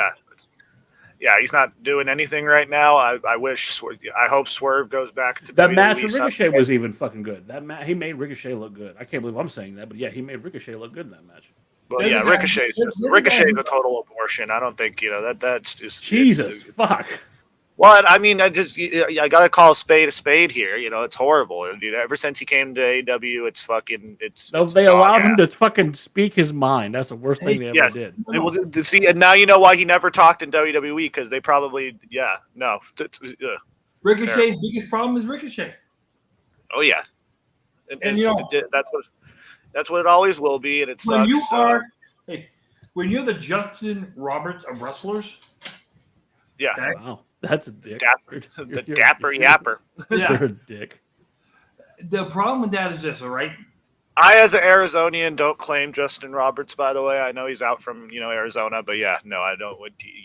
Speaker 3: Yeah, he's not doing anything right now. I hope Swerve goes back to
Speaker 2: That
Speaker 3: WWE
Speaker 2: match with Ricochet
Speaker 3: someday.
Speaker 2: was even fucking good. He made Ricochet look good. I can't believe I'm saying that, but yeah, he made Ricochet look good in that match.
Speaker 3: Well, yeah, Ricochet's a total abortion. I don't think that's just
Speaker 2: Jesus fuck.
Speaker 3: Well, I mean, I gotta call a spade here. You know, it's horrible. Ever since he came to AEW, it's fucking.
Speaker 2: They allowed him to fucking speak his mind. That's the worst thing they ever
Speaker 3: Yes.
Speaker 2: did.
Speaker 3: Well, see, and now you know why he never talked in WWE because they probably, no.
Speaker 4: Ricochet's biggest problem is Ricochet.
Speaker 3: Oh yeah,
Speaker 4: And you know,
Speaker 3: that's what it always will be, and it
Speaker 4: when
Speaker 3: sucks.
Speaker 4: when you're the Justin Roberts of wrestlers,
Speaker 3: Yeah,
Speaker 4: okay?
Speaker 2: Wow, that's a dick.
Speaker 3: the dapper yapper.
Speaker 4: Yeah.
Speaker 2: You're a dick.
Speaker 4: The problem with that is this, all right?
Speaker 3: I, as an Arizonian, don't claim Justin Roberts. By the way, I know he's out from Arizona, but yeah, no, I don't.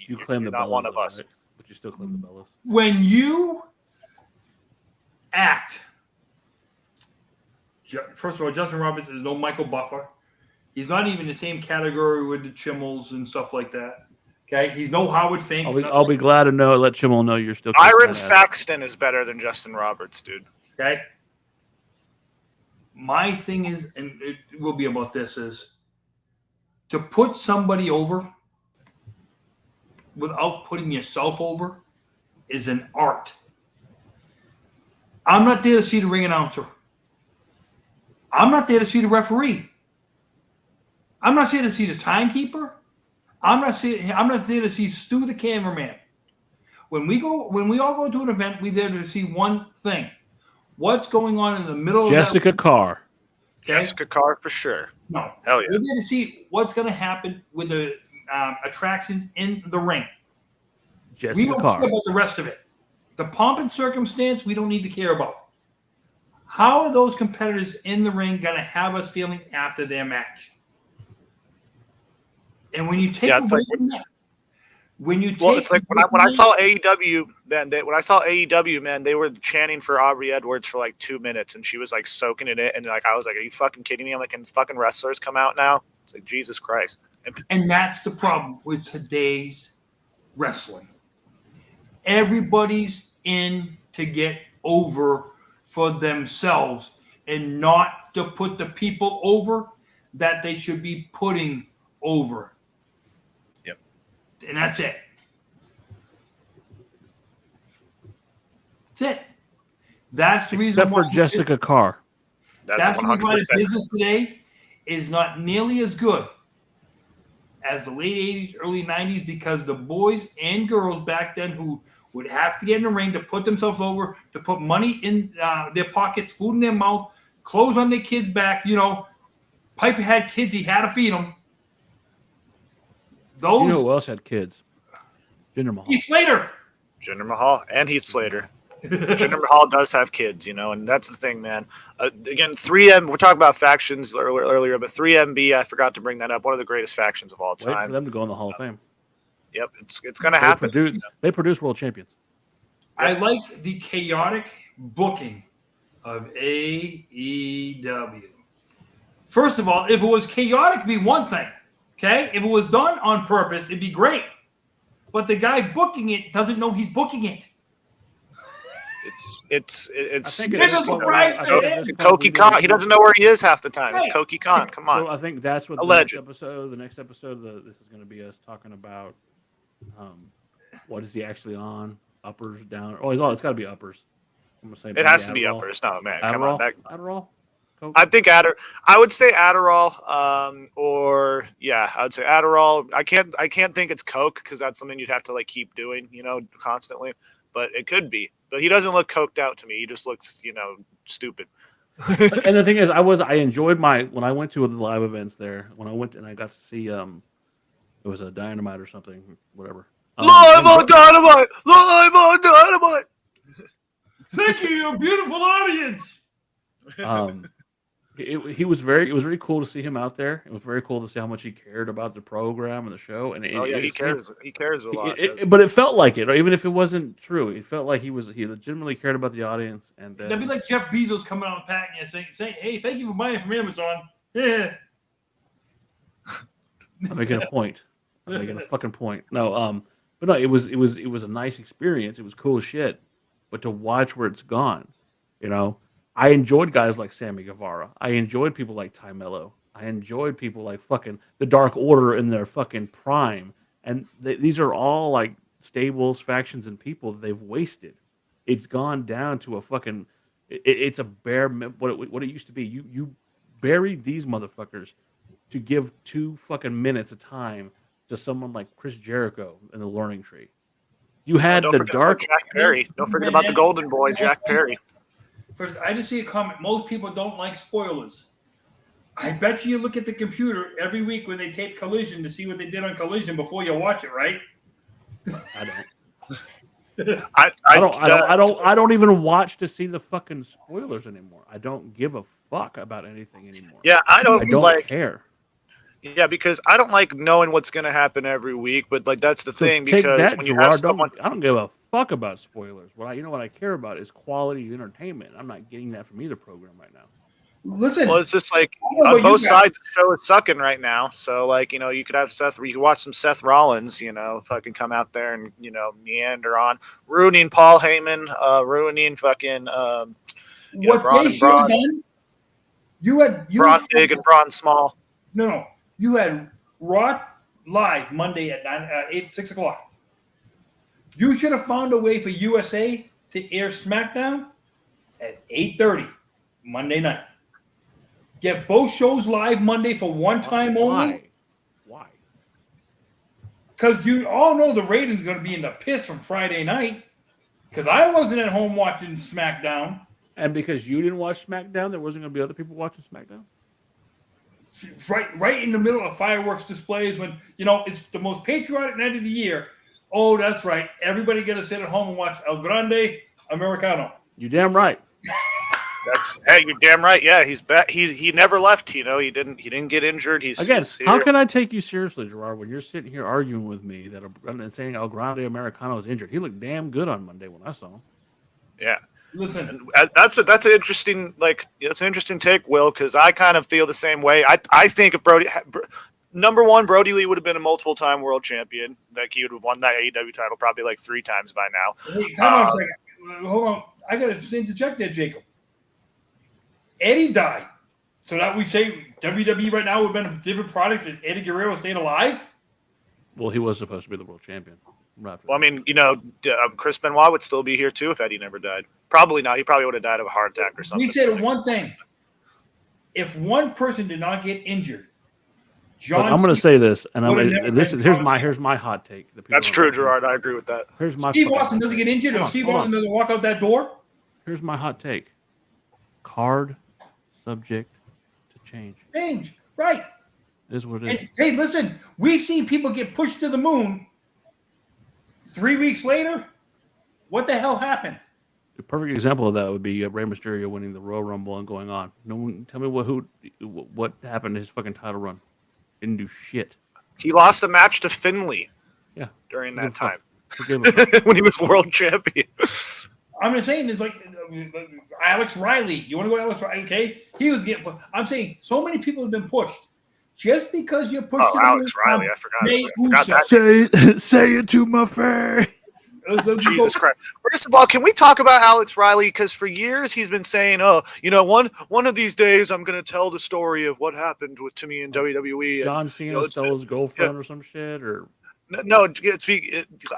Speaker 2: You claim the
Speaker 3: not
Speaker 2: Bellas,
Speaker 3: one of
Speaker 2: though,
Speaker 3: us.
Speaker 2: right? But you still claim the Bellas.
Speaker 4: When you act, first of all, Justin Roberts is no Michael Buffer. He's not even in the same category with the Chimmels and stuff like that. Okay, he's no Howard Fink.
Speaker 2: I'll be glad to know. Let Chimmel know you're still.
Speaker 3: Byron Saxton is better than Justin Roberts, dude.
Speaker 4: Okay. My thing is, and it will be about this, is to put somebody over without putting yourself over is an art. I'm not there to see the ring announcer. I'm not there to see the referee. I'm not there to see the timekeeper. I'm not there to see Stu the cameraman. When we all go to an event, we're there to see one thing. What's going on in the middle of
Speaker 2: Jessica Carr.
Speaker 4: Okay?
Speaker 3: Jessica Carr for sure.
Speaker 4: No.
Speaker 3: Hell yeah.
Speaker 4: We're there to see what's going to happen with the attractions in the ring. We
Speaker 2: Jessica
Speaker 4: don't
Speaker 2: Carr.
Speaker 4: care about the rest of it. The pomp and circumstance, we don't need to care about. How are those competitors in the ring going to have us feeling after their match? And when you take
Speaker 3: it's
Speaker 4: away
Speaker 3: like-
Speaker 4: from that,
Speaker 3: it's like when I saw AEW, man. When I saw AEW, man, they were chanting for Aubrey Edwards for like 2 minutes, and she was like soaking in it, and like I was like, "Are you fucking kidding me?" I'm like, "Can fucking wrestlers come out now?" It's like Jesus Christ.
Speaker 4: And that's the problem with today's wrestling. Everybody's in to get over for themselves and not to put the people over that they should be putting over.
Speaker 3: Yep.
Speaker 4: And that's it. That's it. That's the reason
Speaker 2: Except for
Speaker 4: why
Speaker 2: Jessica Carr.
Speaker 3: That's
Speaker 4: the reason why the
Speaker 3: 100%.
Speaker 4: business today is not nearly as good as the late 80s, early 90s, because the boys and girls back then who would have to get in the ring to put themselves over, to put money in their pockets, food in their mouth, clothes on their kids' back. Piper had kids, he had to feed them. Those.
Speaker 2: You know who else had kids? Jinder Mahal.
Speaker 4: Heath Slater.
Speaker 3: Jinder Mahal and Heath Slater. Jinder Mahal does have kids, and that's the thing, man. Again, 3M. We're talking about factions earlier, but 3MB. I forgot to bring that up. One of the greatest factions of all
Speaker 2: Wait for
Speaker 3: time.
Speaker 2: them to go in the Hall of Fame.
Speaker 3: Yep, it's gonna happen.
Speaker 2: They produce world champions.
Speaker 4: I like the chaotic booking of AEW. First of all, if it was chaotic, it'd be one thing. Okay? If it was done on purpose, it'd be great. But the guy booking it doesn't know he's booking it.
Speaker 3: It's
Speaker 2: Koki
Speaker 3: Khan. He doesn't know where he is half the time.
Speaker 4: Right.
Speaker 3: It's Koki Khan. Come on.
Speaker 2: So I think that's what
Speaker 3: Alleged.
Speaker 2: the next episode, this is going to be us talking about what is he actually on? Uppers, down? Oh, it's got to be uppers. I'm gonna say
Speaker 3: It has to be
Speaker 2: Adderall.
Speaker 3: uppers. No, man.
Speaker 2: Adderall?
Speaker 3: Come on.
Speaker 2: Adderall? Coke?
Speaker 3: I think I would say Adderall, or yeah, I would say Adderall. I can't think it's Coke because that's something you'd have to like keep doing, constantly. But it could be. But he doesn't look coked out to me. He just looks, stupid.
Speaker 2: And the thing is, I enjoyed when I went to the live events there. When I went and I got to see it was a Dynamite or something, whatever.
Speaker 3: Live on Dynamite. Live on Dynamite.
Speaker 4: Thank you, you beautiful audience.
Speaker 2: It was very cool to see him out there. It was very cool to see how much he cared about the program and the show. And
Speaker 3: he cares. He cares a lot.
Speaker 2: But it felt like it, even if it wasn't true. It felt like he legitimately cared about the audience. And
Speaker 4: that'd be like Jeff Bezos coming on the pack and saying, "Hey, thank you for buying from Amazon." Yeah.
Speaker 2: I'm making a point. I'm making a fucking point. No, but no, it was a nice experience. It was cool as shit. But to watch where it's gone, I enjoyed guys like Sammy Guevara. I enjoyed people like Ty Mello. I enjoyed people like fucking the Dark Order in their fucking prime. And these are all like stables, factions, and people that they've wasted. It's gone down to a fucking. It's a bare what it used to be. You buried these motherfuckers to give 2 fucking minutes of time to someone like Chris Jericho in the Learning Tree. You had the Dark
Speaker 3: Jack Perry. Don't forget about the Golden Boy, Jack Perry.
Speaker 4: First, I just see a comment. Most people don't like spoilers. I bet you look at the computer every week when they tape Collision to see what they did on Collision before you watch it, right?
Speaker 2: I don't. I don't even watch to see the fucking spoilers anymore. I don't give a fuck about anything anymore.
Speaker 3: Yeah, I don't
Speaker 2: care.
Speaker 3: Yeah, because I don't like knowing what's going to happen every week, but like that's the thing. Because when you have someone,
Speaker 2: I don't give a fuck about spoilers. What I care about is quality entertainment. I'm not getting that from either program right now.
Speaker 4: Listen,
Speaker 3: well, it's just like on both sides, the show is sucking right now. So like you could have you could watch some Seth Rollins, fucking come out there and meander on, ruining Paul Heyman, ruining fucking
Speaker 4: what
Speaker 3: Braun
Speaker 4: they
Speaker 3: and
Speaker 4: should have
Speaker 3: Braun.
Speaker 4: done. You had
Speaker 3: Braun big and Braun small.
Speaker 4: No. You had Raw live Monday at 6 o'clock. You should have found a way for USA to air SmackDown at 8:30 Monday night. Get both shows live Monday for one time only.
Speaker 2: Why?
Speaker 4: Because you all know the ratings are going to be in the piss from Friday night. Because I wasn't at home watching SmackDown.
Speaker 2: And because you didn't watch SmackDown, there wasn't going to be other people watching SmackDown?
Speaker 4: Right in the middle of fireworks displays when, it's the most patriotic night of the year. Oh, that's right. Everybody got to sit at home and watch El Grande Americano.
Speaker 2: You damn right.
Speaker 3: Hey, you're damn right. Yeah, he's back. He never left. He didn't get injured. He's
Speaker 2: how can I take you seriously, Gerard, when you're sitting here arguing with me and saying El Grande Americano is injured? He looked damn good on Monday when I saw him.
Speaker 3: Yeah.
Speaker 4: Listen,
Speaker 3: that's an interesting it's an interesting take, Will, because I kind of feel the same way. I think if Brody, number one, Brody Lee would have been a multiple-time world champion. Like he would have won that AEW title probably like 3 times by now.
Speaker 4: Hey, come on a second. Hold on. I got to interject there, Jacob. Eddie died, so that we say WWE right now would have been a different product if Eddie Guerrero stayed alive.
Speaker 2: Well, he was supposed to be the world champion.
Speaker 3: Well, I mean, Chris Benoit would still be here too if Eddie never died. Probably not. He probably would have died of a heart attack or something.
Speaker 4: We said one thing: if one person did not get injured, John.
Speaker 2: I'm going to say this, and here's my hot take.
Speaker 3: That's true, Gerard. I agree with that.
Speaker 2: Here's my
Speaker 4: Steve Austin doesn't get injured, or Steve Austin doesn't walk out that door.
Speaker 2: Here's my hot take: card subject to change.
Speaker 4: Change, right?
Speaker 2: It is what it is.
Speaker 4: And, hey, listen, we've seen people get pushed to the moon. 3 weeks later, what the hell happened?
Speaker 2: A perfect example of that would be Rey Mysterio winning the Royal Rumble and going on. No one, tell me what happened to his fucking title run. Didn't do shit.
Speaker 3: He lost a match to Finley.
Speaker 2: Yeah.
Speaker 3: During that time,
Speaker 2: when
Speaker 3: he was world champion.
Speaker 4: I'm just saying, it's like Alex Riley. You want to go Alex Riley? Okay, he was getting. I'm saying so many people have been pushed. Just because you're pushed.
Speaker 3: Oh, Alex Riley. I forgot that.
Speaker 2: Say it to my face.
Speaker 3: Jesus Christ. First of all, can we talk about Alex Riley? Because for years he's been saying, oh, one of these days I'm going to tell the story of what happened to me in WWE.
Speaker 2: John Cena stole his girlfriend or some shit? Or
Speaker 3: no,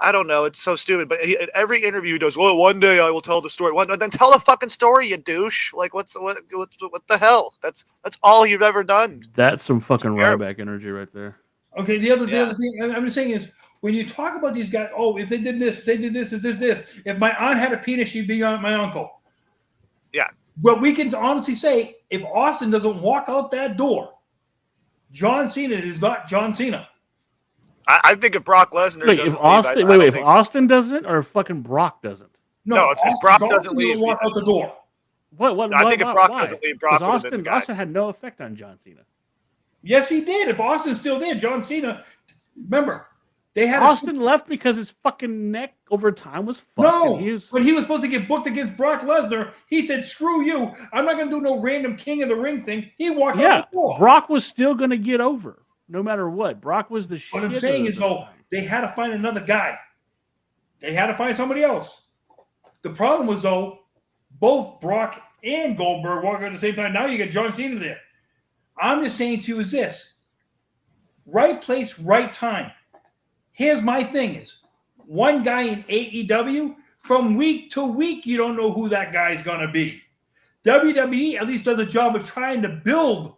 Speaker 3: I don't know. It's so stupid. But in every interview he does, well, one day I will tell the story. Then tell the fucking story, you douche. Like, what the hell? That's all you've ever done.
Speaker 2: That's some fucking Ryback energy right there.
Speaker 4: Okay, the other thing I'm just saying is, when you talk about these guys, oh, if they did this, they did this, this. If my aunt had a penis, she'd be my uncle.
Speaker 3: Yeah.
Speaker 4: But we can honestly say, if Austin doesn't walk out that door, John Cena is not John Cena.
Speaker 3: I think if Brock Lesnar doesn't
Speaker 2: leave, if Austin doesn't, or if fucking Brock doesn't?
Speaker 3: No, if Brock doesn't leave,
Speaker 4: walk out the door.
Speaker 3: I think if Brock doesn't leave, Brock would have been the guy.
Speaker 2: Austin had no effect on John Cena.
Speaker 4: Yes, he did. If Austin's still there, John Cena. Remember.
Speaker 2: Austin left because his fucking neck over time was fucked.
Speaker 4: No, when he was supposed to get booked against Brock Lesnar, he said, "Screw you! I'm not going to do no random King of the Ring thing." He walked out the door.
Speaker 2: Brock was still going to get over, no matter what. Brock was the shit.
Speaker 4: What I'm saying is, they had to find another guy. They had to find somebody else. The problem was, both Brock and Goldberg walked out at the same time. Now you get John Cena there. I'm just saying to you is this: right place, right time. Here's my thing is, one guy in AEW, from week to week, you don't know who that guy is going to be. WWE at least does a job of trying to build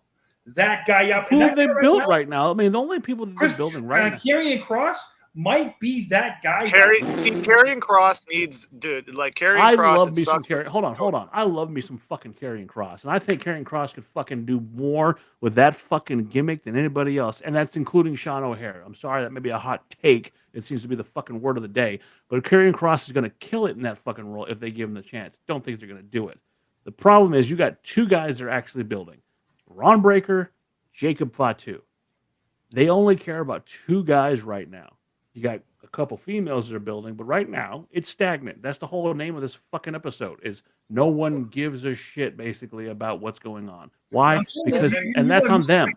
Speaker 4: that guy up.
Speaker 2: Who have they built right now? I mean, the only people that they're building right now.
Speaker 4: Karrion Kross might be that guy.
Speaker 3: Karrion Kross needs, dude, like Karrion Kross.
Speaker 2: I love me some Karrion. Hold on. I love me some fucking Karrion Kross. And I think Karrion Kross could fucking do more with that fucking gimmick than anybody else. And that's including Sean O'Hare. I'm sorry, that may be a hot take. It seems to be the fucking word of the day. But Karrion Kross is going to kill it in that fucking role if they give him the chance. Don't think they're going to do it. The problem is you got two guys they're actually building. Ron Breakker, Jacob Fatu. They only care about two guys right now. You got a couple females that are building, but right now it's stagnant. That's the whole name of this fucking episode is no one gives a shit basically about what's going on. Why? Because that's on them.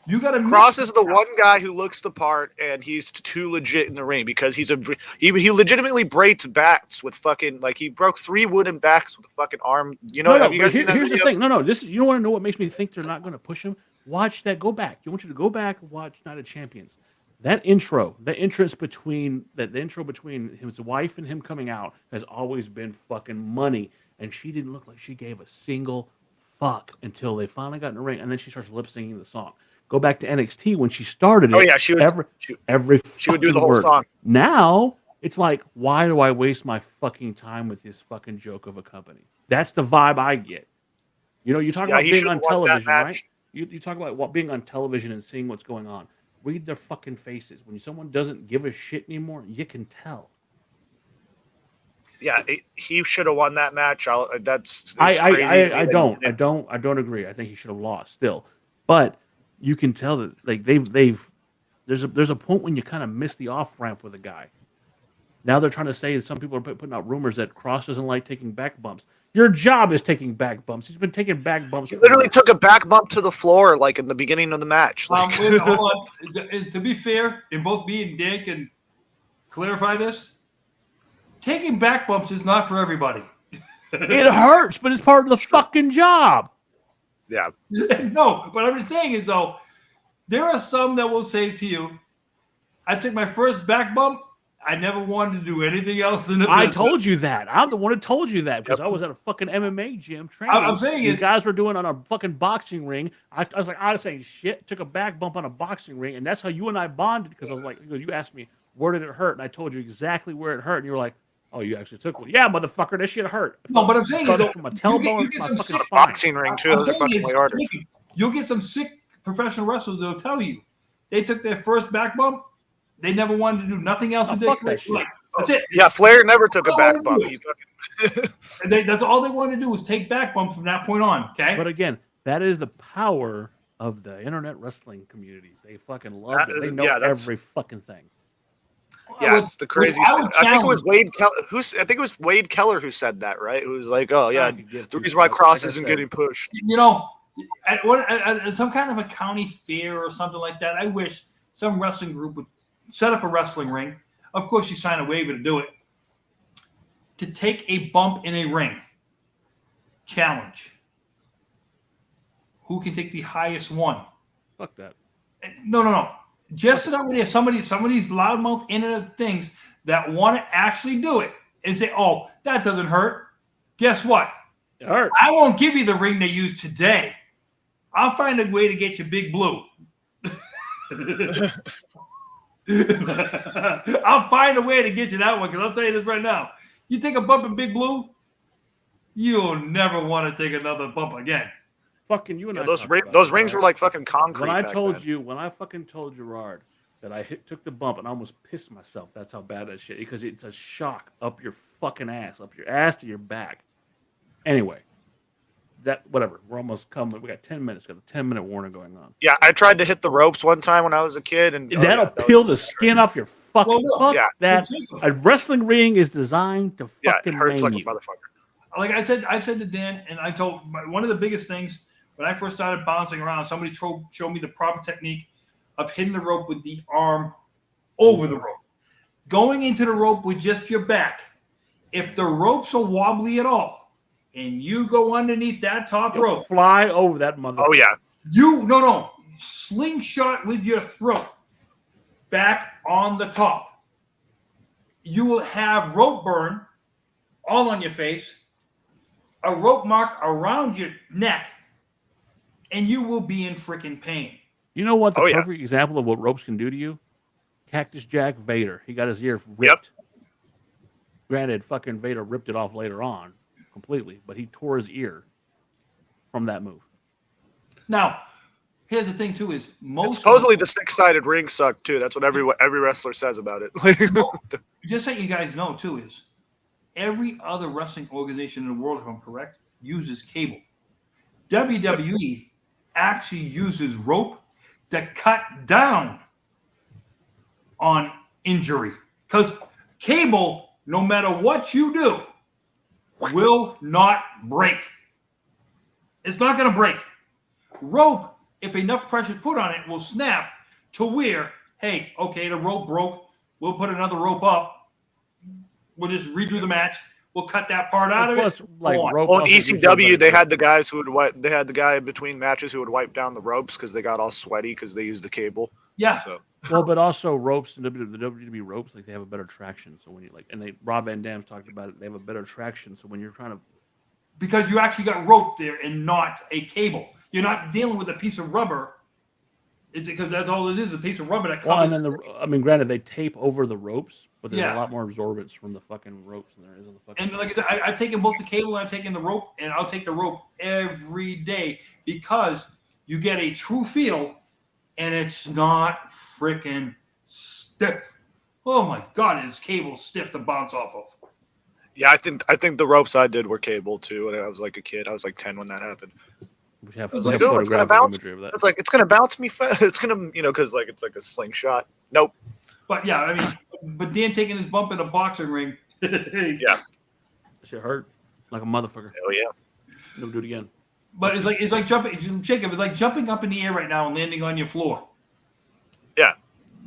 Speaker 3: You got to. Kross is the one guy who looks the part, and he's too legit in the ring because he legitimately breaks backs with fucking he broke 3 wooden backs with a fucking arm. You know, have you guys seen that
Speaker 2: here's
Speaker 3: video?
Speaker 2: The thing. No, this you don't want to know what makes me think they're not going to push him. Watch that. Go back. I want you to go back and watch Night of Champions. That intro, the intro between his wife and him coming out has always been fucking money, and she didn't look like she gave a single fuck until they finally got in the ring, and then she starts lip singing the song. Go back to NXT when she started.
Speaker 3: Oh yeah, she would do the whole song.
Speaker 2: Now it's like, why do I waste my fucking time with this fucking joke of a company? That's the vibe I get. You know, you talk about being on television, right? You talk about being on television and seeing what's going on. Read their fucking faces. When someone doesn't give a shit anymore, you can tell.
Speaker 3: Yeah, he should have won that match. I
Speaker 2: don't agree. I think he should have lost still, but you can tell that there's a point when you kind of miss the off ramp with a guy. Now they're trying to say some people are putting out rumors that Kross doesn't like taking back bumps. Your job is taking back bumps. He's been taking back bumps.
Speaker 3: He literally took a back bump to the floor, in the beginning of the match.
Speaker 4: Hold on. To be fair, and both me and Dan can clarify this, taking back bumps is not for everybody.
Speaker 2: It hurts, but it's part of the fucking job.
Speaker 3: Yeah.
Speaker 4: No, but I'm just saying is there are some that will say to you, I took my first back bump. I never wanted to do anything else in the business.
Speaker 2: I told you that. I'm the one who told you that because I was at a fucking MMA gym training.
Speaker 4: I'm saying
Speaker 2: these guys were doing on a fucking boxing ring. I was like, I was saying shit, took a back bump on a boxing ring, and that's how you and I bonded because I was like, you asked me, where did it hurt? And I told you exactly where it hurt, and you were like, oh, you actually took one. Yeah, motherfucker, that shit hurt.
Speaker 4: No, but I'm saying is
Speaker 2: from a tailbone
Speaker 3: you get some boxing ring too. Those are fucking way harder.
Speaker 4: You'll get some sick professional wrestlers that'll tell you they took their first back bump. They never wanted to do nothing else with their career. That's it.
Speaker 3: Yeah, Flair never took a back bump.
Speaker 4: That's all they wanted to do was take back bumps from that point on. Okay.
Speaker 2: But again, that is the power of the internet wrestling communities. They fucking love it. They know every fucking thing.
Speaker 3: Yeah, it's the craziest. I think it was
Speaker 4: challenge-
Speaker 3: Wade Keller. I think it was Wade Keller who said that, right? Who was like, "Oh yeah,
Speaker 2: I could give
Speaker 3: the
Speaker 2: two
Speaker 3: reason why
Speaker 2: fucks.
Speaker 3: Cross
Speaker 2: Like I
Speaker 3: isn't
Speaker 2: said,
Speaker 3: getting pushed."
Speaker 4: You know, at some kind of a county fair or something like that, I wish some wrestling group would set up a wrestling ring. Of course, you sign a waiver to do it. To take a bump in a ring. Challenge. Who can take the highest one?
Speaker 2: Fuck that.
Speaker 4: No. Just so that way there's somebody's loudmouth internet things that want to actually do it and say, "Oh, that doesn't hurt." Guess what?
Speaker 2: It hurt.
Speaker 4: I won't give you the ring they used today. I'll find a way to get you Big Blue. I'll find a way to get you that one, because I'll tell you this right now. You take a bump in Big Blue, you'll never want to take another bump again.
Speaker 2: Fucking you and
Speaker 3: Yeah,
Speaker 2: I.
Speaker 3: those
Speaker 2: talked about
Speaker 3: those
Speaker 2: this,
Speaker 3: rings
Speaker 2: right?
Speaker 3: were like fucking concrete.
Speaker 2: When I
Speaker 3: back
Speaker 2: told
Speaker 3: then.
Speaker 2: you, when I fucking told Gerard that I took the bump and I almost pissed myself. That's how bad that shit. Because it's a shock up your fucking ass, up your ass to your back. Anyway, that whatever. We're almost coming. We got 10 minutes. Got a 10-minute warning going on.
Speaker 3: Yeah, I tried to hit the ropes one time when I was a kid, and
Speaker 2: That'll
Speaker 3: that
Speaker 2: peel
Speaker 3: was-
Speaker 2: the skin off your fucking.
Speaker 4: Well,
Speaker 2: Fuck
Speaker 3: yeah.
Speaker 2: that. A wrestling ring is designed to
Speaker 3: Yeah,
Speaker 2: fucking
Speaker 3: it hurts like
Speaker 2: maim
Speaker 3: a
Speaker 2: you.
Speaker 3: motherfucker.
Speaker 4: Like I said to Dan, and I told one of the biggest things when I first started bouncing around, somebody showed me the proper technique of hitting the rope with the arm over the rope. Going into the rope with just your back. If the ropes are wobbly at all, and you go underneath that top
Speaker 2: You'll
Speaker 4: rope,
Speaker 2: fly over that motherfucker.
Speaker 3: Oh yeah,
Speaker 4: no, slingshot with your throat back on the top. You will have rope burn all on your face, a rope mark around your neck, and you will be in freaking pain.
Speaker 2: You know what? The
Speaker 3: Oh, yeah.
Speaker 2: perfect example of what ropes can do to you? Cactus Jack Vader. He got his ear ripped. Granted, fucking Vader ripped it off later on completely, but he tore his ear from that move.
Speaker 4: Now, here's the thing too: is
Speaker 3: and
Speaker 4: most
Speaker 3: supposedly the 6-sided ring sucked too. That's what every wrestler says about it.
Speaker 4: just so you guys know too is every other wrestling organization in the world, if I'm correct, uses cable. WWE actually uses rope to cut down on injury, because cable, no matter what you do, will not break. It's not going to break. Rope, if enough pressure is put on it, will snap to where, hey, okay, the rope broke. We'll put another rope up. We'll just redo the match. We'll cut that part out of it.
Speaker 2: Plus, like
Speaker 4: Go on.
Speaker 2: rope
Speaker 3: Well, in
Speaker 2: also gives you a
Speaker 3: ECW,
Speaker 2: better
Speaker 3: they had
Speaker 2: grip.
Speaker 3: the guys who would wipe. They had the guy in between matches who would wipe down the ropes because they got all sweaty because they used the cable.
Speaker 4: Yeah.
Speaker 3: So
Speaker 2: Well, but also ropes and the WWE ropes, like they have a better traction. So when you Rob Van Dam's talked about it, they have a better traction. So when you're trying to,
Speaker 4: Because you actually got rope there and not a cable. You're not dealing with a piece of rubber. It's because that's all it is, a piece of rubber that
Speaker 2: well,
Speaker 4: covers.
Speaker 2: and then granted, they tape over the ropes, but there's
Speaker 4: Yeah.
Speaker 2: a lot more absorbance from the fucking ropes than there is on the fucking.
Speaker 4: And like I said, I've taken both the cable and I've taken the rope, and I'll take the rope every day because you get a true feel, and it's not freaking stiff. Oh my God, is cable stiff to bounce off of?
Speaker 3: yeah, I think the ropes I did were cable too. When I was like a kid, I was like 10 when that happened.
Speaker 2: We have,
Speaker 3: was
Speaker 2: we
Speaker 3: like,
Speaker 2: have
Speaker 3: oh, it's gonna
Speaker 2: photographic
Speaker 3: bounce.
Speaker 2: imagery of that.
Speaker 3: It's like it's gonna bounce me. It's gonna because like it's like a slingshot. Nope.
Speaker 4: But yeah, I mean, but Dan taking his bump in a boxing ring.
Speaker 3: Yeah.
Speaker 2: That shit hurt like a motherfucker.
Speaker 3: Hell yeah.
Speaker 2: Never do it again.
Speaker 4: But it's like jumping, Jacob. It's like jumping up in the air right now and landing on your floor.
Speaker 3: Yeah.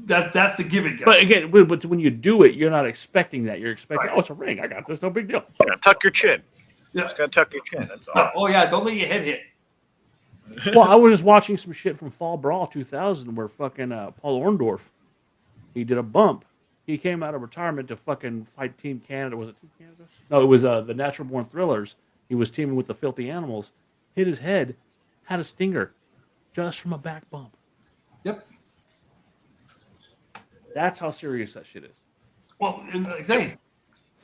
Speaker 4: That's the gimmick.
Speaker 2: But again, but when you do it, you're not expecting that. You're expecting,
Speaker 4: Right.
Speaker 2: oh, it's a ring. I got this. No big deal.
Speaker 3: Yeah, tuck your chin.
Speaker 4: Yeah.
Speaker 3: Just gotta tuck your chin. That's all.
Speaker 4: Oh yeah, don't let your head hit.
Speaker 2: Well, I was just watching some shit from Fall Brawl 2000 where fucking Paul Orndorff, he did a bump. He came out of retirement to fucking fight Team Canada. Was it Team Canada? No, it was the Natural Born Thrillers. He was teaming with the Filthy Animals. Hit his head, had a stinger, just from a back bump.
Speaker 4: Yep.
Speaker 2: That's how serious that shit is.
Speaker 4: Well, and like I say,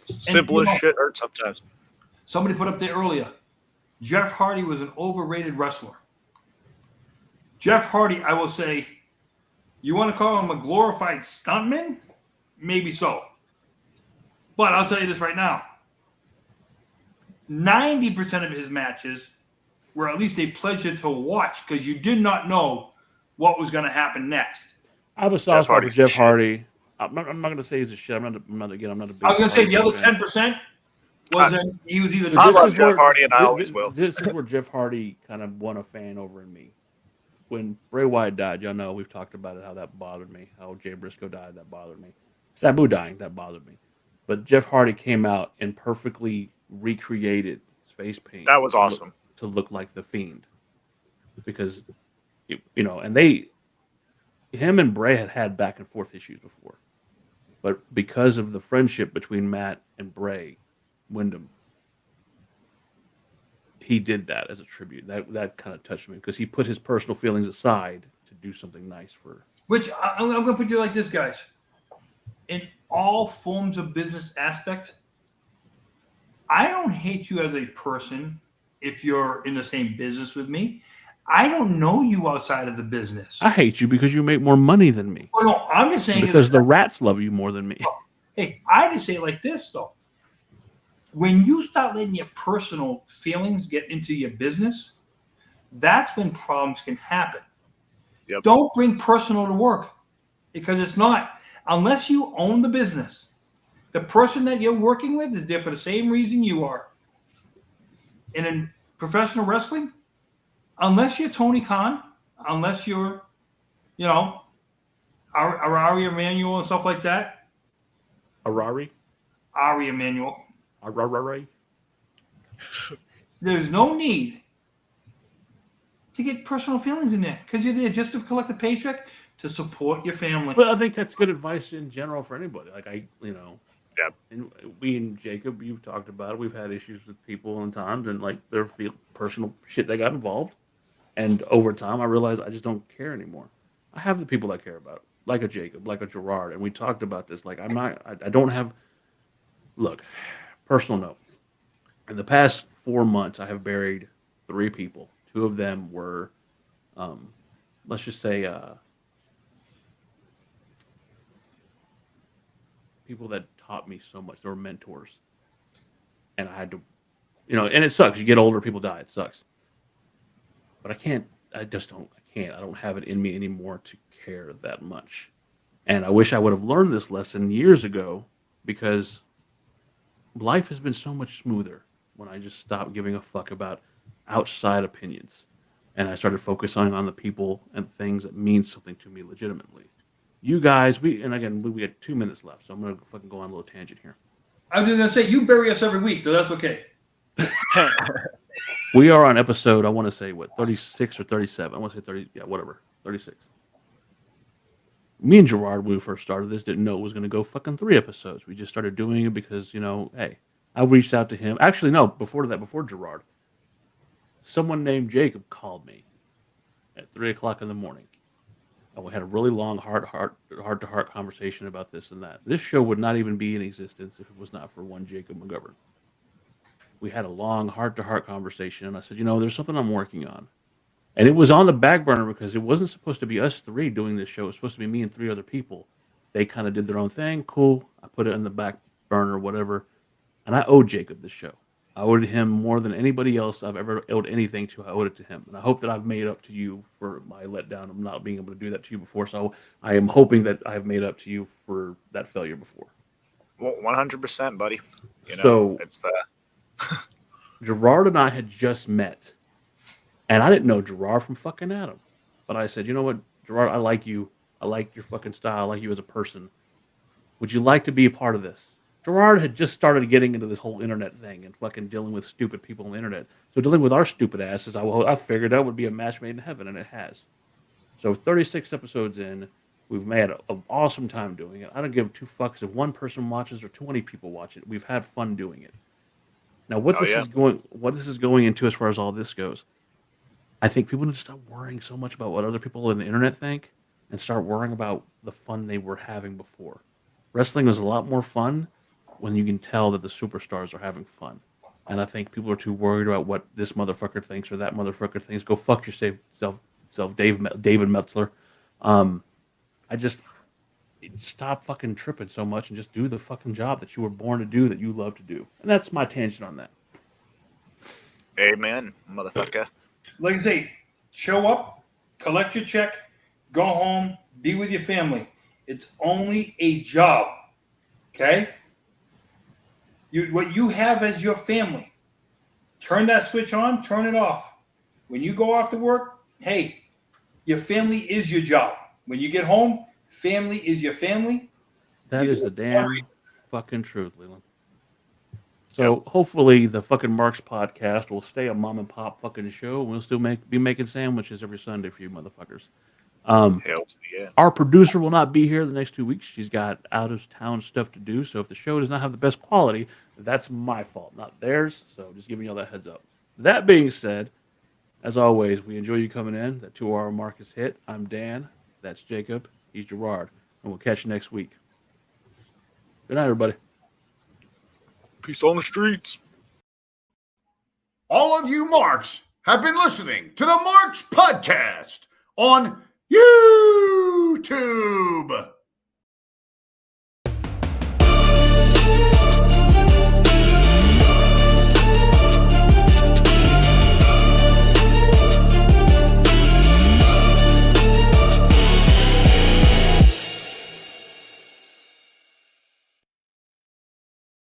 Speaker 3: Simple
Speaker 4: you
Speaker 3: as
Speaker 4: know-
Speaker 3: shit hurts sometimes.
Speaker 4: somebody put up there earlier, Jeff Hardy was an overrated wrestler. Jeff Hardy, I will say, you want to call him a glorified stuntman? Maybe so. But I'll tell you this right now. 90% of his matches were at least a pleasure to watch because you did not know what was going to happen next.
Speaker 2: I have a soft spot for
Speaker 3: Hardy's
Speaker 2: Jeff
Speaker 3: shit.
Speaker 2: Hardy I'm not going to say he's a shit. I'm not a big.
Speaker 4: I was going to say the other
Speaker 2: fan.
Speaker 4: 10% wasn't. He was either.
Speaker 3: I
Speaker 2: This
Speaker 3: love
Speaker 2: is
Speaker 3: Jeff
Speaker 2: where-
Speaker 3: Hardy, and I always will.
Speaker 2: This is where Jeff Hardy kind of won a fan over in me. When Bray Wyatt died, y'all know we've talked about it, how that bothered me. How Jay Briscoe died, that bothered me. Sabu dying, that bothered me. But Jeff Hardy came out and perfectly recreated his face paint.
Speaker 3: That was awesome.
Speaker 2: To look like the Fiend. Because, and him and Bray had back and forth issues before. But because of the friendship between Matt and Bray Wyndham, he did that as a tribute. That kind of touched me because he put his personal feelings aside to do something nice for.
Speaker 4: Which I'm going to put you like this, guys. In all forms of business aspect, I don't hate you as a person if you're in the same business with me. I don't know you outside of the business.
Speaker 2: I hate you because you make more money than me.
Speaker 4: Well, no, I'm just saying
Speaker 2: Because the rats love you more than me.
Speaker 4: Hey, I just say it like this though. When you start letting your personal feelings get into your business, that's when problems can happen.
Speaker 3: Yep.
Speaker 4: Don't bring personal to work because it's not. Unless you own the business, the person that you're working with is there for the same reason you are. And in professional wrestling, unless you're Tony Khan, unless you're, Ari Emanuel and stuff like that.
Speaker 2: Ari
Speaker 4: Emanuel.
Speaker 2: Arari.
Speaker 4: There's no need to get personal feelings in there because you're there just to collect a paycheck to support your family.
Speaker 2: But I think that's good advice in general for anybody. Like
Speaker 3: Yep.
Speaker 2: And we and Jacob, you've talked about it. We've had issues with people in times, and like their personal shit that got involved. And over time, I realized I just don't care anymore. I have the people I care about, like a Jacob, like a Gerard, and we talked about this. Like I don't have. Look, personal note. In the past 4 months, I have buried 3 people. 2 of them were, let's just say, people that taught me so much. They were mentors. And I had to, and it sucks. You get older, people die. It sucks. But I can't I don't have it in me anymore to care that much. And I wish I would have learned this lesson years ago because life has been so much smoother when I just stopped giving a fuck about outside opinions. And I started focusing on the people and things that mean something to me legitimately. You guys, we got 2 minutes left, so I'm going to fucking go on a little tangent here.
Speaker 4: I was going to say, you bury us every week, so that's okay.
Speaker 2: We are on episode, I want to say, 36 or 37? I want to say 30, yeah, whatever, 36. Me and Gerard, when we first started this, didn't know it was going to go fucking 3 episodes. We just started doing it because, hey, I reached out to him. Actually, no, before Gerard, someone named Jacob called me at 3 o'clock in the morning. And we had a really long heart-to-heart conversation about this and that. This show would not even be in existence if it was not for one Jacob McGovern. We had a long heart-to-heart conversation, and I said, there's something I'm working on. And it was on the back burner because it wasn't supposed to be us 3 doing this show. It was supposed to be me and 3 other people. They kind of did their own thing. Cool. I put it in the back burner, whatever. And I owed Jacob this show. I owed him more than anybody else I've ever owed anything to. I owed it to him. And I hope that I've made up to you for my letdown of not being able to do that to you before. So I am hoping that I've made up to you for that failure before.
Speaker 3: Well, 100%, buddy. It's
Speaker 2: Gerard and I had just met. And I didn't know Gerard from fucking Adam. But I said, you know what, Gerard, I like you. I like your fucking style. I like you as a person. Would you like to be a part of this? Gerard had just started getting into this whole internet thing and fucking dealing with stupid people on the internet. So dealing with our stupid asses, I figured that would be a match made in heaven, and it has. So 36 episodes in, we've had an awesome time doing it. I don't give 2 fucks if 1 person watches or 20 people watch it. We've had fun doing it. Now, what this is going into as far as all this goes, I think people need to stop worrying so much about what other people on the internet think and start worrying about the fun they were having before. Wrestling was a lot more fun when you can tell that the superstars are having fun. And I think people are too worried about what this motherfucker thinks or that motherfucker thinks. Go fuck yourself, David Metzler. Stop fucking tripping so much and just do the fucking job that you were born to do, that you love to do. And that's my tangent on that.
Speaker 3: Amen, motherfucker.
Speaker 4: Like I say, show up, collect your check, go home, be with your family. It's only a job. Okay? What you have as your family. Turn that switch on, turn it off. When you go off to work, hey, your family is your job. When you get home, family is your family.
Speaker 2: That is the damn fucking truth, Leland. So hopefully the fucking Marks podcast will stay a mom and pop fucking show. We'll still be making sandwiches every Sunday for you motherfuckers.
Speaker 3: Hell yeah.
Speaker 2: Our producer will not be here the next 2 weeks. She's got out of town stuff to do. So if the show does not have the best quality, that's my fault, not theirs. So just giving y'all that heads up. That being said, as always, we enjoy you coming in. That 2-hour mark is hit. I'm Dan. That's Jacob. He's Gerard. And we'll catch you next week. Good night, everybody.
Speaker 3: Peace on the streets.
Speaker 1: All of you Marks have been listening to the Marks Podcast on YouTube.